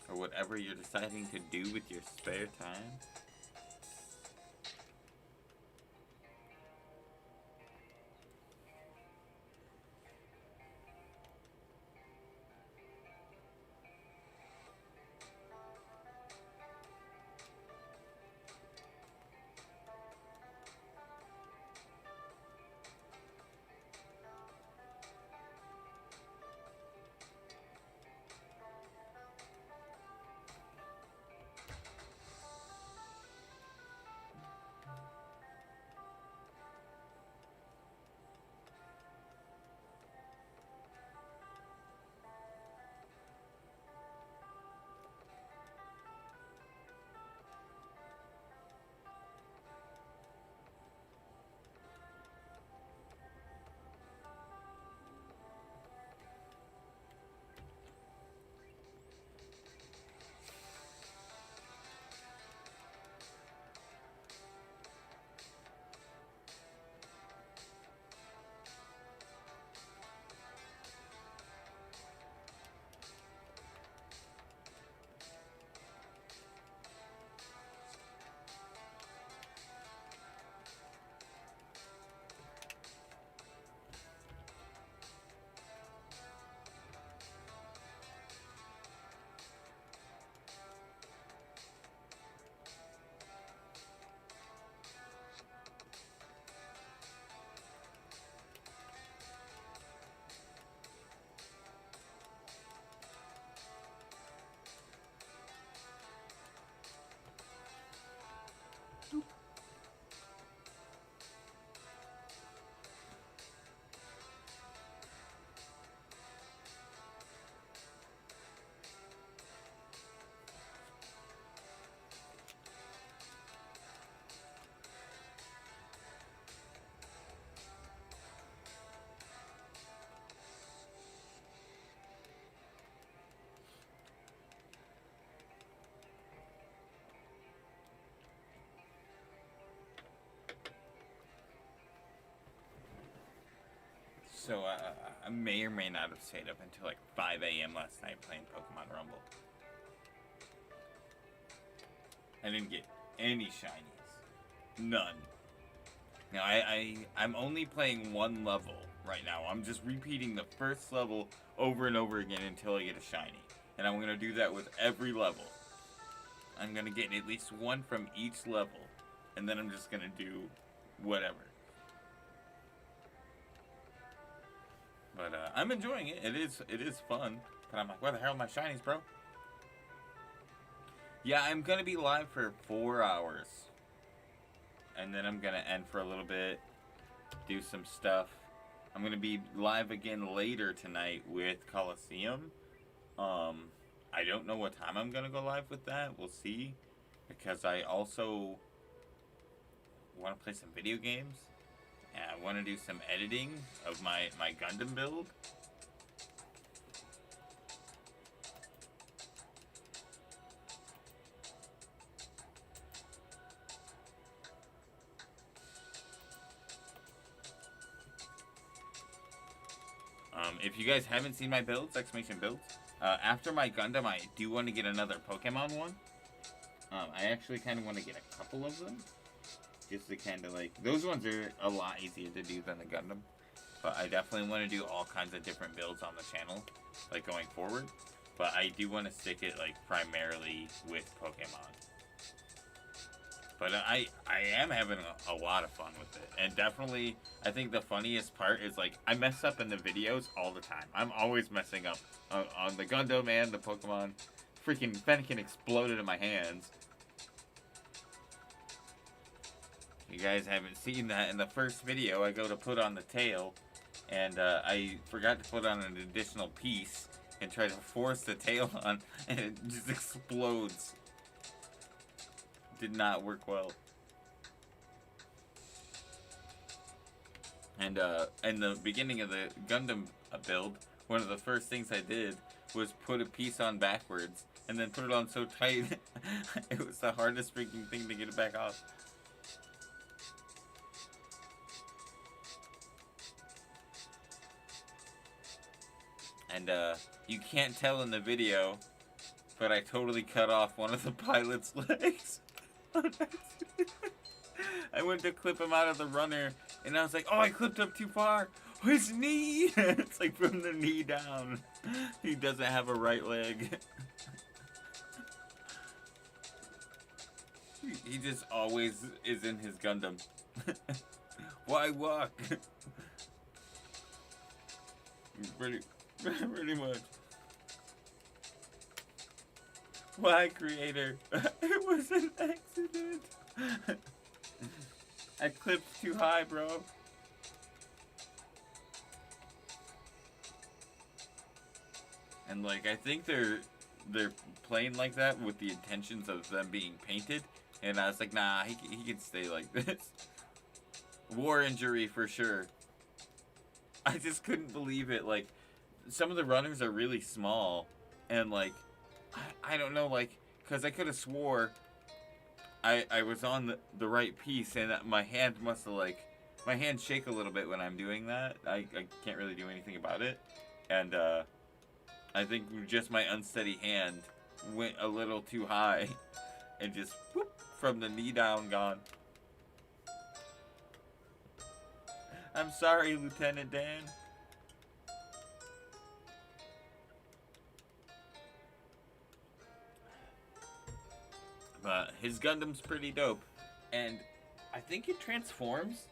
or whatever you're deciding to do with your spare time. So, I may or may not have stayed up until like 5 a.m. last night playing Pokemon Rumble. I didn't get any shinies. None. Now, I'm only playing one level right now. I'm just repeating the first level over and over again until I get a shiny. And I'm going to do that with every level. I'm going to get at least one from each level. And then I'm just going to do whatever. But I'm enjoying it. It is fun. But I'm like, where the hell are my shinies, bro? Yeah, I'm going to be live for 4 hours. And then I'm going to end for a little bit. Do some stuff. I'm going to be live again later tonight with Coliseum. I don't know what time I'm going to go live with that. We'll see. Because I also want to play some video games. And I want to do some editing of my Gundam build. If you guys haven't seen my builds, exclamation builds, after my Gundam, I do want to get another Pokemon one. I actually kind of want to get a couple of them. Just to kind of like, those ones are a lot easier to do than the Gundam. But I definitely want to do all kinds of different builds on the channel, like going forward. But I do want to stick it like primarily with Pokemon. But I am having a lot of fun with it. And definitely, I think the funniest part is like, I mess up in the videos all the time. I'm always messing up on the Gundam and the Pokemon. Freaking Fennekin exploded in my hands. You guys haven't seen that in the first video. I go to put on the tail, and I forgot to put on an additional piece and try to force the tail on, and it just explodes. Did not work well. And in the beginning of the Gundam build, one of the first things I did was put a piece on backwards, and then put it on so tight, it was the hardest freaking thing to get it back off. And you can't tell in the video, but I totally cut off one of the pilot's legs. I went to clip him out of the runner, and I was like, oh, I clipped up too far. Oh, his knee! It's like from the knee down. He doesn't have a right leg. He just always is in his Gundam. Why walk? Pretty much. Why, creator? It was an accident. I clipped too high, bro. And like, I think they're playing like that with the intentions of them being painted. And I was like, nah, he can stay like this. War injury for sure. I just couldn't believe it. Like, some of the runners are really small, and like, I don't know, like, because I could have swore I was on the right piece, and my hand must have, like, my hands shake a little bit when I'm doing that. I can't really do anything about it, and I think just my unsteady hand went a little too high, and just, whoop, from the knee down, gone. I'm sorry, Lieutenant Dan. But his Gundam's pretty dope. And I think it transforms.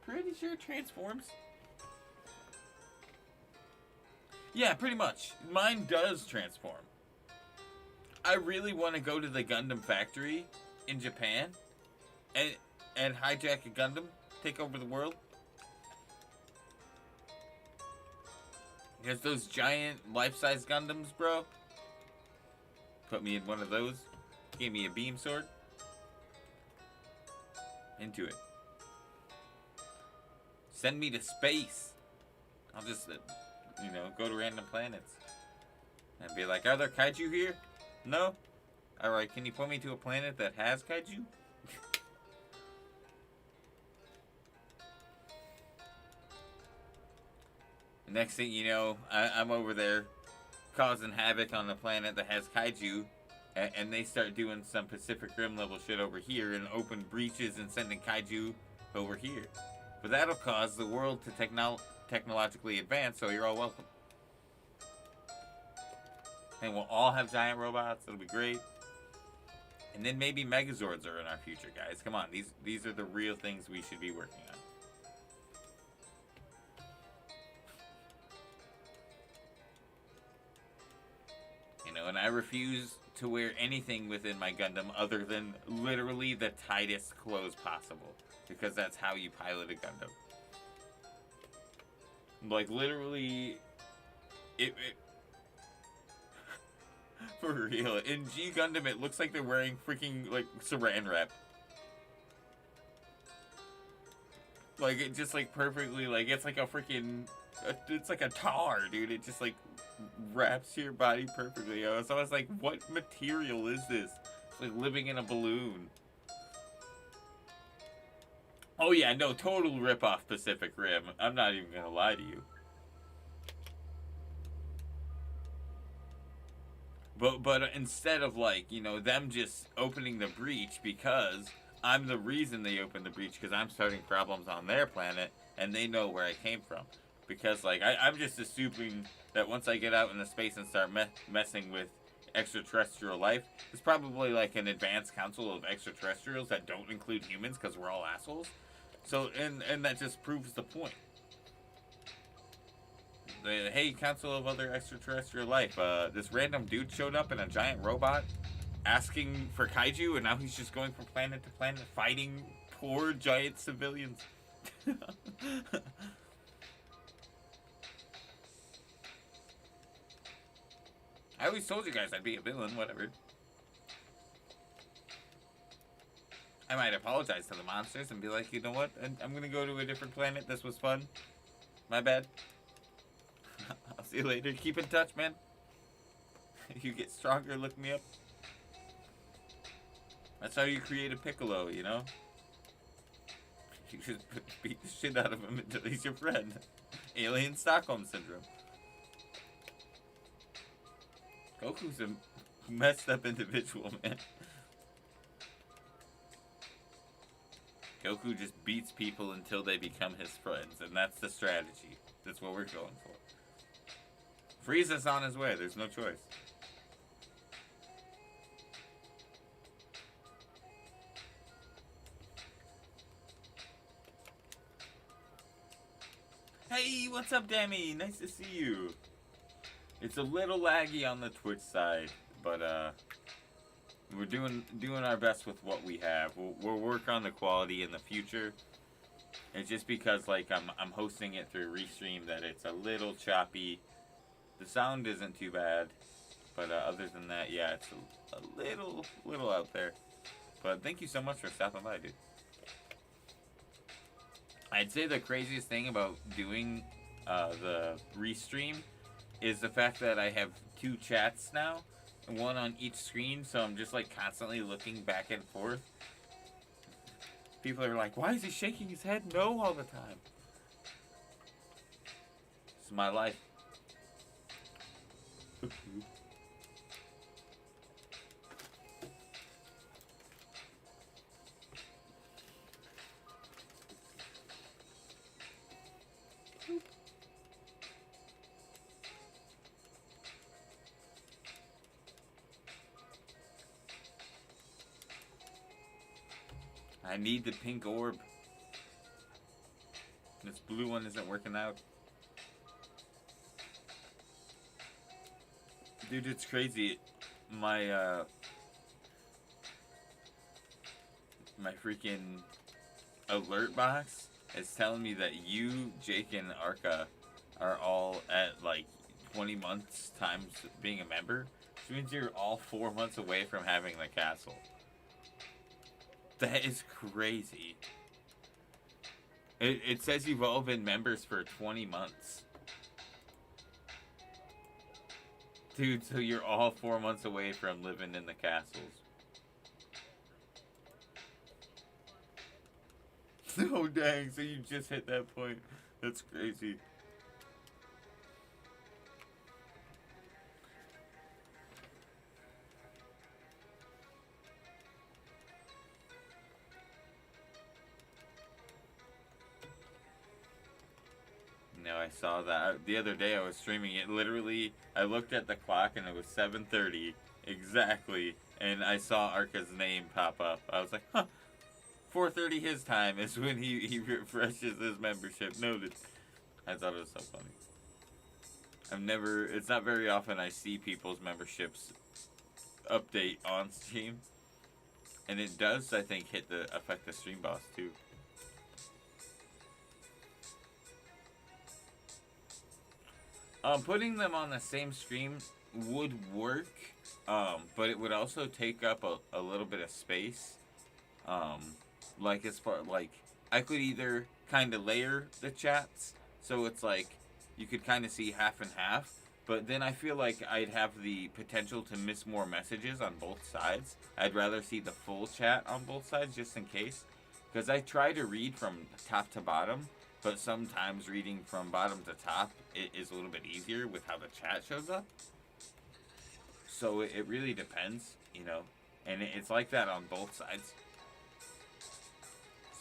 Pretty sure it transforms. Yeah, pretty much. Mine does transform. I really want to go to the Gundam factory in Japan and hijack a Gundam, take over the world. There's those giant life-size Gundams, bro. Put me in one of those. Gave me a beam sword. Into it. Send me to space. I'll just, go to random planets. And be like, are there kaiju here? No? Alright, can you put me to a planet that has kaiju? Next thing you know, I'm over there causing havoc on the planet that has kaiju. And they start doing some Pacific Rim level shit over here and open breaches and sending kaiju over here. But that'll cause the world to technologically advance, so you're all welcome. And we'll all have giant robots. It'll be great. And then maybe Megazords are in our future, guys. Come on, these are the real things we should be working on. And I refuse to wear anything within my Gundam other than literally the tightest clothes possible, because that's how you pilot a Gundam. Like, literally, it for real, in G Gundam it looks like they're wearing freaking, like, saran wrap. Like, it just, like, perfectly, like, it's like a freaking, it's like a tar, dude. It just, like, wraps your body perfectly. So I was like, what material is this? It's like living in a balloon. Oh yeah, no, total rip-off Pacific Rim. I'm not even gonna lie to you. But instead of like, you know, them just opening the breach because I'm the reason they opened the breach because I'm starting problems on their planet and they know where I came from. Because like I'm just assuming that once I get out into space and start messing with extraterrestrial life, it's probably like an advanced council of extraterrestrials that don't include humans because we're all assholes. So and that just proves the point. Hey, Council of Other Extraterrestrial Life, this random dude showed up in a giant robot asking for kaiju, and now he's just going from planet to planet fighting poor giant civilians. I always told you guys I'd be a villain, whatever. I might apologize to the monsters and be like, you know what, I'm gonna go to a different planet, this was fun. My bad. I'll see you later. Keep in touch, man. You get stronger, look me up. That's how you create a Piccolo, you know? You just beat the shit out of him until he's your friend. Alien Stockholm Syndrome. Goku's a messed up individual, man. Goku just beats people until they become his friends, and that's the strategy. That's what we're going for. Frieza's on his way, there's no choice. Hey, what's up, Demi? Nice to see you. It's a little laggy on the Twitch side, but we're doing our best with what we have. We'll work on the quality in the future. It's just because like I'm hosting it through Restream that it's a little choppy. The sound isn't too bad, but other than that, yeah, it's a little out there. But thank you so much for stopping by, dude. I'd say the craziest thing about doing the Restream is the fact that I have two chats now, one on each screen, so I'm just like constantly looking back and forth. People are like, why is he shaking his head no all the time? It's my life. I need the pink orb. This blue one isn't working out. Dude, it's crazy. My my freaking alert box is telling me that you, Jake, and Arca are all at like 20 months times being a member. Which means you're all 4 months away from having the castle. That is crazy. It says you've all been members for 20 months. Dude, so you're all 4 months away from living in the castles. Oh, dang, so you just hit that point. That's crazy. No, I saw that. The other day I was streaming it. Literally, I looked at the clock and it was 7:30 exactly. And I saw Arca's name pop up. I was like, huh. 4:30 his time is when he refreshes his membership. Noted. I thought it was so funny. It's not very often I see people's memberships update on stream. And it does, I think, affect the stream boss too. Putting them on the same stream would work, but it would also take up a little bit of space. Like as far like I could either kind of layer the chats, so it's like you could kind of see half and half, but then I feel like I'd have the potential to miss more messages on both sides. I'd rather see the full chat on both sides just in case, because I try to read from top to bottom. But sometimes reading from bottom to top is a little bit easier with how the chat shows up. So it really depends, you know, and it's like that on both sides.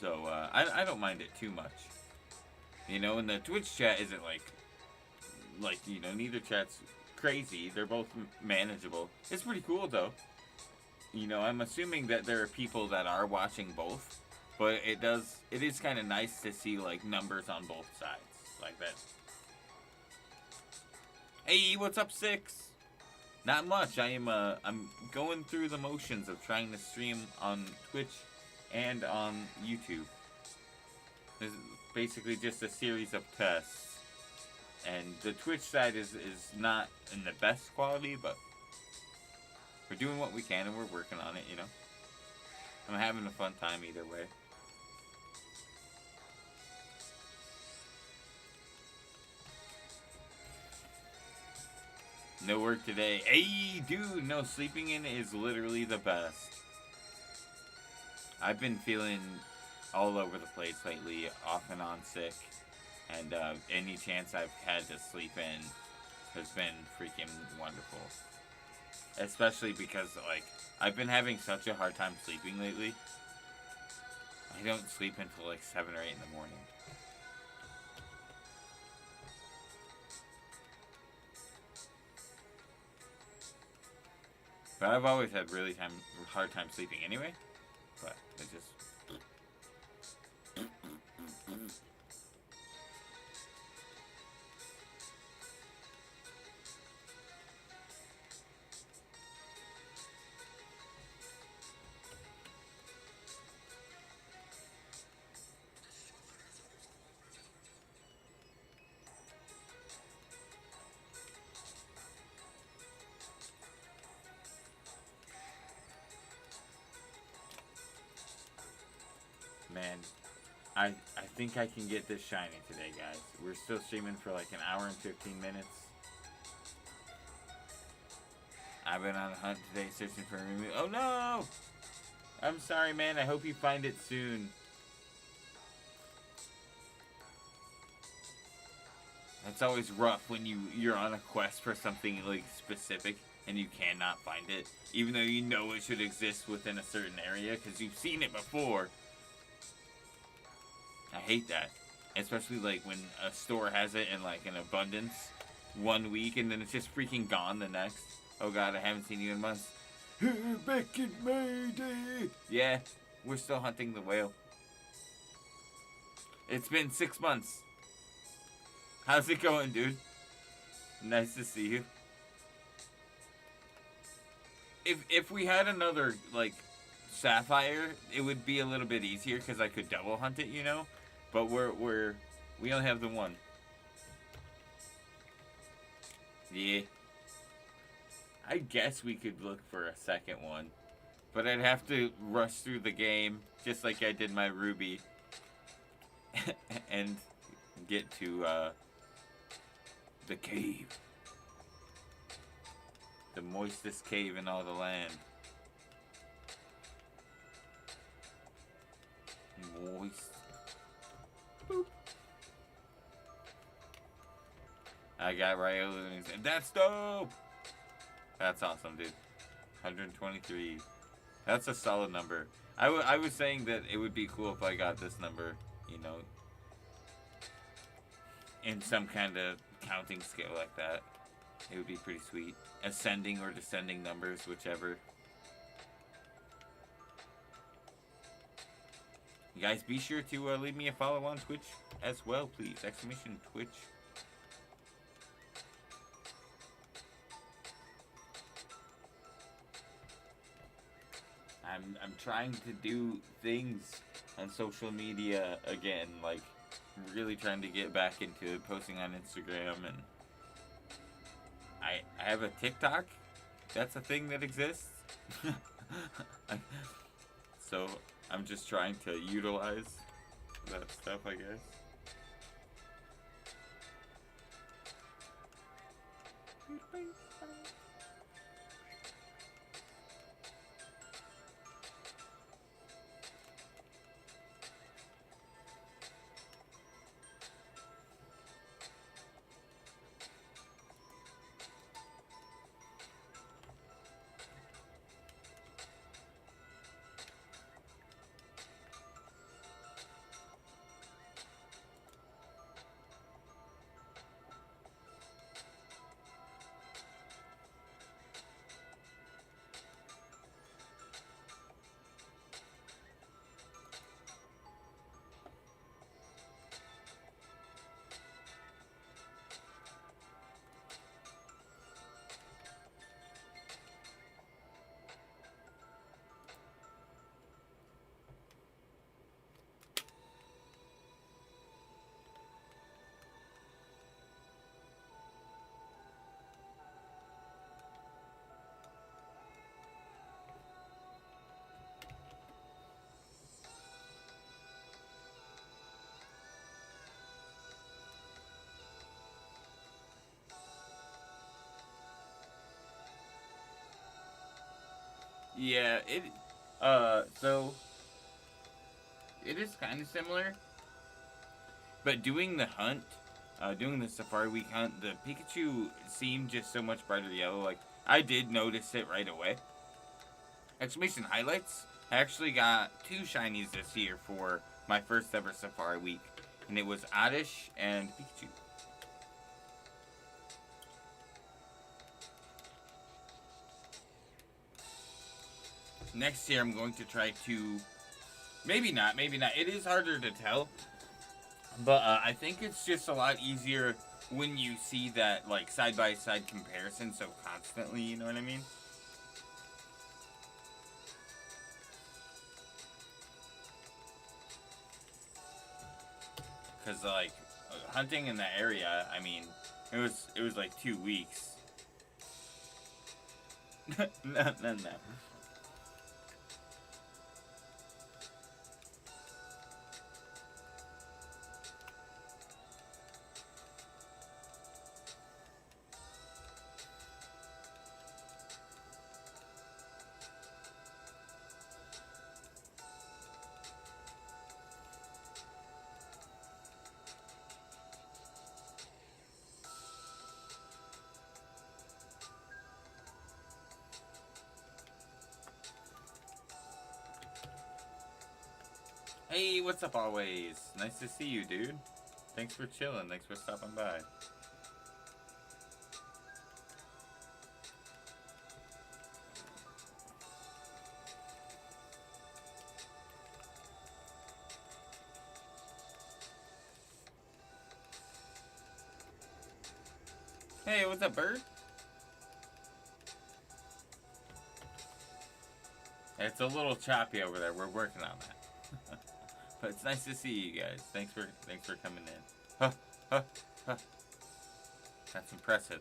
So I don't mind it too much, you know. And the Twitch chat isn't like you know, neither chat's crazy. They're both manageable. It's pretty cool though. You know, I'm assuming that there are people that are watching both, but it is kind of nice to see like numbers on both sides like that. Hey, what's up, Six? Not much. I'm going through the motions of trying to stream on Twitch and on YouTube. This is basically just a series of tests. And the Twitch side is not in the best quality, but we're doing what we can and we're working on it, you know. I'm having a fun time either way. No work today. Hey, dude, no, sleeping in is literally the best. I've been feeling all over the place lately, off and on sick. And any chance I've had to sleep in has been freaking wonderful. Especially because, like, I've been having such a hard time sleeping lately. I don't sleep until like 7 or 8 in the morning. But I've always had really hard time sleeping anyway. But it just... Man, I think I can get this shiny today, guys. We're still streaming for like an hour and 15 minutes. I've been on a hunt today searching for a remove. Oh no! I'm sorry, man. I hope you find it soon. It's always rough when you're on a quest for something like specific and you cannot find it, even though you know it should exist within a certain area because you've seen it before. I hate that. Especially like when a store has it in like an abundance 1 week and then it's just freaking gone the next. Oh god, I haven't seen you in months. Back in Mayday! Yeah, we're still hunting the whale. It's been 6 months. How's it going, dude? Nice to see you. If we had another like Sapphire, it would be a little bit easier because I could double hunt it, you know. But we only have the one. Yeah. I guess we could look for a second one, but I'd have to rush through the game just like I did my Ruby, and get to the cave, the moistest cave in all the land. Moist. Boop. I got Ryola and he's that's dope. That's awesome, dude. 123. That's a solid number. I was saying that it would be cool if I got this number, you know, in some kind of counting scale like that. It would be pretty sweet. Ascending or descending numbers, whichever. You guys be sure to leave me a follow on Twitch as well, please. Exclamation Twitch. I'm trying to do things on social media again, like really trying to get back into posting on Instagram, and I have a TikTok. That's a thing that exists. So I'm just trying to utilize that stuff, I guess. Yeah, so it is kind of similar, but doing the hunt, doing the Safari Week hunt, the Pikachu seemed just so much brighter yellow. Like, I did notice it right away. Exclamation highlights. I actually got 2 shinies this year for my first ever Safari Week, and it was Oddish and Pikachu. Next year, I'm going to try to. Maybe not, maybe not. It is harder to tell, but I think it's just a lot easier when you see that, like, side by side comparison so constantly, you know what I mean? Because, like, hunting in that area, I mean, it was like 2 weeks. No. Hey, what's up, always? Nice to see you, dude. Thanks for chilling. Thanks for stopping by. Hey, what's up, bird? It's a little choppy over there. We're working on that. But it's nice to see you guys. Thanks for coming in. Huh, huh, huh. That's impressive.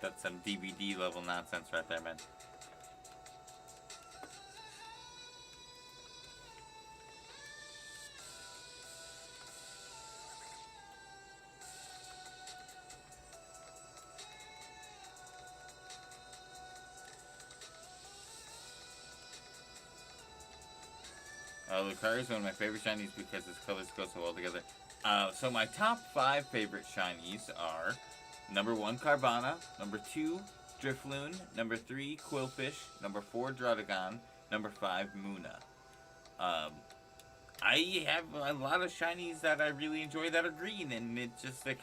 That's some DVD level nonsense right there, man. Lucario is one of my favorite shinies because its colors go so well together. So my top 5 favorite shinies are number 1, Carvana, number 2, Drifloon, number 3, Quillfish, number 4, Druddigon, number 5, Muna. I have a lot of shinies that I really enjoy that are green, and it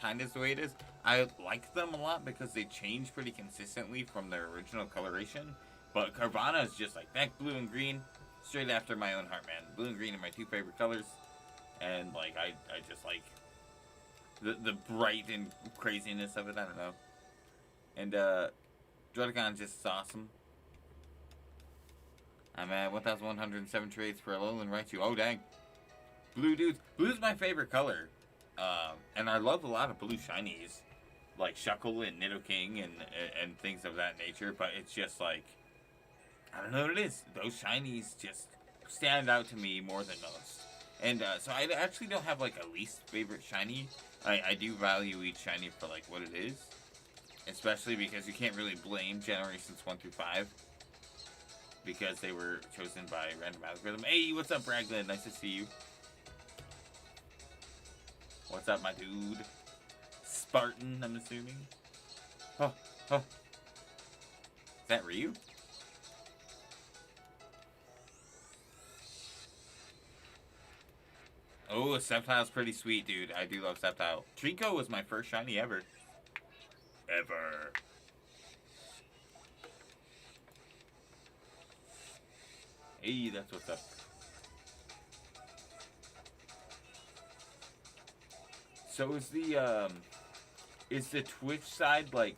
kind of is the way it is. I like them a lot because they change pretty consistently from their original coloration, but Carvana is just like back blue and green. Straight after my own heart, man. Blue and green are my 2 favorite colors. And, like, I just like the bright and craziness of it. I don't know. And, Druddigon just awesome. I'm at 1,107 trades for a Alolan Raichu. Oh, dang. Blue, dudes. Blue's my favorite color. And I love a lot of blue shinies. Like Shuckle and Nidoking and things of that nature. But it's just, like, I don't know what it is. Those shinies just stand out to me more than most. And so I actually don't have like a least favorite shiny. I do value each shiny for like what it is. Especially because you can't really blame generations 1 through 5. Because they were chosen by random algorithm. Hey, what's up, Raglan? Nice to see you. What's up, my dude? Spartan, I'm assuming. Oh. Is that Ryu? Oh, Sceptile's pretty sweet, dude. I do love Sceptile. Trico was my first shiny ever. Hey, that's what's up. So is the Twitch side, like,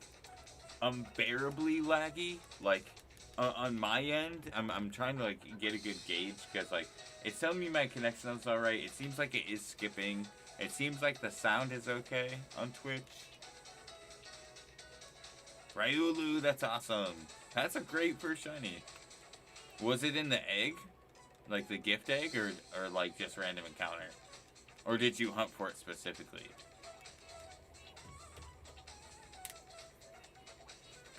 unbearably laggy? Like, on my end, I'm trying to, like, get a good gauge, because, like, it's telling me my connection is alright. It seems like it is skipping. It seems like the sound is okay on Twitch. Ryulu, that's awesome. That's a great first shiny. Was it in the egg? Like the gift egg, or like just random encounter? Or did you hunt for it specifically?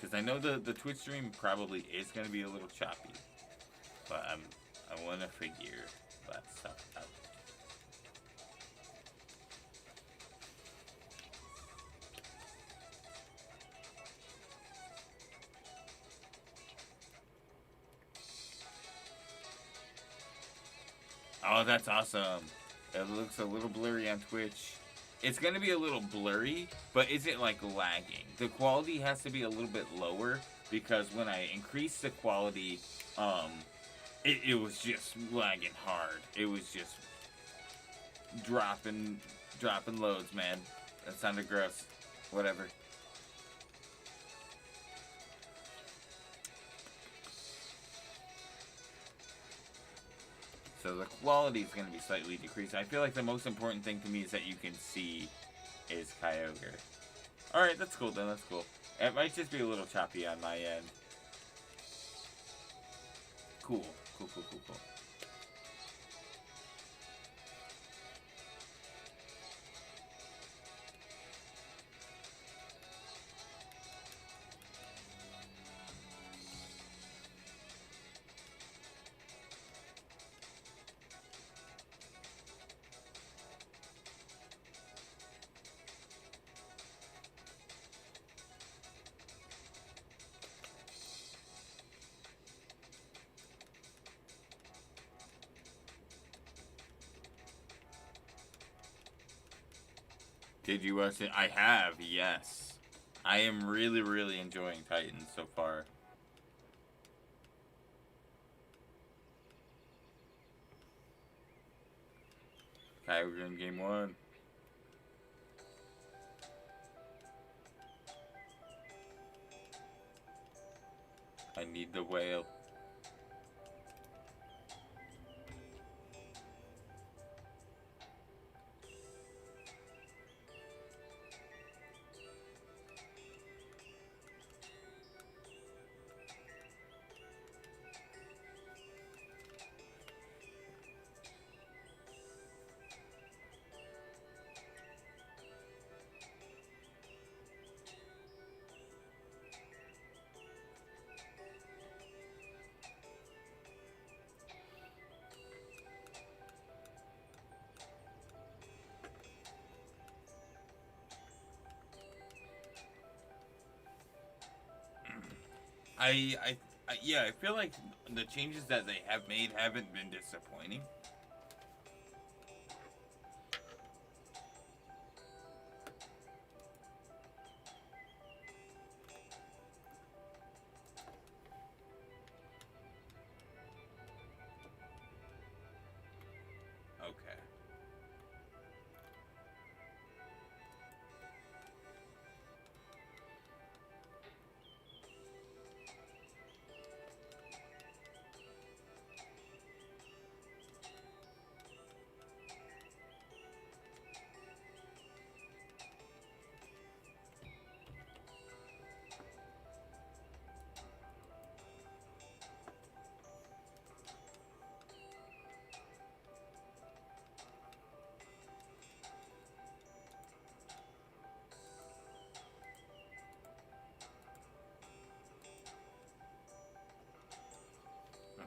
Because I know the Twitch stream probably is going to be a little choppy. But I want to figure that stuff out. Oh, that's awesome. It looks a little blurry on Twitch. It's going to be a little blurry, but is it like lagging? The quality has to be a little bit lower because when I increased the quality, it was just lagging hard. It was just dropping loads, man. That sounded gross. Whatever. So the quality is going to be slightly decreased. I feel like the most important thing to me is that you can see is Kyogre. Alright, that's cool then, that's cool. It might just be a little choppy on my end. Cool. Cool. Did you watch it? I have, yes. I am really enjoying Titans so far. Kyogre in game 1. I need the whale. Yeah, I feel like the changes that they have made haven't been disappointing. Okay.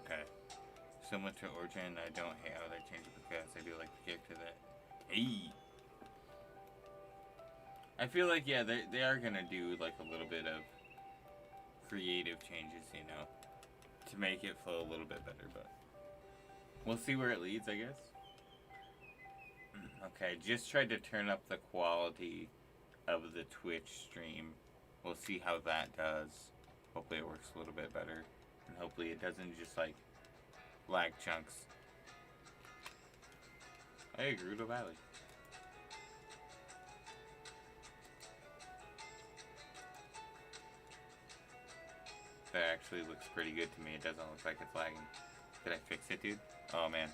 Okay. Similar to Origin, I don't hate how they changed it because I do like the character that. Hey! I feel like, yeah, they are gonna do like a little bit of creative changes, you know, to make it flow a little bit better, but we'll see where it leads, I guess. Okay, just tried to turn up the quality of the Twitch stream. We'll see how that does. Hopefully it works a little bit better. And hopefully it doesn't just like lag chunks. Hey, Gerudo Valley. That actually looks pretty good to me. It doesn't look like it's lagging. Did I fix it, dude? Oh man.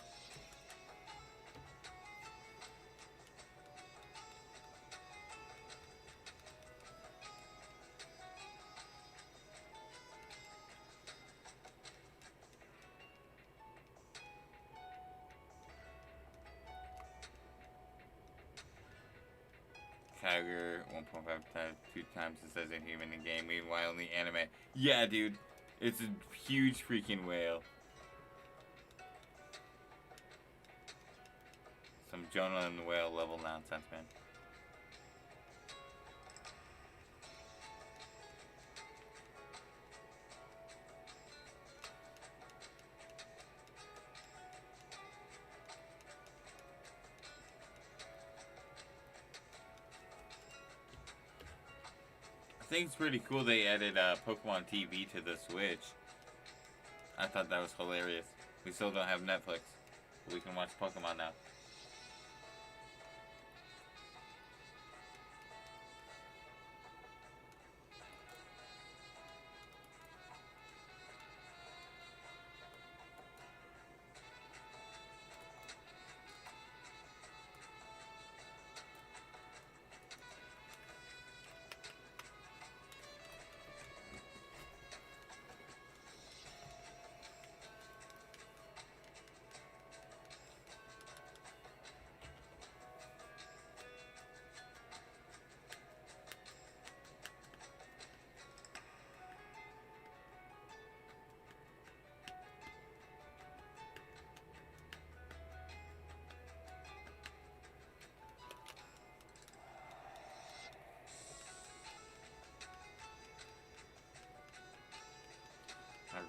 Kyogre 1.5 times, 2 times the size of human in game. Meanwhile, in the anime, yeah, dude, it's a huge freaking whale. Some Jonah and the whale level nonsense, man. I think it's pretty cool they added Pokemon TV to the Switch. I thought that was hilarious. We still don't have Netflix, but we can watch Pokemon now.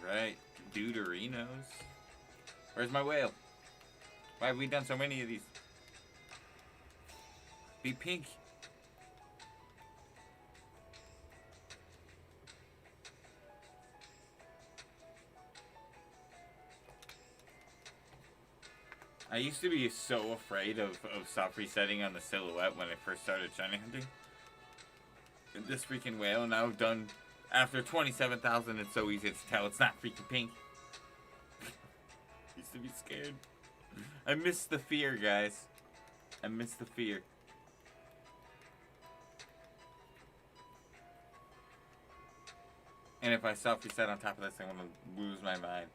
Alright, Deuterinos. Where's my whale? Why have we done so many of these? Be pink. I used to be so afraid of soft resetting on the silhouette when I first started shiny hunting. This freaking whale, now I've done, after 27,000, it's so easy to tell it's not freaking pink. Used to be scared. I miss the fear, guys. I miss the fear. And if I soft reset on top of this, I'm gonna lose my mind.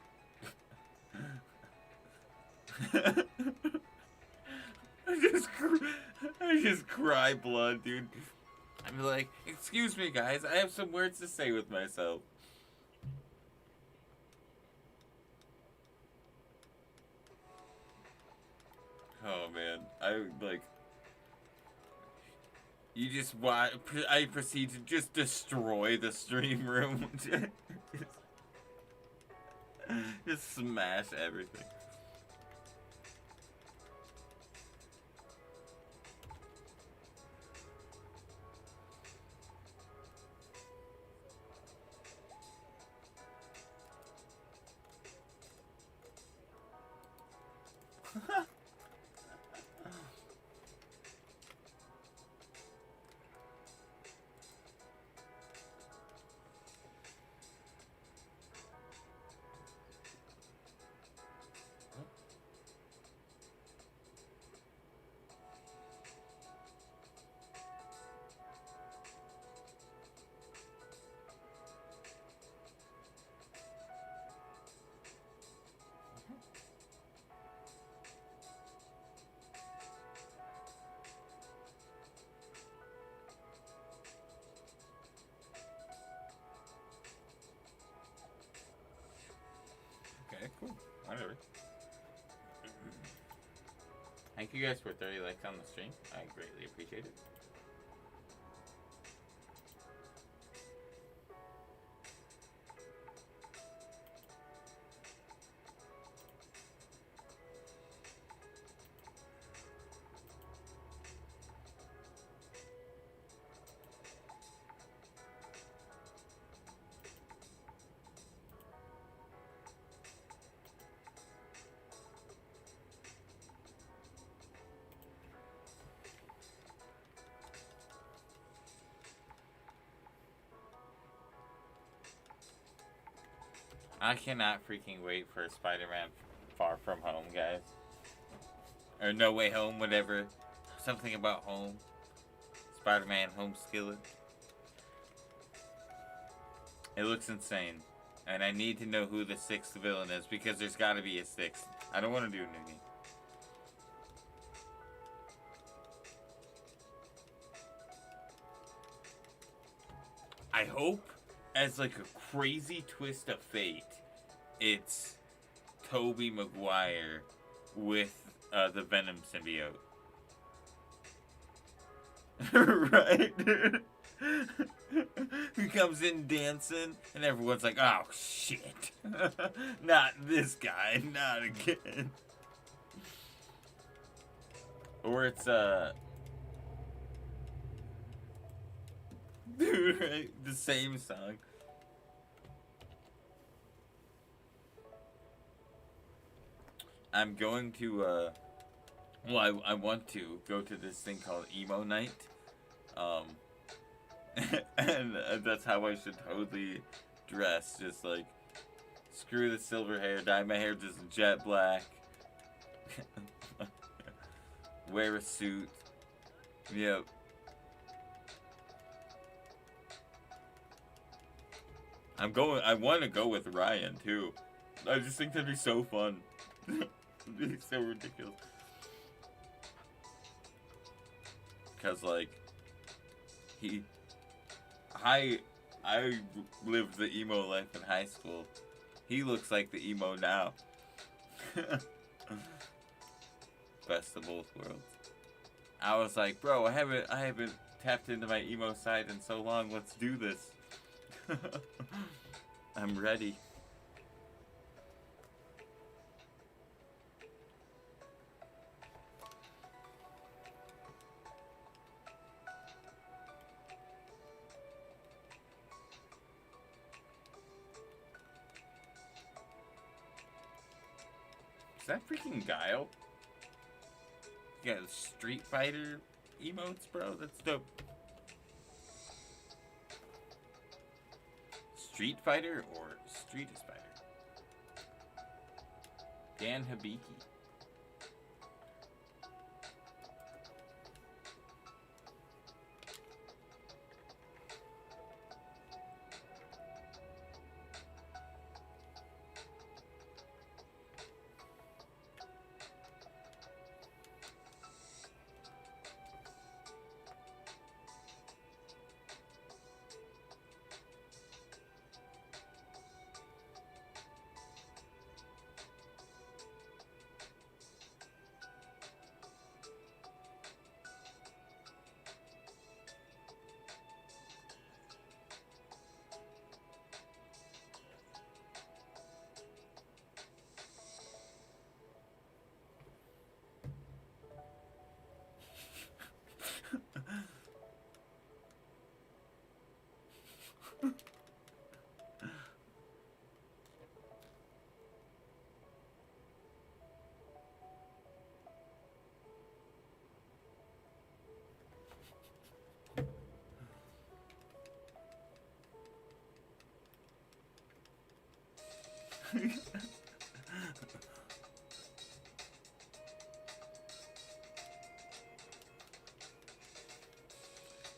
I just cry blood, dude. I'm like, excuse me, guys. I have some words to say with myself. Oh man, you just watch. I proceed to just destroy the stream room. Just smash everything. Okay, cool. Whatever. Thank you guys for 30 likes on the stream. I greatly appreciate it. I cannot freaking wait for Spider-Man Far From Home, guys. Or No Way Home, whatever. Something about home. Spider-Man Home Skillet. It looks insane. And I need to know who the 6th villain is, because there's gotta be a 6th. I don't want to do a new game. I hope, as like a crazy twist of fate, it's Tobey Maguire with the Venom symbiote. Right? He comes in dancing, and everyone's like, oh shit. Not this guy, not again. Or it's, dude, right? The same song. I'm going to, well, I want to go to this thing called Emo Night. And that's how I should totally dress. Just like, screw the silver hair, dye my hair just jet black. Wear a suit. Yep. I want to go with Ryan too. I just think that'd be so fun. It'd be so ridiculous. Cause like, I lived the emo life in high school. He looks like the emo now. Best of both worlds. I was like, bro, I haven't tapped into my emo side in so long. Let's do this. I'm ready. Is that freaking Guile? You got Street Fighter emotes, bro? That's dope. Street Fighter or Street Spider? Dan Hibiki.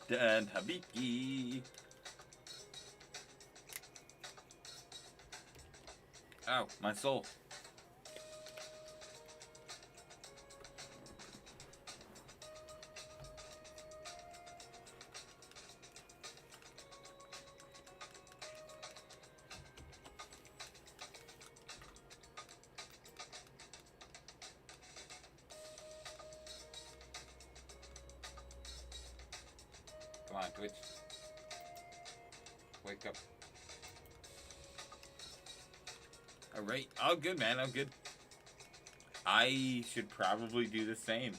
Dan Hibiki. Ow, my soul. Come on, Twitch. Wake up. Alright. Oh, good, man. I'm good. I should probably do the same.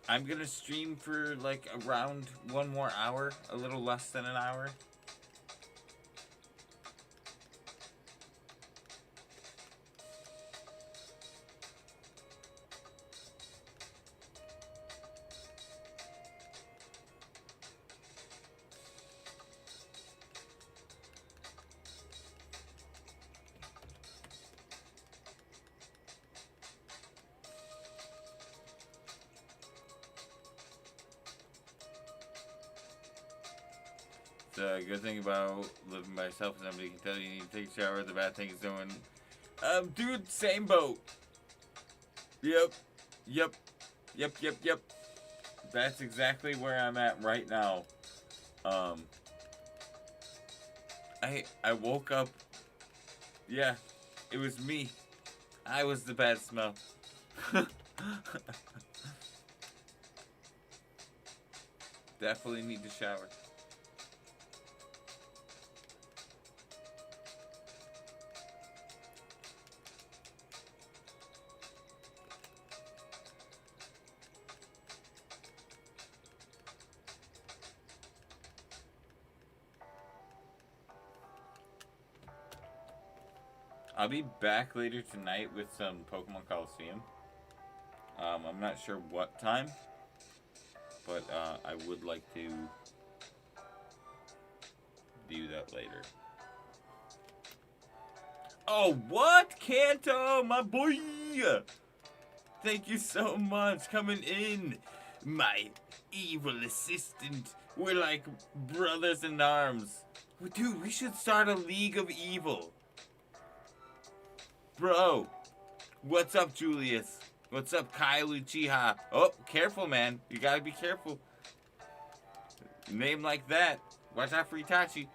I'm gonna stream for like around 1 more hour, a little less than an hour. The good thing about living by yourself is somebody can tell you need to take a shower. The bad thing is doing, dude, same boat. Yep. Yep. Yep. Yep. Yep. That's exactly where I'm at right now. Um. I woke up. Yeah, it was me. I was the bad smell. Definitely need to shower. I'll be back later tonight with some Pokemon Coliseum. I'm not sure what time, but I would like to do that later. Oh, what? Kanto, my boy! Thank you so much coming in. My evil assistant. We're like brothers in arms. Dude, we should start a League of Evil. Bro, what's up, Julius? What's up, Kyle Uchiha? Oh, careful, man. You gotta be careful. Name like that. Watch out for Itachi.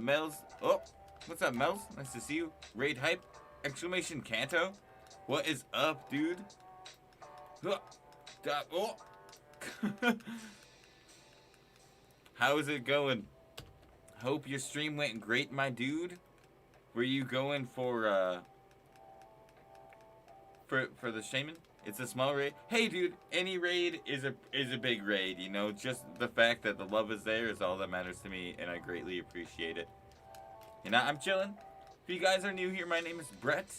Mel's. Oh, what's up, Mel's? Nice to see you. Raid hype. Exclamation Kanto. What is up, dude? Oh. How is it going? Hope your stream went great, my dude. Were you going for the shaman? It's a small raid. Hey, dude, any raid is a big raid. You know, just the fact that the love is there is all that matters to me, and I greatly appreciate it. You know, I'm chilling. If you guys are new here, my name is Brett.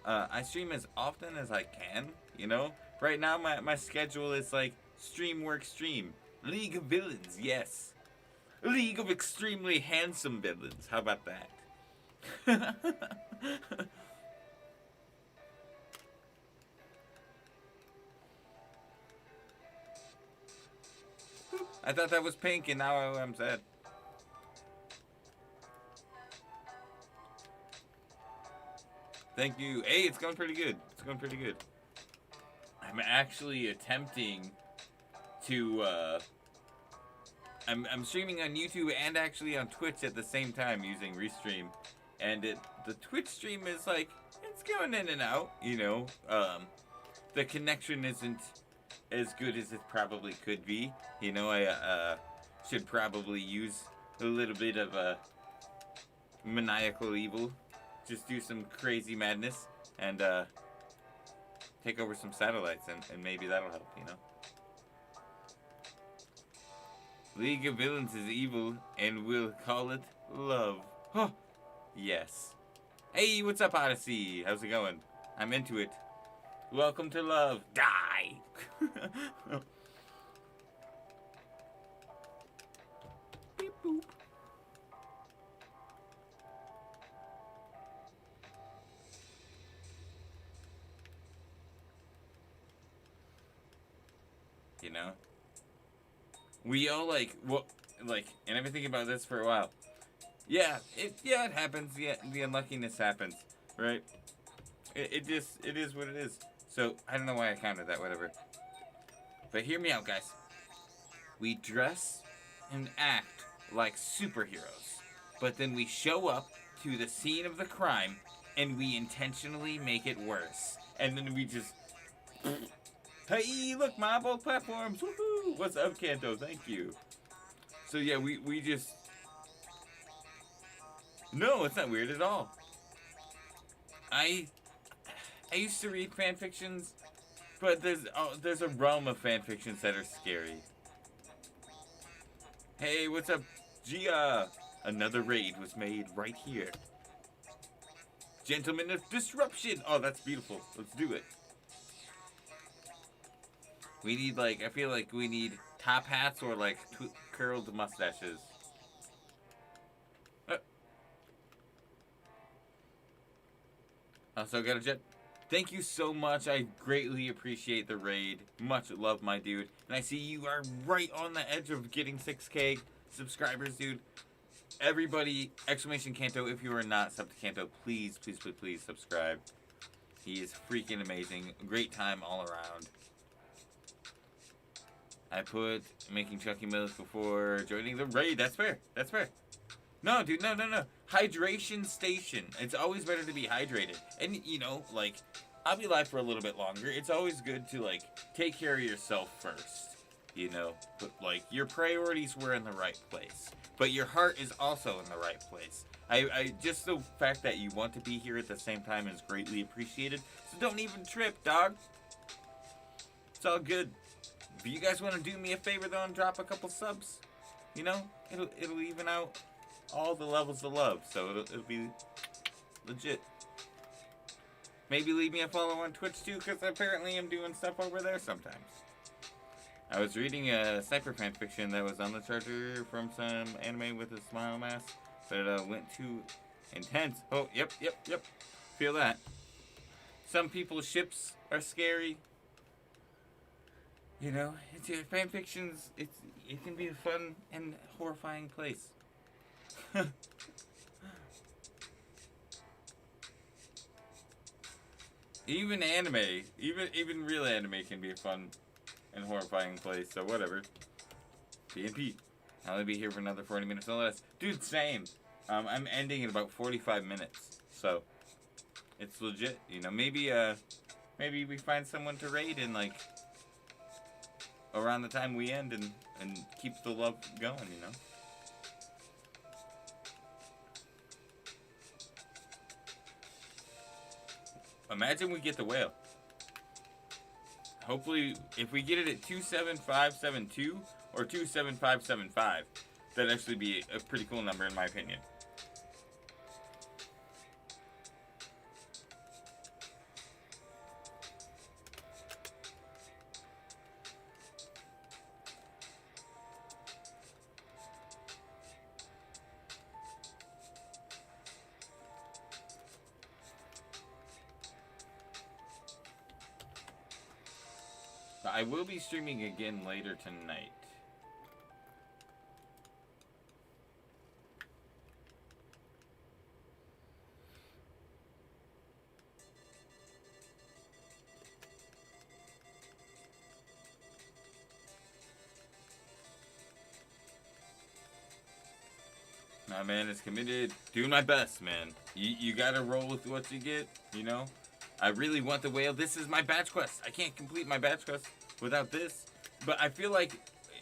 I stream as often as I can. You know, right now my schedule is like stream work stream. League of Villains, yes. League of extremely handsome villains. How about that? I thought that was pink, and now I'm sad. Thank you. Hey, it's going pretty good. It's going pretty good. I'm actually attempting to, I'm streaming on YouTube and actually on Twitch at the same time using Restream. And the Twitch stream is like, it's going in and out, you know. The connection isn't as good as it probably could be. You know, I should probably use a little bit of maniacal evil. Just do some crazy madness and take over some satellites, and maybe that'll help, you know. League of Villains is evil, and we'll call it love. Huh. Yes. Hey, what's up, Odyssey? How's it going? I'm into it. Welcome to love. Die! Beep boop. You know? We all like, what, like, and I've been thinking about this for a while. Yeah, it happens. Yeah, the unluckiness happens, right? It is what it is. So, I don't know why I counted that, whatever. But hear me out, guys. We dress and act like superheroes, but then we show up to the scene of the crime, and we intentionally make it worse. And then we just... Hey, look, my both platforms! Woohoo! What's up, Kanto? Thank you. So, yeah, we just... No, it's not weird at all. I used to read fanfictions, but there's a realm of fanfictions that are scary. Hey, what's up, Gia? Another raid was made right here. Gentlemen of Disruption. Oh, that's beautiful. Let's do it. We need, like, I feel like we need top hats or, like, curled mustaches. Also got a jet. Thank you so much. I greatly appreciate the raid. Much love, my dude. And I see you are right on the edge of getting 6K subscribers, dude. Everybody, exclamation Kanto, if you are not sub to Kanto, please, please, please, please subscribe. He is freaking amazing. Great time all around. I put making Chucky milk before joining the raid. That's fair. That's fair. No, dude, no. Hydration station. It's always better to be hydrated. And, you know, like, I'll be live for a little bit longer. It's always good to, like, take care of yourself first. You know? But, like, your priorities were in the right place. But your heart is also in the right place. I just the fact that you want to be here at the same time is greatly appreciated. So don't even trip, dog. It's all good. If you guys want to do me a favor though and drop a couple subs, you know, it'll even out all the levels of love. So it'll be legit. Maybe leave me a follow on Twitch too, because apparently I'm doing stuff over there sometimes. I was reading a Sapphire fanfiction that was on the charger from some anime with a smile mask, but it went too intense. Oh, yep. Feel that. Some people's ships are scary. You know, fanfictions, it can be a fun and horrifying place. Even anime, even real anime can be a fun and horrifying place, so whatever. PNP. I'll only be here for another 40 minutes or less. Dude, same. I'm ending in about 45 minutes, so it's legit. You know, maybe we find someone to raid in, like, around the time we end and keep the love going, you know? Imagine we get the whale. Hopefully, if we get it at 27572 or 27575, that'd actually be a pretty cool number in my opinion. I will be streaming again later tonight. My man is committed. Doing my best, man. You gotta roll with what you get, you know? I really want the whale. This is my batch quest. I can't complete my batch quest without this. But I feel like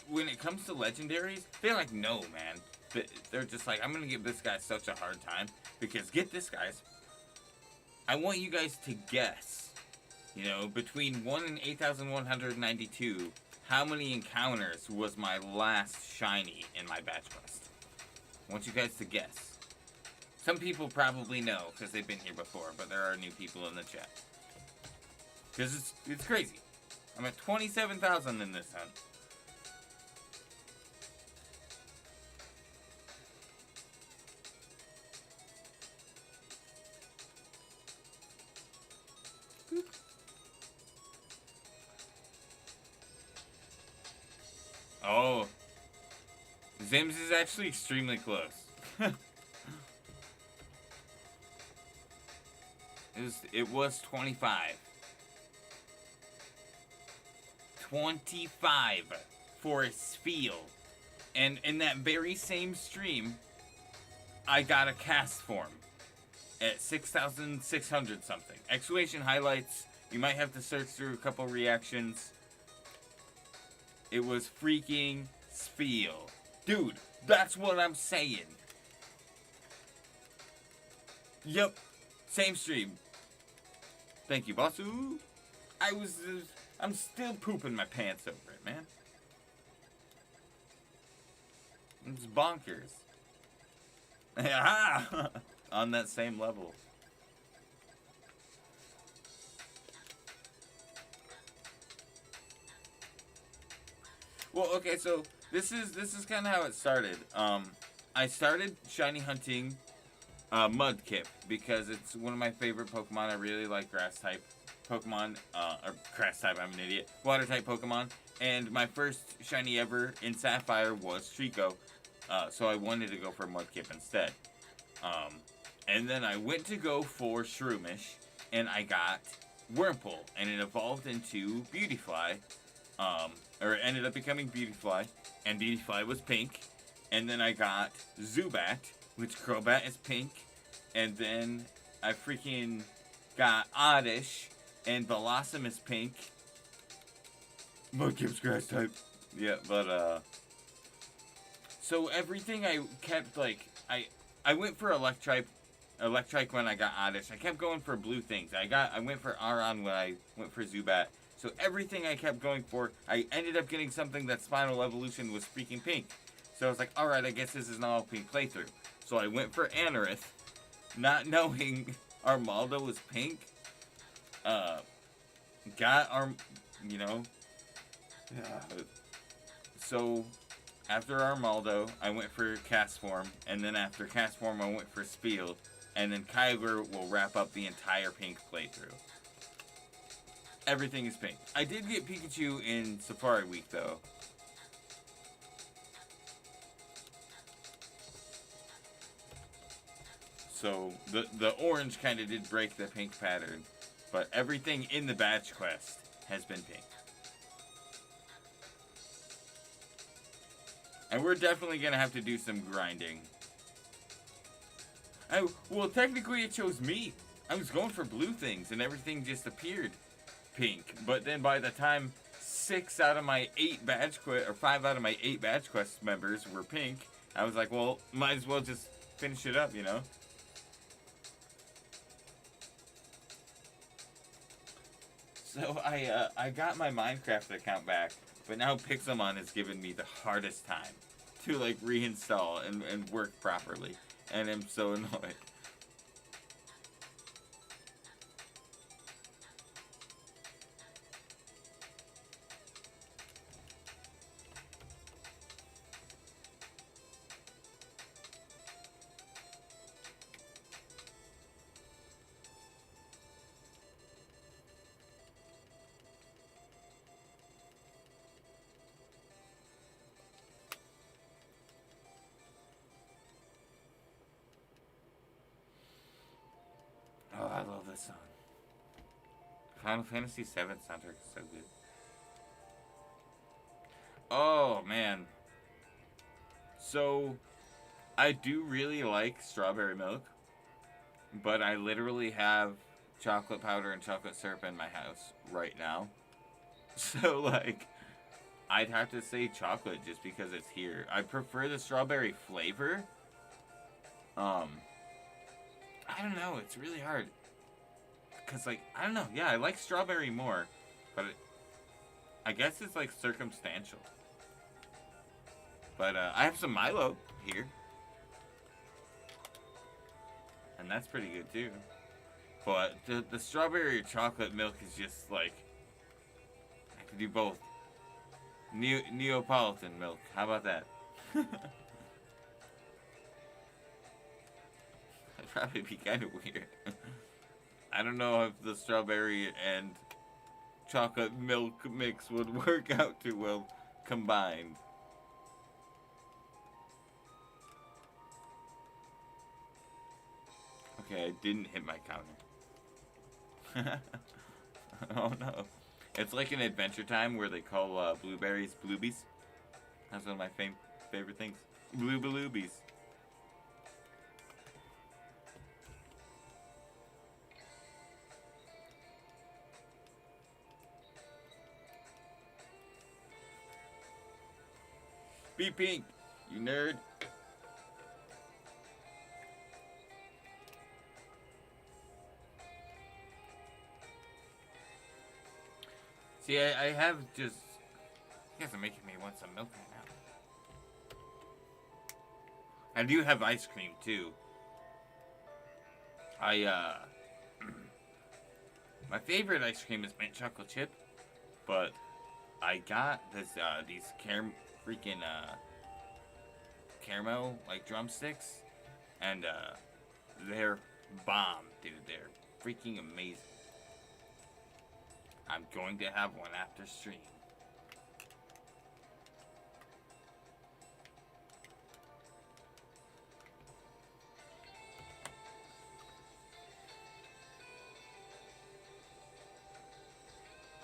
when it comes to legendaries, they're like, no, man. They're just like, I'm going to give this guy such a hard time. Because get this, guys. I want you guys to guess, you know, between 1 and 8,192, how many encounters was my last shiny in my batch quest? I want you guys to guess. Some people probably know because they've been here before, but there are new people in the chat. Because it's crazy. I'm at 27,000 in this hunt. Boop. Oh. Zims is actually extremely close. It was 25. 25 for a spiel. And in that very same stream, I got a cast form at 6,600 something. Exclamation highlights. You might have to search through a couple reactions. It was freaking spiel. Dude, that's what I'm saying. Yep. Same stream. Thank you, Bossu. I'm still pooping my pants over it, man. It's bonkers. On that same level. Well, okay, so this is kind of how it started. I started shiny hunting Mudkip because it's one of my favorite Pokemon. I really like grass type Pokemon, or grass type, I'm an idiot. Water type Pokemon. And my first shiny ever in Sapphire was Trico. So I wanted to go for Mudkip instead. And then I went to go for Shroomish. and I got Wurmple, and it evolved into Beautyfly, or it ended up becoming Beautyfly, and Beautyfly was pink, and then I got Zubat, which Crobat is pink, and then I freaking got Oddish, and Blossom is pink. Mudkip's grass type. Yeah, but, so everything I kept, like, I went for Electrike when I got Oddish. I kept going for blue things. I went for Aron when I went for Zubat. So everything I kept going for, I ended up getting something that Final Evolution was freaking pink. So I was like, alright, I guess this is an all pink playthrough. So I went for Anorith, not knowing Armaldo was pink. Got you know. Yeah. So after Armaldo, I went for Castform, and then after Castform, I went for Spiel, and then Kyogre will wrap up the entire pink playthrough. Everything is pink. I did get Pikachu in Safari Week, though. So, the orange kind of did break the pink pattern, but everything in the badge quest has been pink. And we're definitely going to have to do some grinding. Well, technically it chose me. I was going for blue things, and everything just appeared pink. But then by the time 5 out of my 8 badge quest members were pink, I was like, well, might as well just finish it up, you know? So I got my Minecraft account back, but now Pixelmon has given me the hardest time to like reinstall and work properly, and I'm so annoyed. Oh, I love this song. Final Fantasy VII soundtrack is so good. Oh, man. So, I do really like strawberry milk, but I literally have chocolate powder and chocolate syrup in my house right now. So, like, I'd have to say chocolate just because it's here. I prefer the strawberry flavor. I don't know, it's really hard. Because, like, I don't know, yeah, I like strawberry more, but I guess it's, like, circumstantial. But, I have some Milo here. And that's pretty good, too. But the strawberry chocolate milk is just, like, I could do both. Neapolitan milk, how about that? That'd probably be kind of weird. I don't know if the strawberry and chocolate milk mix would work out too well combined. Okay, I didn't hit my counter. Oh no. It's like an Adventure Time where they call blueberries bloobies. That's one of my favorite things. Bloobies. Be pink, you nerd. See, I have just... You guys are making me want some milk right now. I do have ice cream, too. My favorite ice cream is mint chocolate chip, but I got this, these freaking caramel like drumsticks, and they're bomb, dude. They're freaking amazing. I'm going to have one after stream.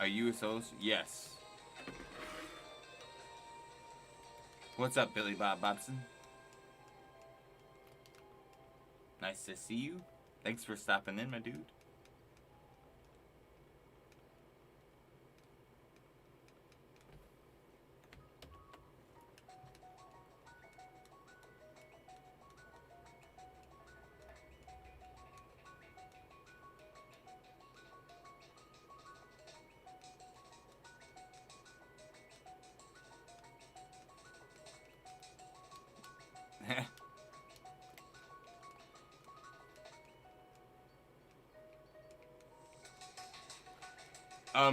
Are you a socialist? Yes. What's up, Billy Bob Bobson? Nice to see you. Thanks for stopping in, my dude.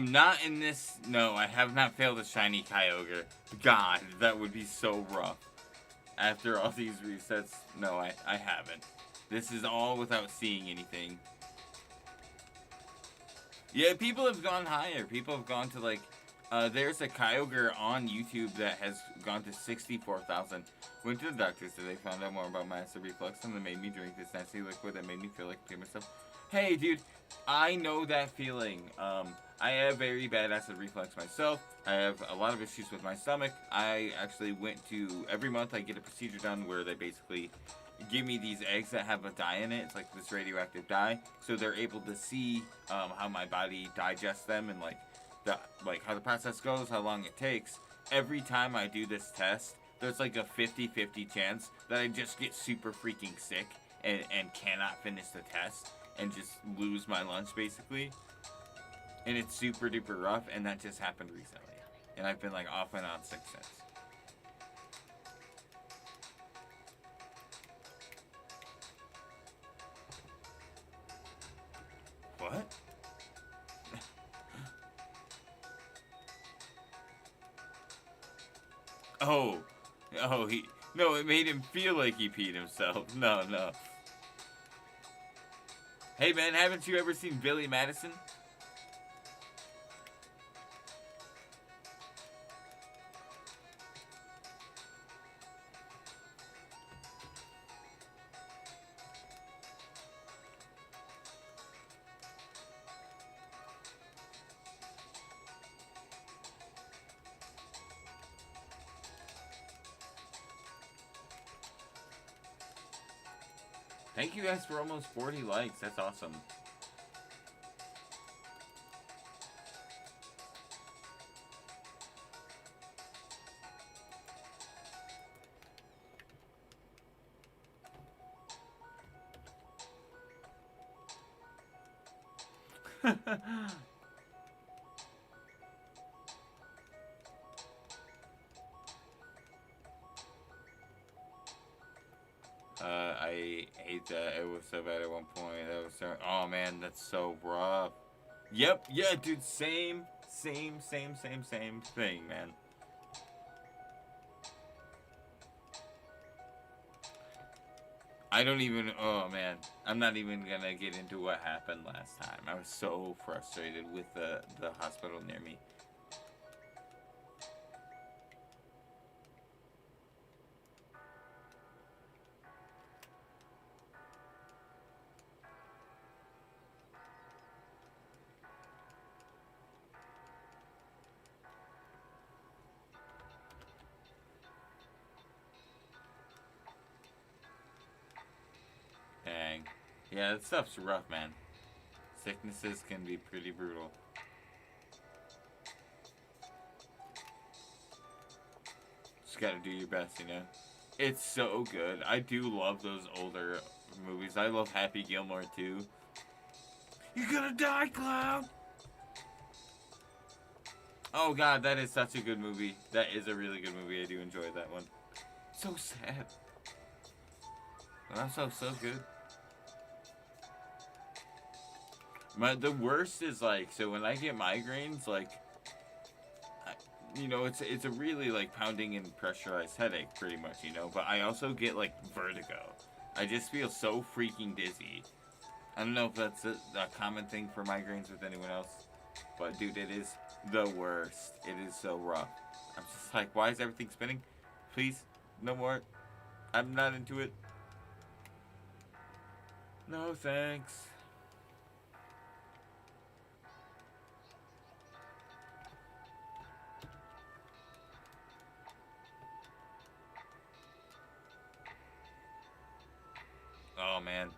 Not in this. No, I have not failed a shiny Kyogre. God, that would be so rough. After all these resets, no, I haven't. This is all without seeing anything. Yeah, people have gone higher. People have gone to like, there's a Kyogre on YouTube that has gone to 64,000. Went to the doctors today, found out more about my acid reflux, and they made me drink this nasty liquid that made me feel like I myself. Hey, dude, I know that feeling. I have very bad acid reflux myself. I have a lot of issues with my stomach. I actually went to, every month I get a procedure done where they basically give me these eggs that have a dye in it. It's like this radioactive dye. So they're able to see how my body digests them and like how the process goes, how long it takes. Every time I do this test, there's like a 50-50 chance that I just get super freaking sick and cannot finish the test and just lose my lunch basically. And it's super duper rough, and that just happened recently. And I've been like off and on sick since. What? Oh, no, it made him feel like he peed himself. No. Hey man, haven't you ever seen Billy Madison? Thank you guys for almost 40 likes. That's awesome. I hate that. It was so bad at one point. That was so. Oh man, that's so rough. Yep, yeah, dude. Same thing, man. I don't even. Oh man, I'm not even gonna get into what happened last time. I was so frustrated with the hospital near me. Dang. Yeah, that stuff's rough, man. Sicknesses can be pretty brutal. Just gotta do your best, you know? It's so good. I do love those older movies. I love Happy Gilmore, too. You're gonna die, Cloud! Oh god, that is such a good movie. That is a really good movie. I do enjoy that one. So sad. But also so good. The worst is like, so when I get migraines, like, you know, it's a really like pounding and pressurized headache pretty much, you know, but I also get like vertigo. I just feel so freaking dizzy. I don't know if that's a common thing for migraines with anyone else, but dude, it is the worst. It is so rough. I'm just like, why is everything spinning? Please, no more. I'm not into it. No thanks. man.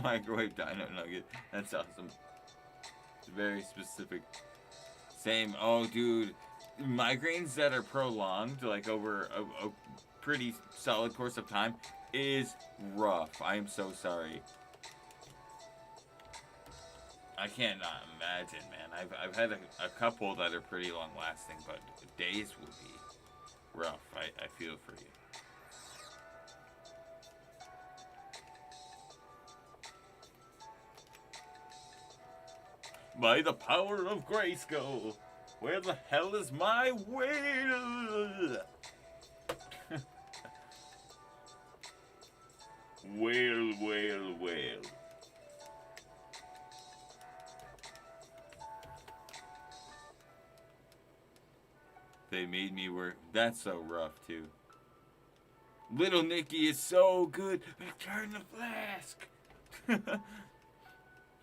Microwave dino nugget. That's awesome. It's very specific. Same. Oh, dude. Migraines that are prolonged, like over a pretty solid course of time, is rough. I am so sorry. I cannot imagine, man. I've had a couple that are pretty long lasting, but days would be rough. I feel for you. By the power of Grayskull, where the hell is my whale? Whale, whale, whale. They made me work. That's so rough, too. Little Nicky is so good. Return the flask.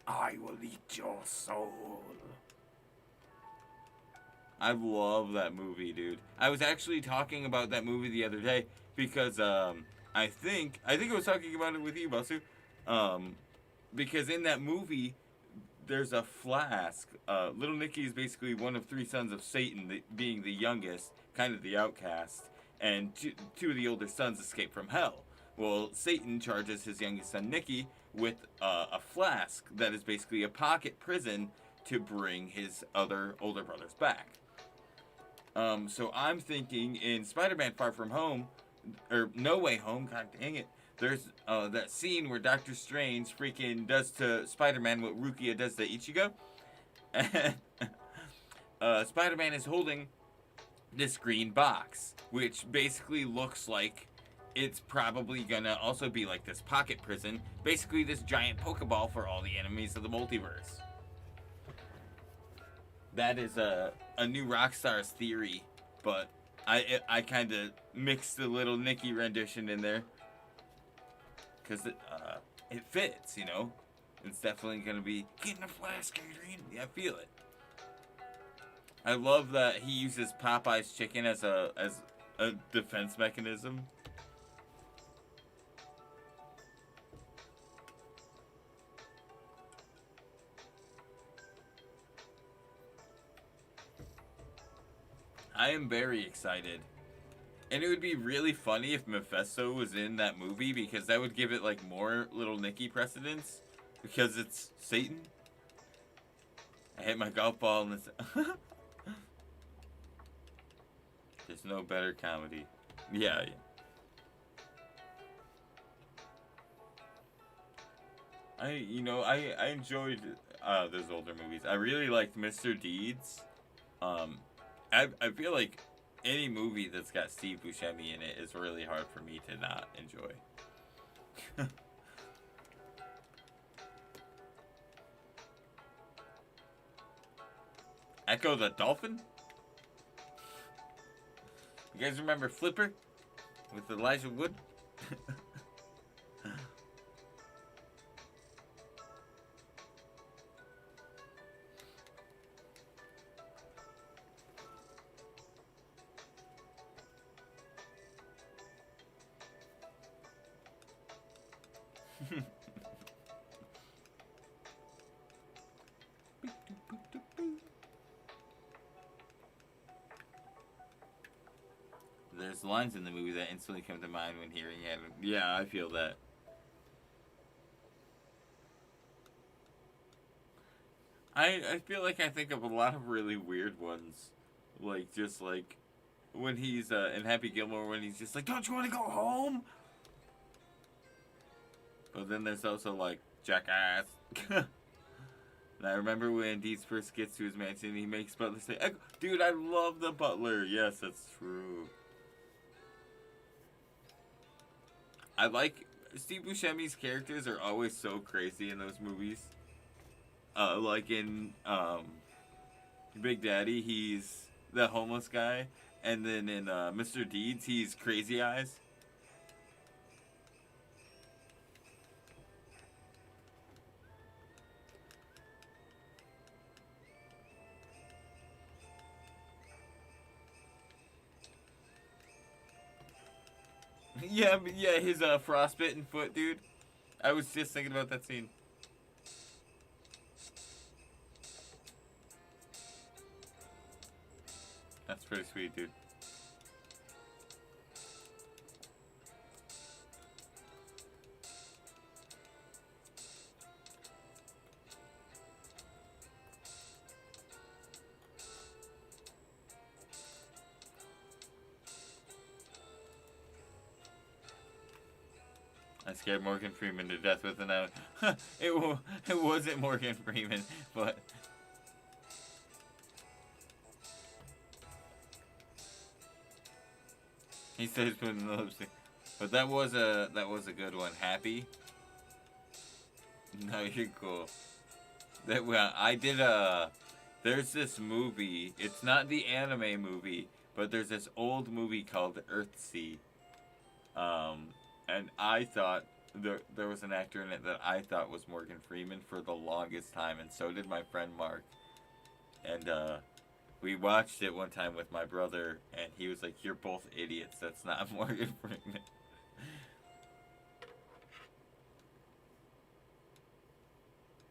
I will eat your soul. I love that movie, dude. I was actually talking about that movie the other day because I think I was talking about it with you, Basu. Because in that movie there's a flask. Little Nicky is basically one of 3 sons of Satan, being the youngest, kind of the outcast, and two of the older sons escape from hell. Well, Satan charges his youngest son, Nicky, with a flask that is basically a pocket prison to bring his other older brothers back. So I'm thinking in Spider-Man Far From Home, or No Way Home, god dang it, there's that scene where Doctor Strange freaking does to Spider-Man what Rukia does to Ichigo. And Spider-Man is holding this green box, which basically looks like it's probably gonna also be like this pocket prison, basically this giant Pokeball for all the enemies of the multiverse. That is a new Rockstar's theory, but I kind of mixed the Little Nicky rendition in there because it fits, you know. It's definitely gonna be getting a flask, Adrian. Yeah, I feel it. I love that he uses Popeye's chicken as a defense mechanism. I am very excited. And it would be really funny if Mephisto was in that movie because that would give it like more Little Nicky precedence because it's Satan. I hit my golf ball in this. There's no better comedy. Yeah. I enjoyed those older movies. I really liked Mr. Deeds. I feel like any movie that's got Steve Buscemi in it is really hard for me to not enjoy. Echo the Dolphin? You guys remember Flipper with Elijah Wood? There's lines in the movie that instantly come to mind when hearing it. Yeah, I feel that. I feel like I think of a lot of really weird ones. Like, just like, when he's in Happy Gilmore, when he's just like, don't you want to go home? But then there's also, like, Jackass. And I remember when Deeds first gets to his mansion, he makes Butler say, dude, I love the Butler. Yes, that's true. I like Steve Buscemi's characters are always so crazy in those movies. Like in Big Daddy, he's the homeless guy, and then in Mr. Deeds, he's Crazy Eyes. Yeah, his frostbitten foot, dude. I was just thinking about that scene. That's pretty sweet, dude. I scared Morgan Freeman to death with an out. It wasn't Morgan Freeman, but he says putting the lipstick. But that was a good one. Happy? No, you're cool. That well, I did a. There's this movie. It's not the anime movie, but there's this old movie called Earthsea. And I thought there was an actor in it that I thought was Morgan Freeman for the longest time, and so did my friend Mark. And we watched it one time with my brother, and he was like, "You're both idiots. That's not Morgan Freeman."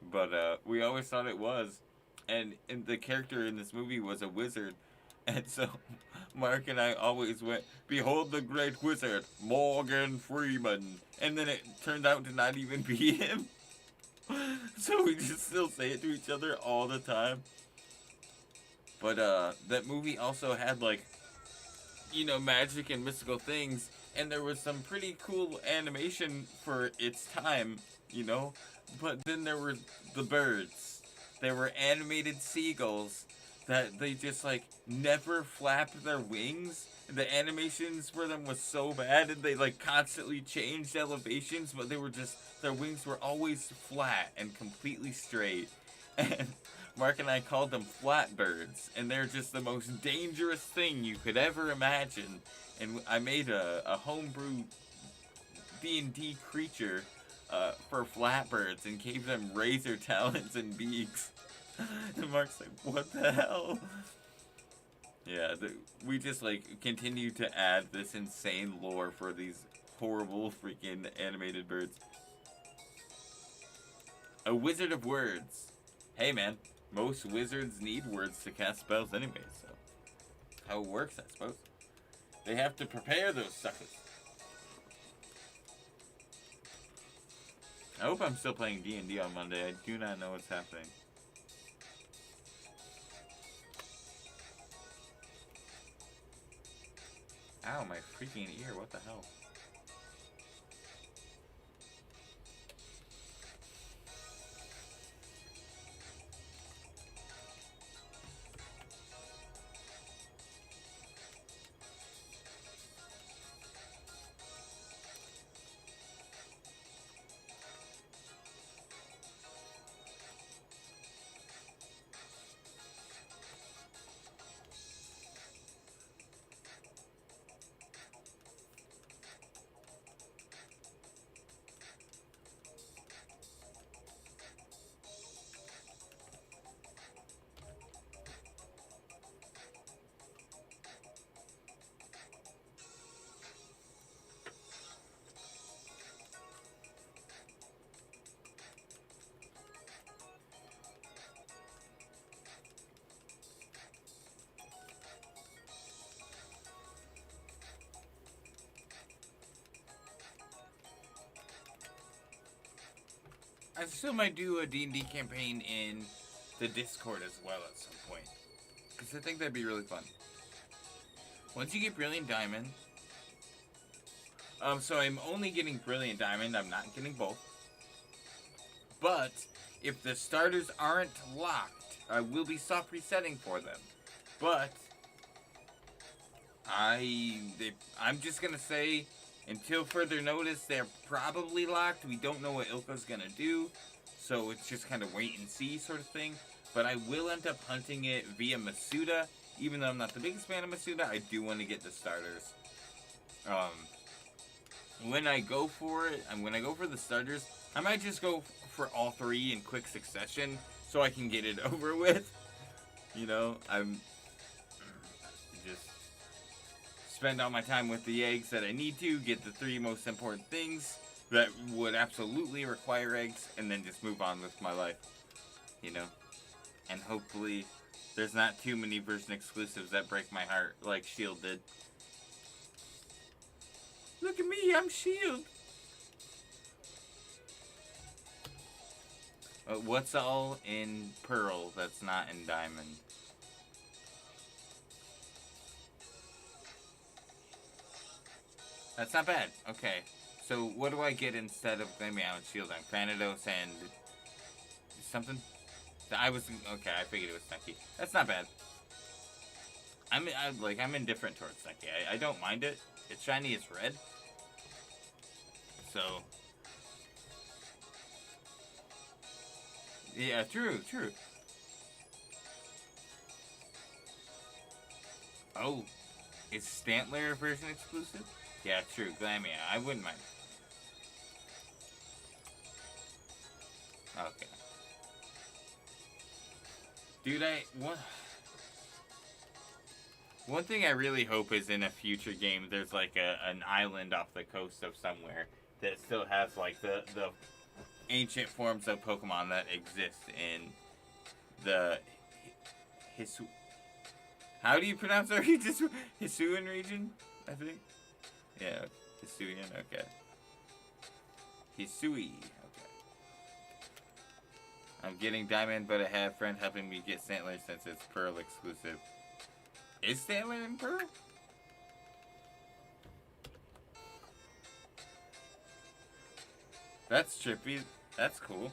But we always thought it was, and the character in this movie was a wizard, and so Mark and I always went, "Behold the great wizard, Morgan Freeman," and then it turned out to not even be him. So we just still say it to each other all the time. But that movie also had, like, you know, magic and mystical things, and there was some pretty cool animation for its time, you know. But then there were the birds. There were animated seagulls that they just, like, never flapped their wings. The animations for them was so bad, and they, like, constantly changed elevations, but they were just, their wings were always flat and completely straight. And Mark and I called them flatbirds, and they're just the most dangerous thing you could ever imagine. And I made a homebrew D&D creature for flatbirds and gave them razor talons and beaks. And Mark's like, "What the hell?" Yeah, we just, like, continue to add this insane lore for these horrible freaking animated birds. A wizard of words. Hey, man, most wizards need words to cast spells anyway, so how it works, I suppose. They have to prepare those suckers. I hope I'm still playing D&D on Monday. I do not know what's happening. Ow, my freaking ear, what the hell? I still might do a D&D campaign in the Discord as well at some point, because I think that'd be really fun. Once you get Brilliant Diamond, so I'm only getting Brilliant Diamond, I'm not getting both. But if the starters aren't locked, I will be soft resetting for them. But I'm just gonna say, until further notice, they're probably locked. We don't know what Ilka's gonna do, so it's just kind of wait and see sort of thing. But I will end up hunting it via Masuda. Even though I'm not the biggest fan of Masuda, I do want to get the starters. When I go for it, and when I go for the starters, I might just go for all three in quick succession, so I can get it over with. You know, I'm just spend all my time with the eggs that I need to, get the three most important things, that would absolutely require eggs, and then just move on with my life, you know? And hopefully there's not too many version exclusives that break my heart like Shield did. Look at me, I'm Shield. What's all in Pearl that's not in Diamond? That's not bad. Okay. So what do I get instead of Glameow and Shield? Thanatos and something? Okay, I figured it was Nucky. That's not bad. I'm indifferent towards Nucky. I don't mind it. It's shiny, it's red. So yeah, true. Oh, is Stantler version exclusive? Yeah, true. Glameow. I wouldn't mind. Okay. Dude, one thing I really hope is in a future game there's like an island off the coast of somewhere that still has like the ancient forms of Pokemon that exist in the how do you pronounce our region? Hisuian region, I think. Yeah, Hisuian, okay. Hisui, okay. I'm getting Diamond, but I have a friend helping me get Stantler since it's Pearl exclusive. Is Stantler in Pearl? That's trippy. That's cool.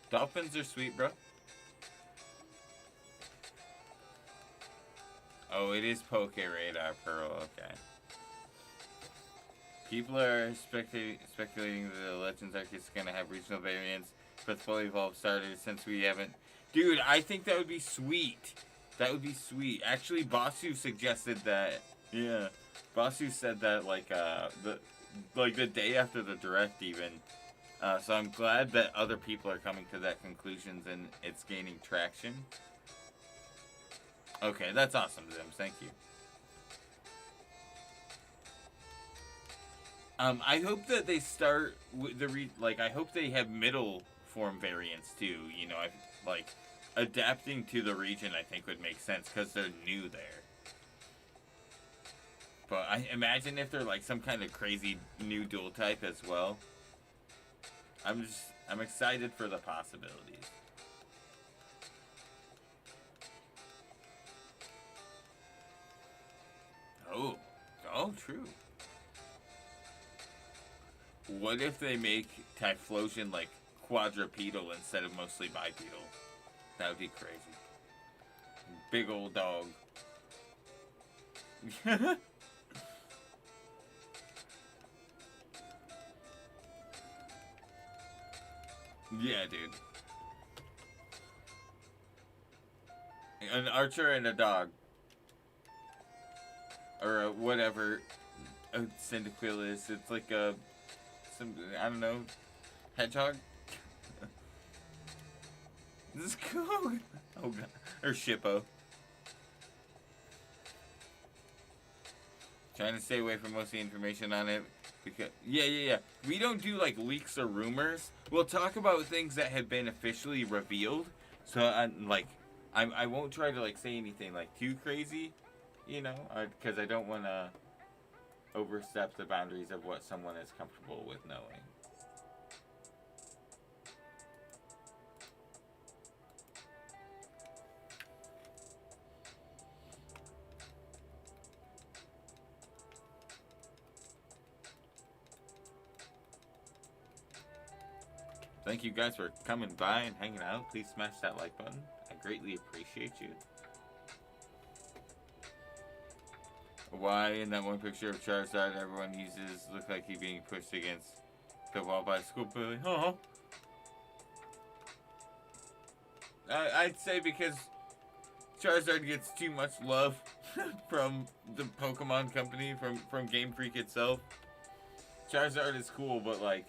Dolphins are sweet, bro. Oh, it is Poke Radar Pearl, okay. People are speculating the Legends Arc is going to have regional variants for the fully evolved starters since we haven't... Dude, I think that would be sweet. That would be sweet. Actually, Basu suggested that. Yeah. Basu said that, like, the day after the Direct, even. So I'm glad that other people are coming to that conclusion and it's gaining traction. Okay, that's awesome, Zims. Thank you. I hope that they start with I hope they have middle form variants too. You know, adapting to the region I think would make sense because they're new there. But I imagine if they're like some kind of crazy new dual type as well. I'm excited for the possibilities. Oh, true. What if they make Typhlosion like quadrupedal instead of mostly bipedal? That would be crazy. Big old dog. Yeah, dude. An archer and a dog. Or whatever a Cyndaquil is. It's like I don't know, hedgehog? This is cool. Oh god. Or Shippo. Trying to stay away from most of the information on it. Because, yeah. We don't do like leaks or rumors. We'll talk about things that have been officially revealed. So I won't try to like say anything like too crazy, you know, because I don't want to overstep the boundaries of what someone is comfortable with knowing. Thank you guys for coming by and hanging out. Please smash that like button. I greatly appreciate you. Why in that one picture of Charizard everyone uses look like he's being pushed against the wall by a school bully? Huh? I'd say because Charizard gets too much love from the Pokemon company, from Game Freak itself. Charizard is cool, but like,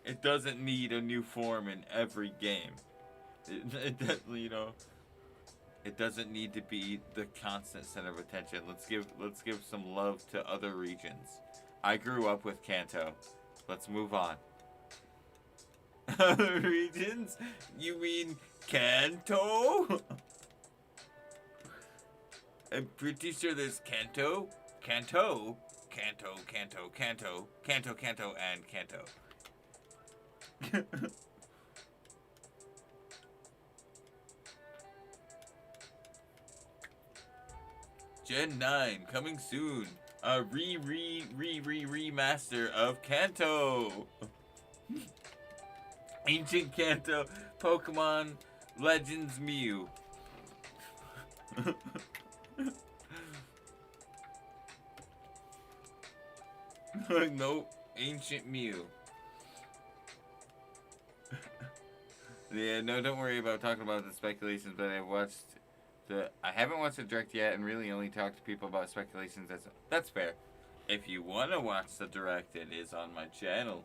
it doesn't need a new form in every game. It you know. It doesn't need to be the constant center of attention. Let's give some love to other regions. I grew up with Kanto. Let's move on. Other regions? You mean Kanto? I'm pretty sure there's Kanto, Kanto, Kanto, Kanto, Kanto, Kanto, Kanto, and Kanto. Gen 9 coming soon. A remaster of Kanto. Ancient Kanto, Pokemon Legends Mew. Nope, Ancient Mew. Yeah, no, don't worry about talking about the speculations, but I haven't watched the direct yet, and really only talked to people about speculations. That's fair. If you want to watch the direct, it is on my channel.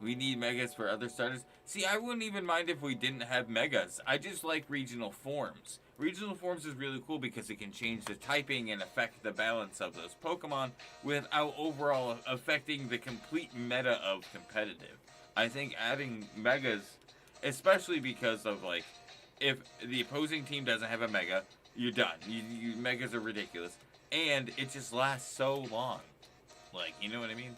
We need megas for other starters. See, I wouldn't even mind if we didn't have megas. I just like regional forms. Regional forms is really cool because it can change the typing and affect the balance of those Pokemon without overall affecting the complete meta of competitive. I think adding megas, especially because of, like, if the opposing team doesn't have a mega, you're done. Megas are ridiculous. And it just lasts so long. Like, you know what I mean?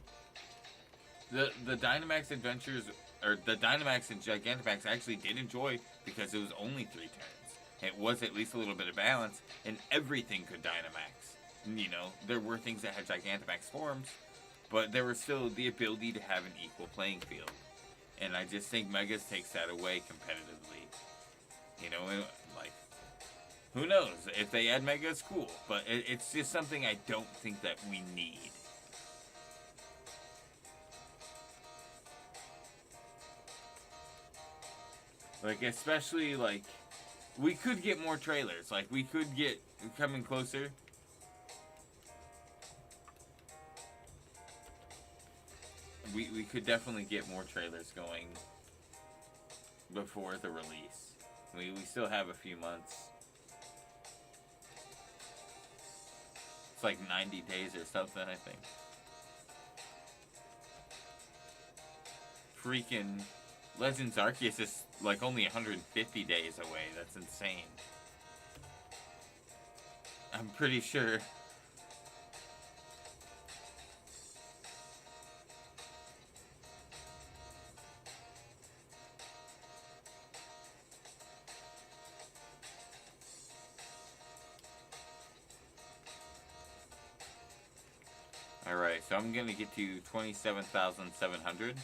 The Dynamax Adventures, or the Dynamax and Gigantamax, I actually did enjoy because it was only 3 turns. It was at least a little bit of balance, and everything could Dynamax. You know, there were things that had Gigantamax forms, but there was still the ability to have an equal playing field. And I just think Megas takes that away competitively. You know, and, like, who knows? If they add Megas, cool. But it's just something I don't think that we need. Like, especially, like, we could get more trailers. Like, we could get coming closer. We could definitely get more trailers going before the release. We still have a few months. It's like 90 days or something, I think. Freaking Legends Arceus is like only 150 days away. That's insane. I'm pretty sure. Alright, so I'm gonna get to 27,700.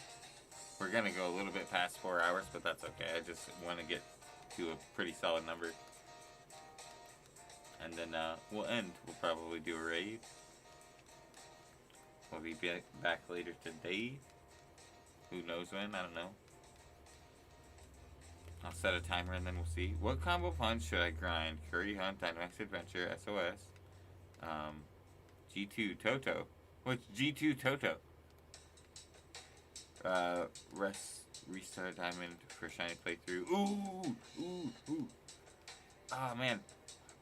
We're gonna go a little bit past 4 hours, but that's okay. I just want to get to a pretty solid number. And then we'll end. We'll probably do a raid. We'll be back later today. Who knows when? I don't know. I'll set a timer and then we'll see. What combo punch should I grind? Curry Hunt, Dynamax Adventure, SOS. G2 Toto. What's G2 Toto? Restart Diamond for Shiny Playthrough. Ooh. Oh, man.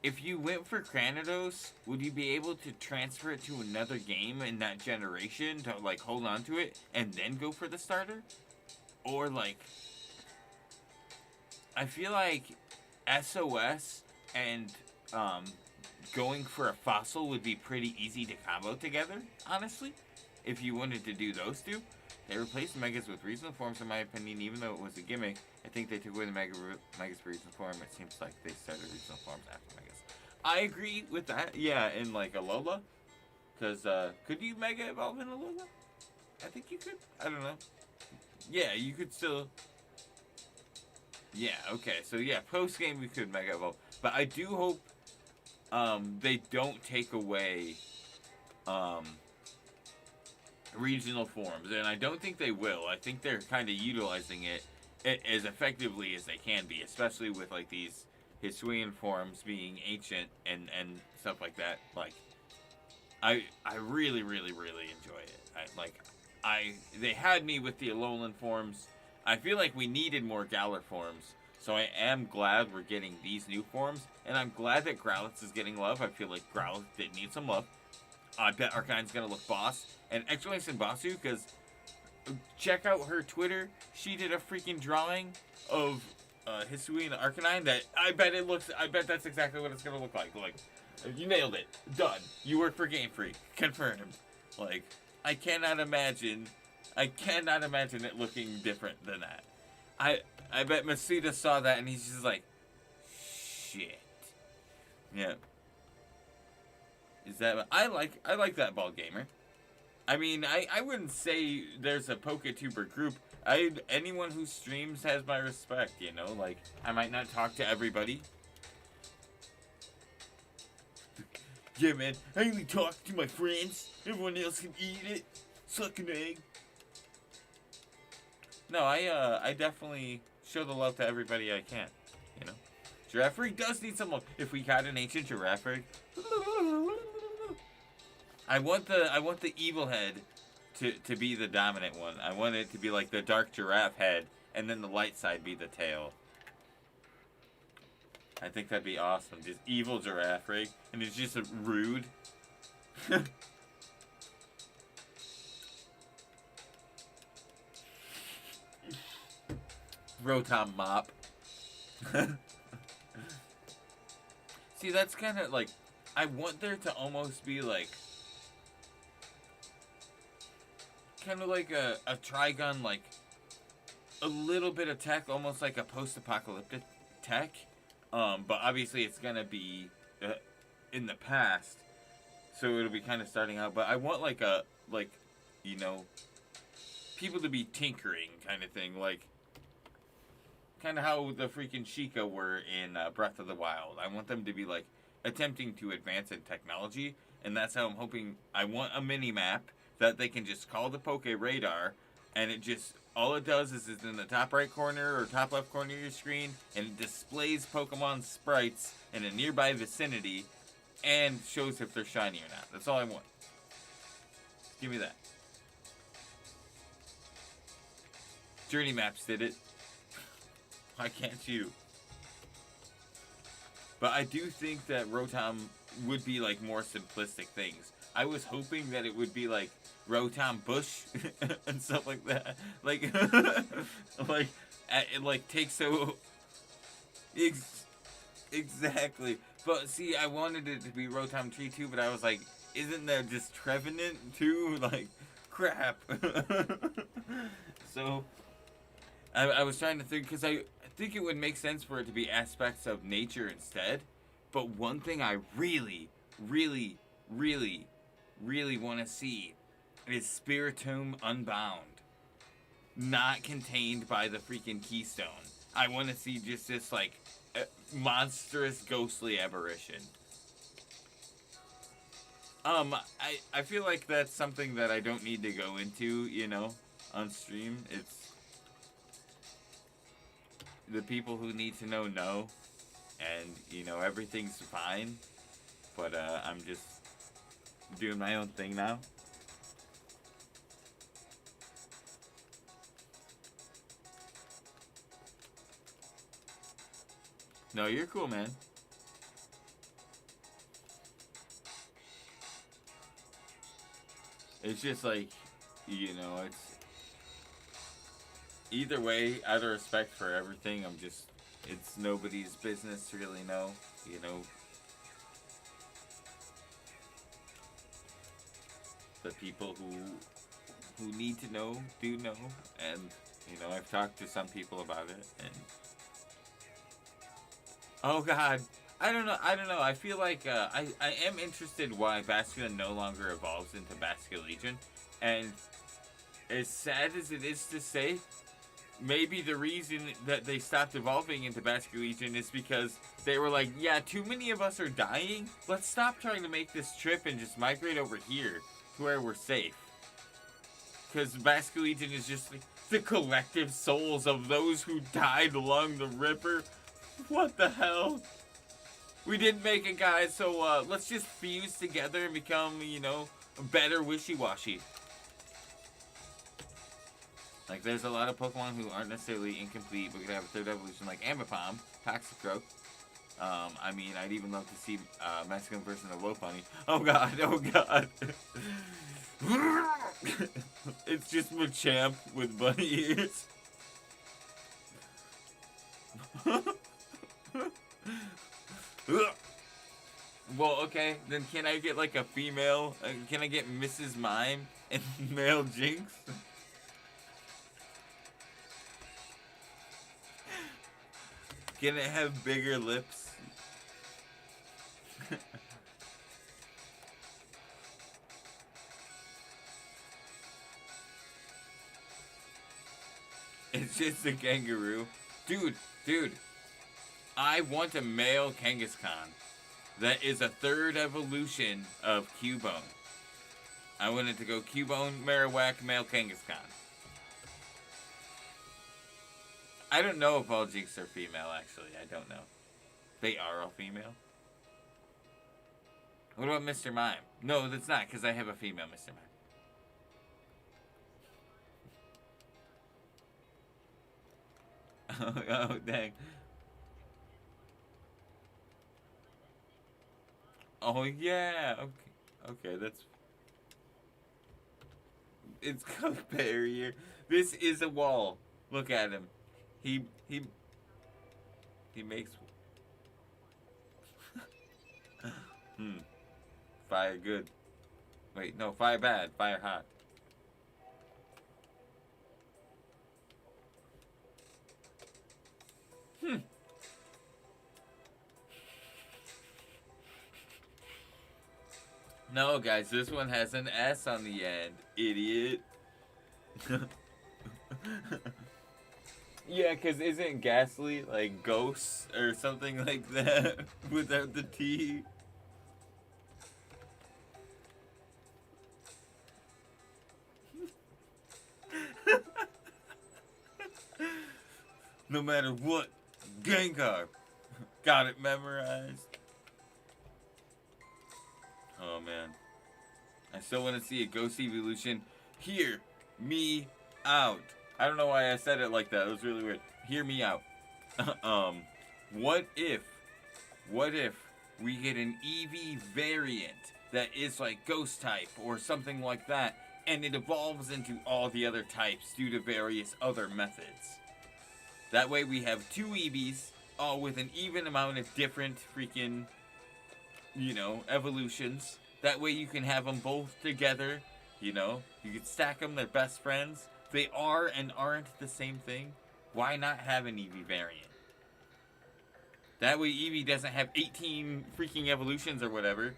If you went for Cranidos, would you be able to transfer it to another game in that generation to, like, hold on to it and then go for the starter? Or, like, I feel like SOS and, going for a Fossil would be pretty easy to combo together, honestly, if you wanted to do those two. They replaced Megas with regional forms, in my opinion, even though it was a gimmick. I think they took away the Megas for regional form. It seems like they started regional forms after Megas. I agree with that, yeah, in, like, Alola. Because, could you Mega Evolve in Alola? I think you could. I don't know. Yeah, you could still. Yeah, okay. So, yeah, post-game we could Mega Evolve. But I do hope, they don't take away, regional forms, and I don't think they will. I think they're kind of utilizing it as effectively as they can be, especially with, like, these Hisuian forms being ancient and stuff like that. Like, I really, really, really enjoy it. They had me with the Alolan forms. I feel like we needed more Galar forms. So I am glad we're getting these new forms. And I'm glad that Growlithe is getting love. I feel like Growlithe did need some love. I bet Arcane's going to look boss. And exclamation Basu, because check out her Twitter. She did a freaking drawing of Hisui and Arcanine that I bet that's exactly what it's going to look like. Like, you nailed it. Done. You work for Game Freak. Confirmed. Like, I cannot imagine it looking different than that. I bet Masuda saw that and he's just like, shit. Yeah. Is that I like that ball gamer. I mean, I wouldn't say there's a PokeTuber group. Anyone who streams has my respect, you know? Like, I might not talk to everybody. Yeah, man, I only talk to my friends. Everyone else can eat it. Suck an egg. No, I definitely show the love to everybody I can, you know? Giraffe does need some love. If we got an ancient Giraffe, I want the evil head to be the dominant one. I want it to be like the dark giraffe head, and then the light side be the tail. I think that'd be awesome. Just evil Giraffe, and it's just rude. Rotom Mop. See, that's kind of like, I want there to almost be like, kind of like a Trigun, like a little bit of tech, almost like a post-apocalyptic tech. But obviously it's gonna be in the past, so it'll be kind of starting out. But I want like you know, people to be tinkering kind of thing, like kind of how the freaking Sheikah were in Breath of the Wild. I want them to be like attempting to advance in technology, and that's how I'm hoping. I want a mini map that they can just call the Poke Radar, and it just, all it does is it's in the top right corner or top left corner of your screen, and it displays Pokemon sprites in a nearby vicinity and shows if they're shiny or not. That's all I want. Give me that. Journey Maps did it. Why can't you? But I do think that Rotom would be like more simplistic things. I was hoping that it would be like Rotom Bush and stuff like that. Like, it takes so... Exactly. But see, I wanted it to be Rotom Tree too, but I was like, isn't there just Trevenant too? Like, crap. So, I was trying to think, because I think it would make sense for it to be aspects of nature instead. But one thing I really, really, really, really want to see is Spiritomb Unbound. Not contained by the freaking Keystone. I want to see just this, like, monstrous ghostly aberration. I feel like that's something that I don't need to go into, you know, on stream. It's the people who need to know, and, you know, everything's fine, but, I'm just doing my own thing now. No, you're cool, man. It's just like, you know, it's... Either way, out of respect for everything, it's nobody's business to really know, you know. The people who need to know, do know, and, you know, I've talked to some people about it, and... Oh god, I don't know, I feel like, I am interested why Basculin no longer evolves into Basculegion, and as sad as it is to say, maybe the reason that they stopped evolving into Basculegion is because they were like, yeah, too many of us are dying, let's stop trying to make this trip and just migrate over here to where we're safe. Because Basculegion is just like the collective souls of those who died along the river. What the hell? We didn't make it, guys, so let's just fuse together and become, you know, better wishy-washy. Like, there's a lot of Pokemon who aren't necessarily incomplete, but could have a third evolution, like Ambipom, Toxicroak. I mean, I'd even love to see Mexican version of Lopunny. Oh god, oh god. It's just Machamp with bunny ears. Well, okay, then can I get like a female? Can I get Mrs. Mime and male Jinx? Can it have bigger lips? It's just a kangaroo. Dude, I want a male Kangaskhan that is a third evolution of Cubone. I want it to go Cubone, Marowak, male Kangaskhan. I don't know if all Jinx are female, actually. I don't know. They are all female? What about Mr. Mime? No, that's not, because I have a female Mr. Mime. Oh, dang. Oh, yeah. Okay, that's... It's got a barrier. This is a wall. Look at him. He makes... Fire good. Wait, no, fire bad. Fire hot. No, guys, this one has an S on the end. Idiot. Yeah, because isn't Ghastly like ghosts or something like that without the T? No matter what, Gengar. Got it memorized. Oh man. I still want to see a ghost evolution. Hear me out. I don't know why I said it like that. It was really weird. Hear me out. What if we get an Eevee variant that is like ghost type or something like that, and it evolves into all the other types due to various other methods? That way we have two Eevees, all with an even amount of different freaking, you know, evolutions. That way you can have them both together, you know? You can stack them, they're best friends. They are and aren't the same thing. Why not have an Eevee variant? That way Eevee doesn't have 18 freaking evolutions or whatever.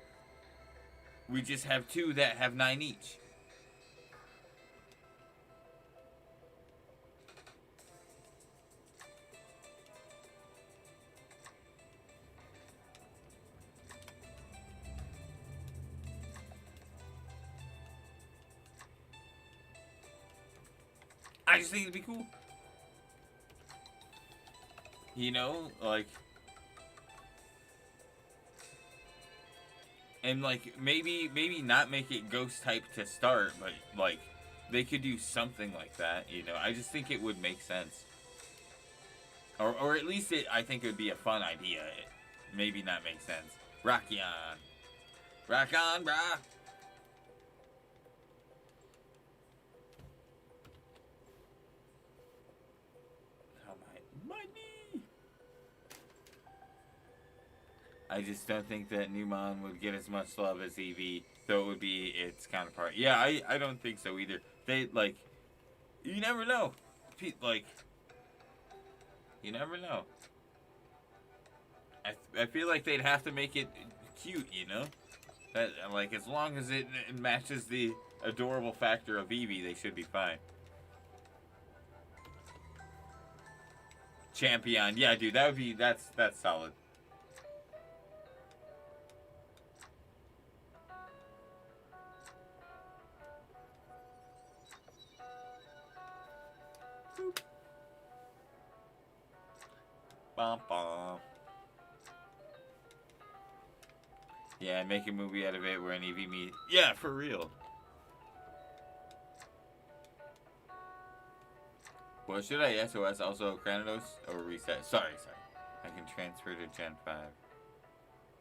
We just have two that have 9 each. I just think it'd be cool. You know, like... And, like, maybe not make it ghost type to start, but, like, they could do something like that, you know? I just think it would make sense. Or at least I think it would be a fun idea. It maybe not make sense. Rocky on. Rock on, brah! I just don't think that Numon would get as much love as Eevee, though it would be its counterpart. Yeah, I don't think so either. They, like, you never know. Like, you never know. I feel like they'd have to make it cute, you know? That, like, as long as it matches the adorable factor of Eevee, they should be fine. Champion. Yeah, dude, that would be, that's solid. Bum, bum. Yeah, make a movie out of it where an Eevee meets. Yeah, for real. Well, should I SOS also Cranidos or reset? Sorry. I can transfer to Gen 5.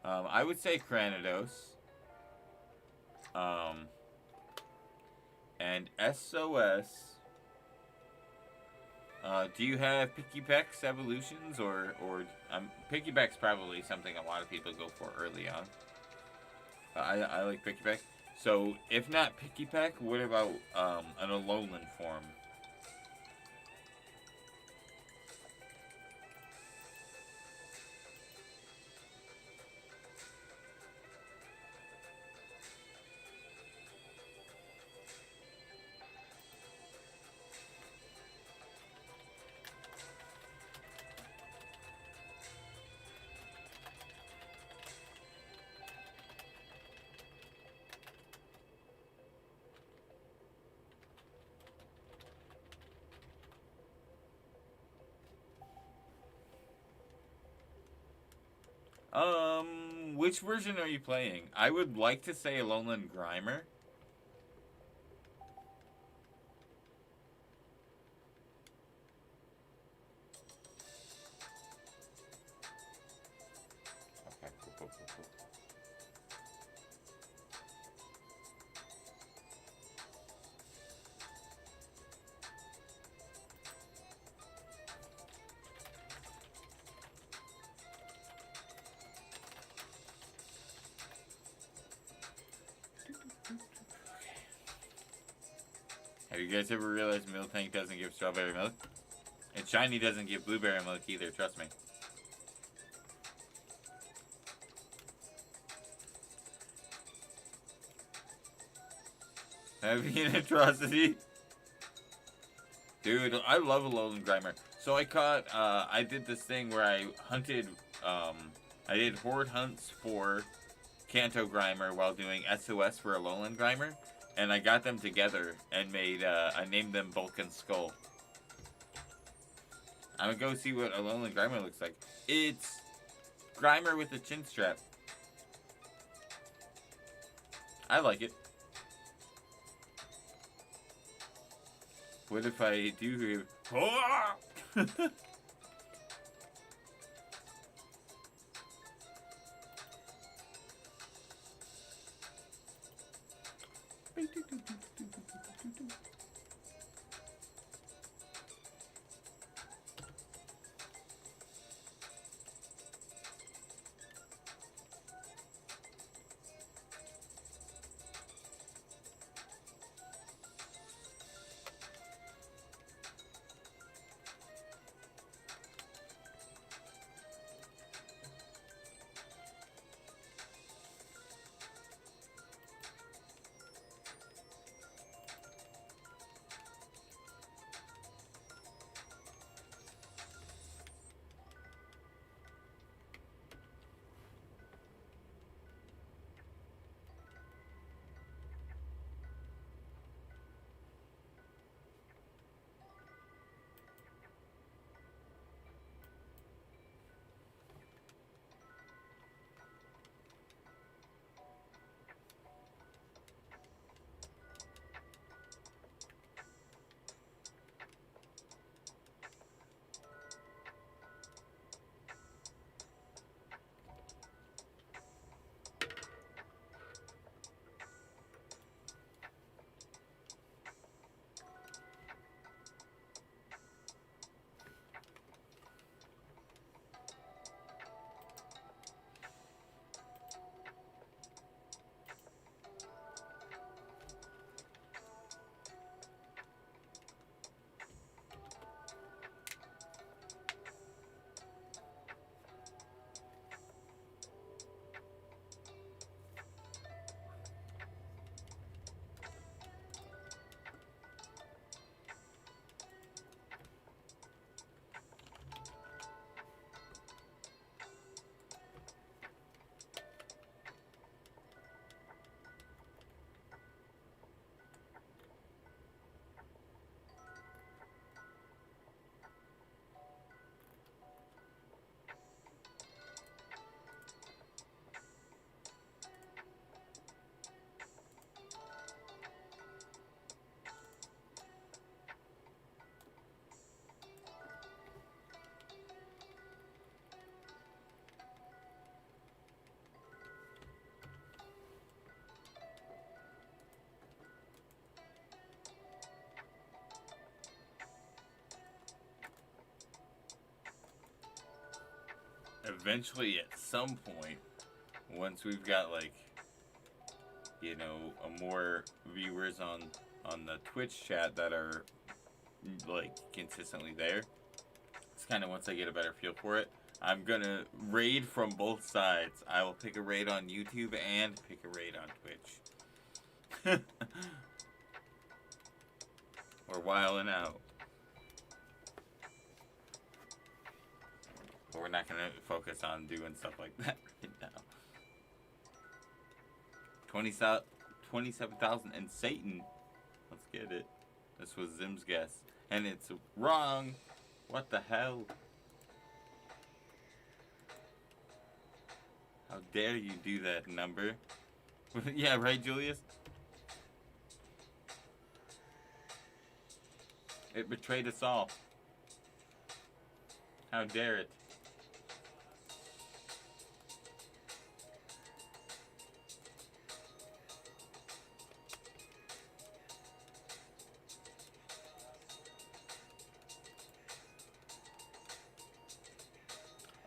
I would say Cranidos. And SOS. Do you have Picky Peck's evolutions or Picky Peck's probably something a lot of people go for early on. I like Picky Peck. So if not Picky Peck, what about an Alolan form? Which version are you playing? I would like to say Alolan Grimer. Okay, cool. Have you guys ever realized Miltank doesn't give strawberry milk? And Shiny doesn't give blueberry milk either, trust me. That'd be an atrocity. Dude, I love Alolan Grimer. So I did this thing where I hunted, I did horde hunts for Kanto Grimer while doing SOS for Alolan Grimer. And I got them together and I named them Bulk and Skull. I'm gonna go see what Alolan Grimer looks like. It's Grimer with a chin strap. I like it. What if I do... eventually at some point, once we've got like, you know, more viewers on the Twitch chat that are like consistently there. It's kind of once I get a better feel for it. I'm gonna raid from both sides. I will pick a raid on YouTube and pick a raid on Twitch. We're wilding out. But we're not gonna focus on doing stuff like that right now. 27,000 and Satan. Let's get it. This was Zim's guess. And it's wrong. What the hell? How dare you do that, number? Yeah, right, Julius? It betrayed us all. How dare it?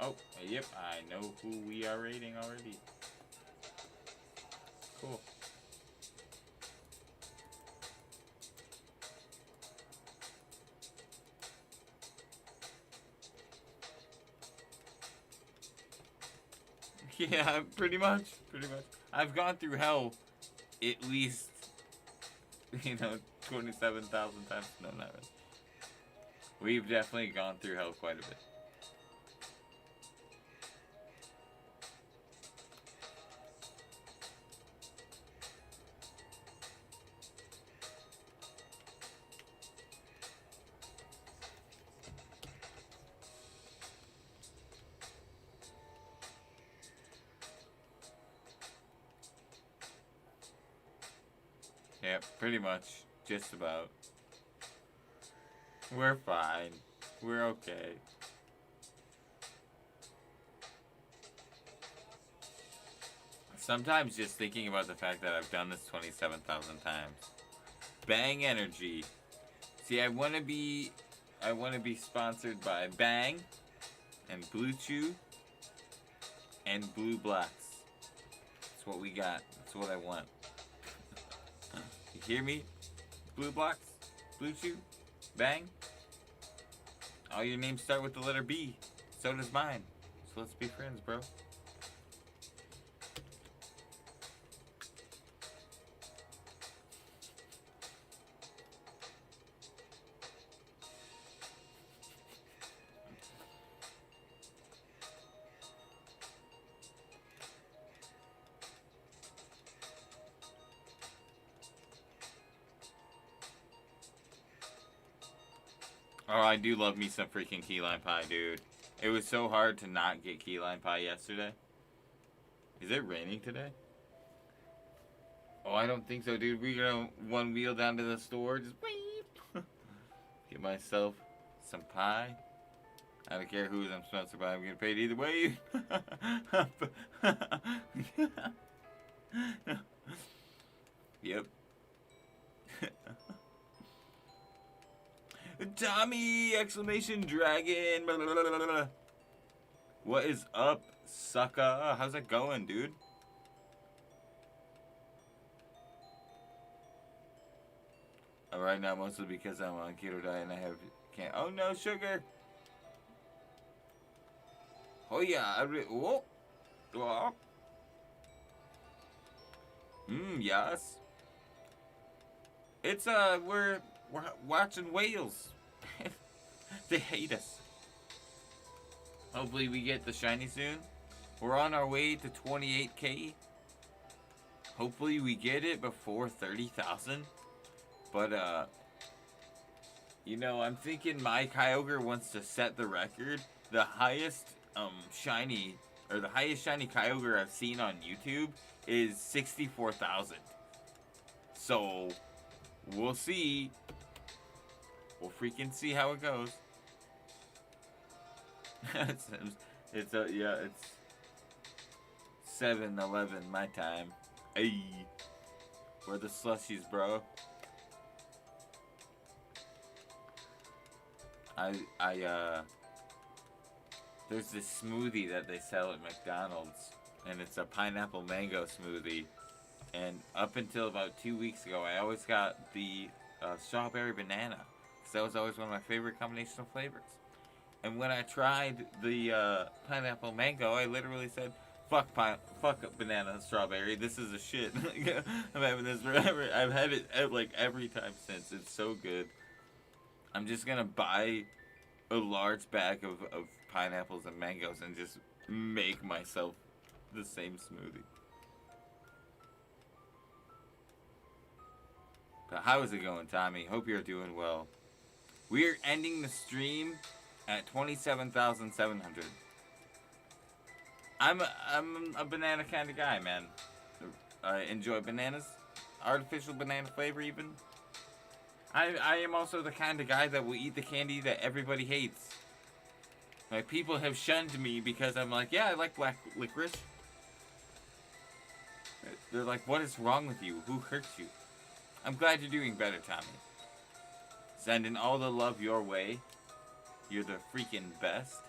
Oh, yep, I know who we are rating already. Cool. Yeah, pretty much. I've gone through hell at least, 27,000 times. No, not really. We've definitely gone through hell quite a bit. Yep, pretty much. Just about. We're fine. We're okay. Sometimes just thinking about the fact that I've done this 27,000 times. Bang Energy. See, I want to be sponsored by Bang and Blue Chew and Blue Blacks. That's what we got. That's what I want. You hear me? Blue Blocks? Blue Chew? Bang? All your names start with the letter B. So does mine. So let's be friends, bro. Oh, I do love me some freaking key lime pie, dude. It was so hard to not get key lime pie yesterday. Is it raining today? Oh, I don't think so, dude. We're gonna one wheel down to the store, just weep. Get myself some pie. I don't care who I'm sponsored by. I'm getting paid either way. Yep. Tommy! Exclamation dragon! Blah, blah, blah, blah. What is up, sucker? How's it going, dude? Right now, mostly because I'm on keto diet and I can't. Oh no, sugar! Oh yeah, whoa! Whoa! Yes. It's we're watching whales. They hate us. Hopefully we get the shiny soon. We're on our way to 28K. Hopefully we get it before 30,000. But I'm thinking my Kyogre wants to set the record. The highest shiny Kyogre I've seen on YouTube is 64,000. So we'll see. We'll freaking see how it goes. it's 7-11 my time. Hey, where the slushies, bro? there's this smoothie that they sell at McDonald's, and it's a pineapple mango smoothie. And up until about 2 weeks ago, I always got the strawberry banana, because that was always one of my favorite combination of flavors. And when I tried the pineapple mango, I literally said, fuck banana and strawberry, this is a shit. I'm having this forever. I've had it like every time since. It's so good. I'm just gonna buy a large bag of pineapples and mangoes and just make myself the same smoothie. But how is it going, Tommy? Hope you're doing well. We're ending the stream at 27,700. I'm a banana kind of guy, man. I enjoy bananas. Artificial banana flavor, even. I am also the kind of guy that will eat the candy that everybody hates. Like, people have shunned me because I'm like, yeah, I like black licorice. They're like, what is wrong with you? Who hurts you? I'm glad you're doing better, Tommy. Sending all the love your way. You're the freaking best.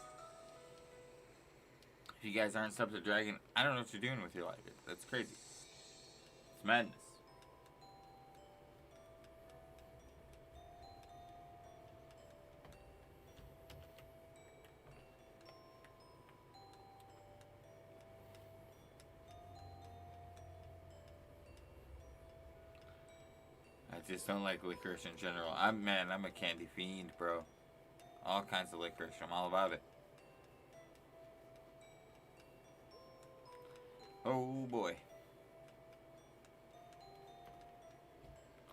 If you guys aren't subbed to Dragon, I don't know what you're doing with your life. That's crazy. It's madness. I just don't like licorice in general. I'm a candy fiend, bro. All kinds of licorice. I'm all about it. Oh boy.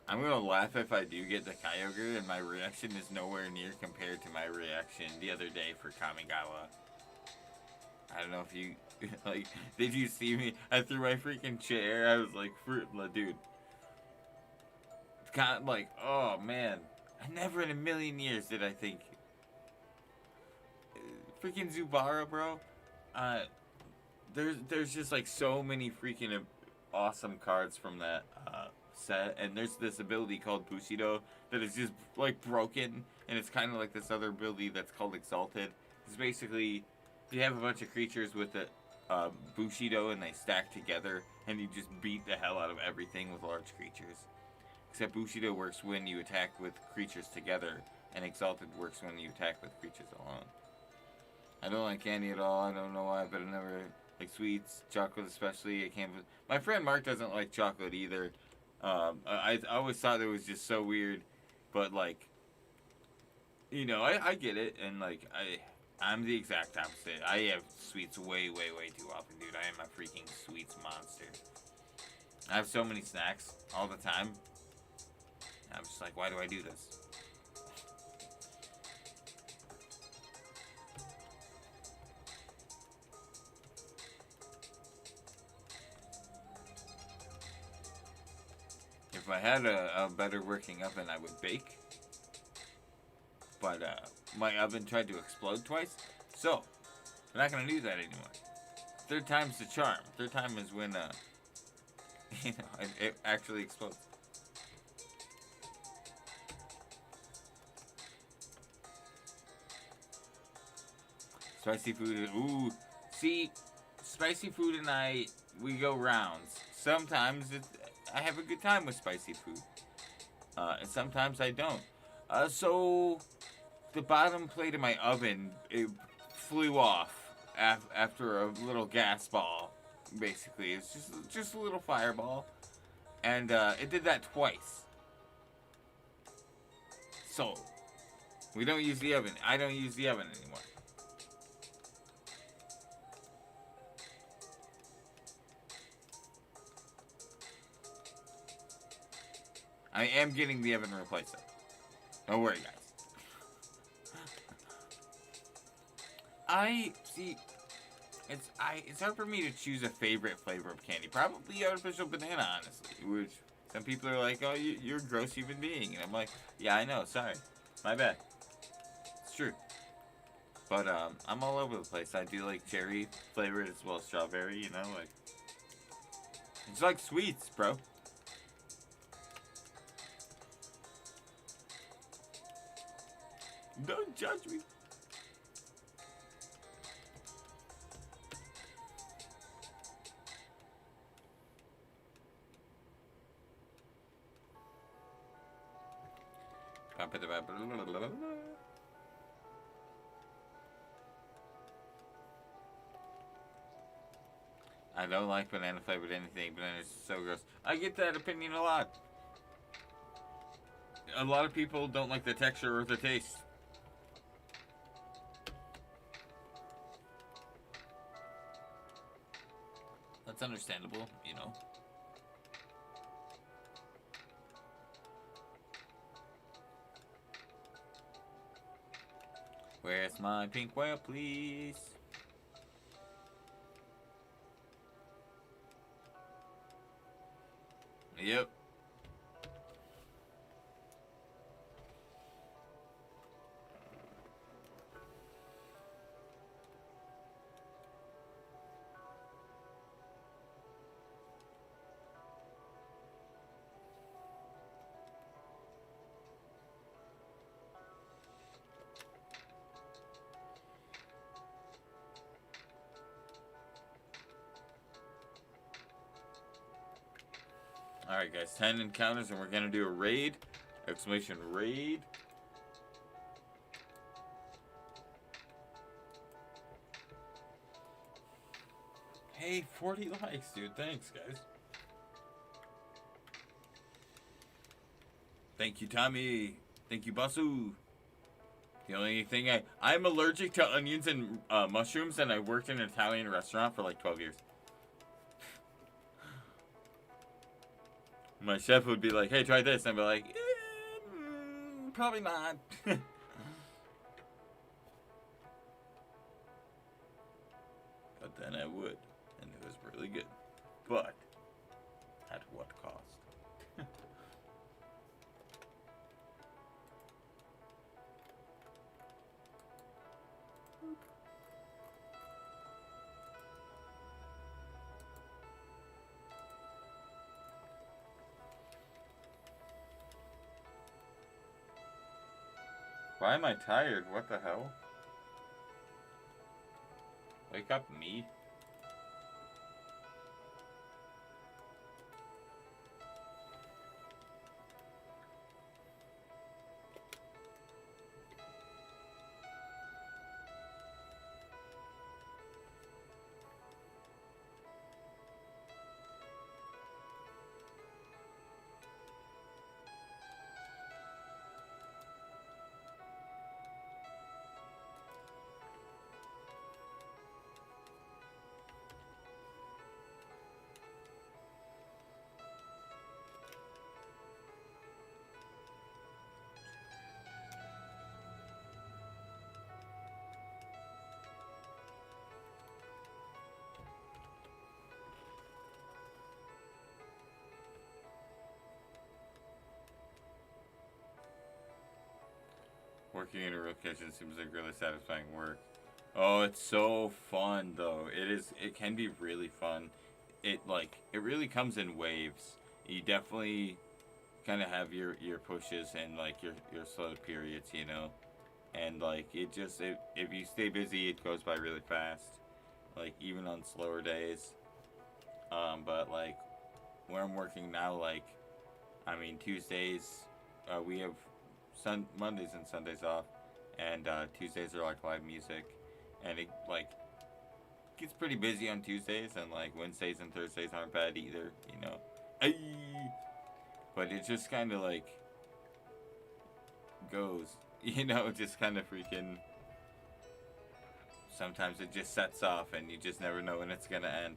I'm gonna laugh if I do get the Kyogre, and my reaction is nowhere near compared to my reaction the other day for Kamigawa. I don't know if you, like, did you see me? I threw my freaking chair. I was like, dude. It's kind of like, oh man. I never in a million years did I think. Freaking Zubara, bro. There's just like so many freaking awesome cards from that set, and there's this ability called Bushido that is just like broken, and it's kind of like this other ability that's called Exalted. It's basically you have a bunch of creatures with the Bushido and they stack together, and you just beat the hell out of everything with large creatures. Except Bushido works when you attack with creatures together, and Exalted works when you attack with creatures alone. I don't like candy at all. I don't know why, but I never like sweets, chocolate especially. I can't. My friend Mark doesn't like chocolate either. I always thought it was just so weird, but like, you know, I get it, and like I'm the exact opposite. I have sweets way too often, dude. I am a freaking sweets monster. I have so many snacks all the time. I'm just like, why do I do this? If I had a better working oven, I would bake. But my oven tried to explode twice, so we're not gonna do that anymore. Third time's the charm. Third time is when you know, it actually explodes. Spicy food. Ooh, see, spicy food and we go rounds. Sometimes I have a good time with spicy food, and sometimes I don't. So the bottom plate of my oven, it flew off after a little gas ball. Basically, it's just a little fireball, and it did that twice. So we don't use the oven. I don't use the oven anymore. I am getting the oven replaced though. Don't worry, guys. It's hard for me to choose a favorite flavor of candy. Probably artificial banana, honestly. Which some people are like, oh, you're a gross human being. And I'm like, yeah, I know, sorry. My bad. It's true. But I'm all over the place. I do like cherry flavored as well as strawberry, you know, like. It's like sweets, bro. Don't judge me. I don't like banana flavored anything. Banana is so gross. I get that opinion a lot. A lot of people don't like the texture or the taste. That's understandable, you know. Where's my pink whale, please? Yep. Alright guys, 10 encounters and we're gonna do a raid. Exclamation raid. Hey, 40 likes, dude. Thanks, guys. Thank you, Tommy. Thank you, Basu. The only thing I'm allergic to onions and mushrooms, and I worked in an Italian restaurant for like 12 years. My chef would be like, hey, try this. And I'd be like, probably not. But then I would. And it was really good. But at what cost? Why am I tired? What the hell? Wake up, me. Working in a real kitchen seems like really satisfying work. Oh, it's so fun though. It can be really fun. It really comes in waves. You definitely kind of have your pushes and like your slow periods, you know. And like if you stay busy, it goes by really fast. Like even on slower days. But like where I'm working now, like I mean Tuesdays, we have Mondays and Sundays off, and Tuesdays are like live music, and it like gets pretty busy on Tuesdays, and like Wednesdays and Thursdays aren't bad either, you know. Ay! But it just kind of like goes, you know, just kind of freaking. Sometimes it just sets off, and you just never know when it's gonna end.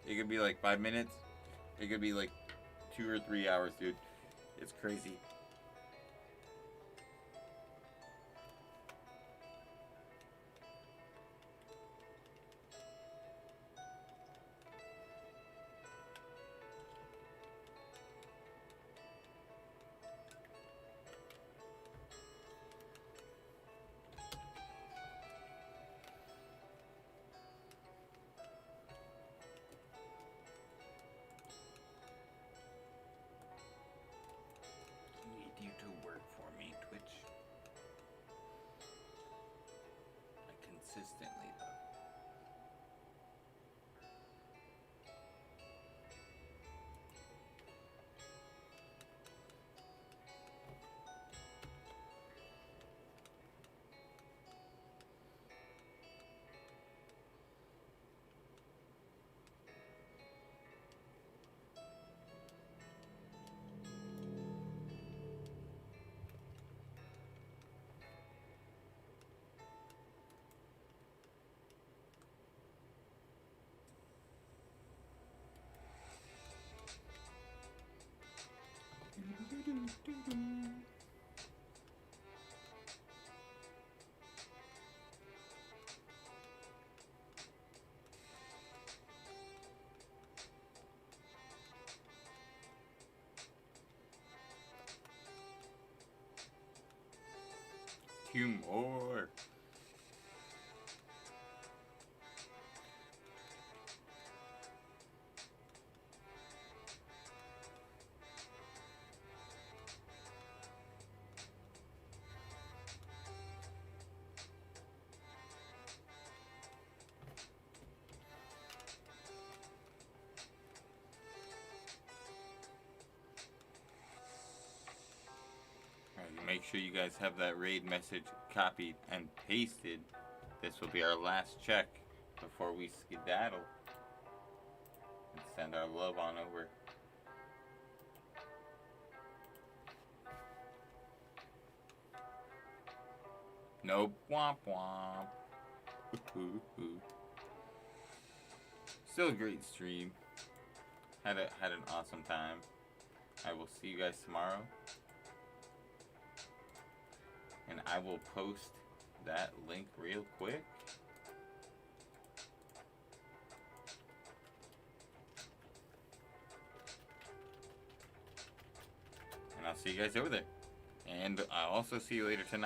It could be like 5 minutes. It could be like 2 or 3 hours, dude. It's crazy. Two more. Alright, make sure you guys have that raid message copied and pasted. This will be our last check before we skedaddle and send our love on over. Nope. Womp womp. Still a great stream. Had an awesome time. I will see you guys tomorrow. And I will post that link real quick. And I'll see you guys over there. And I'll also see you later tonight.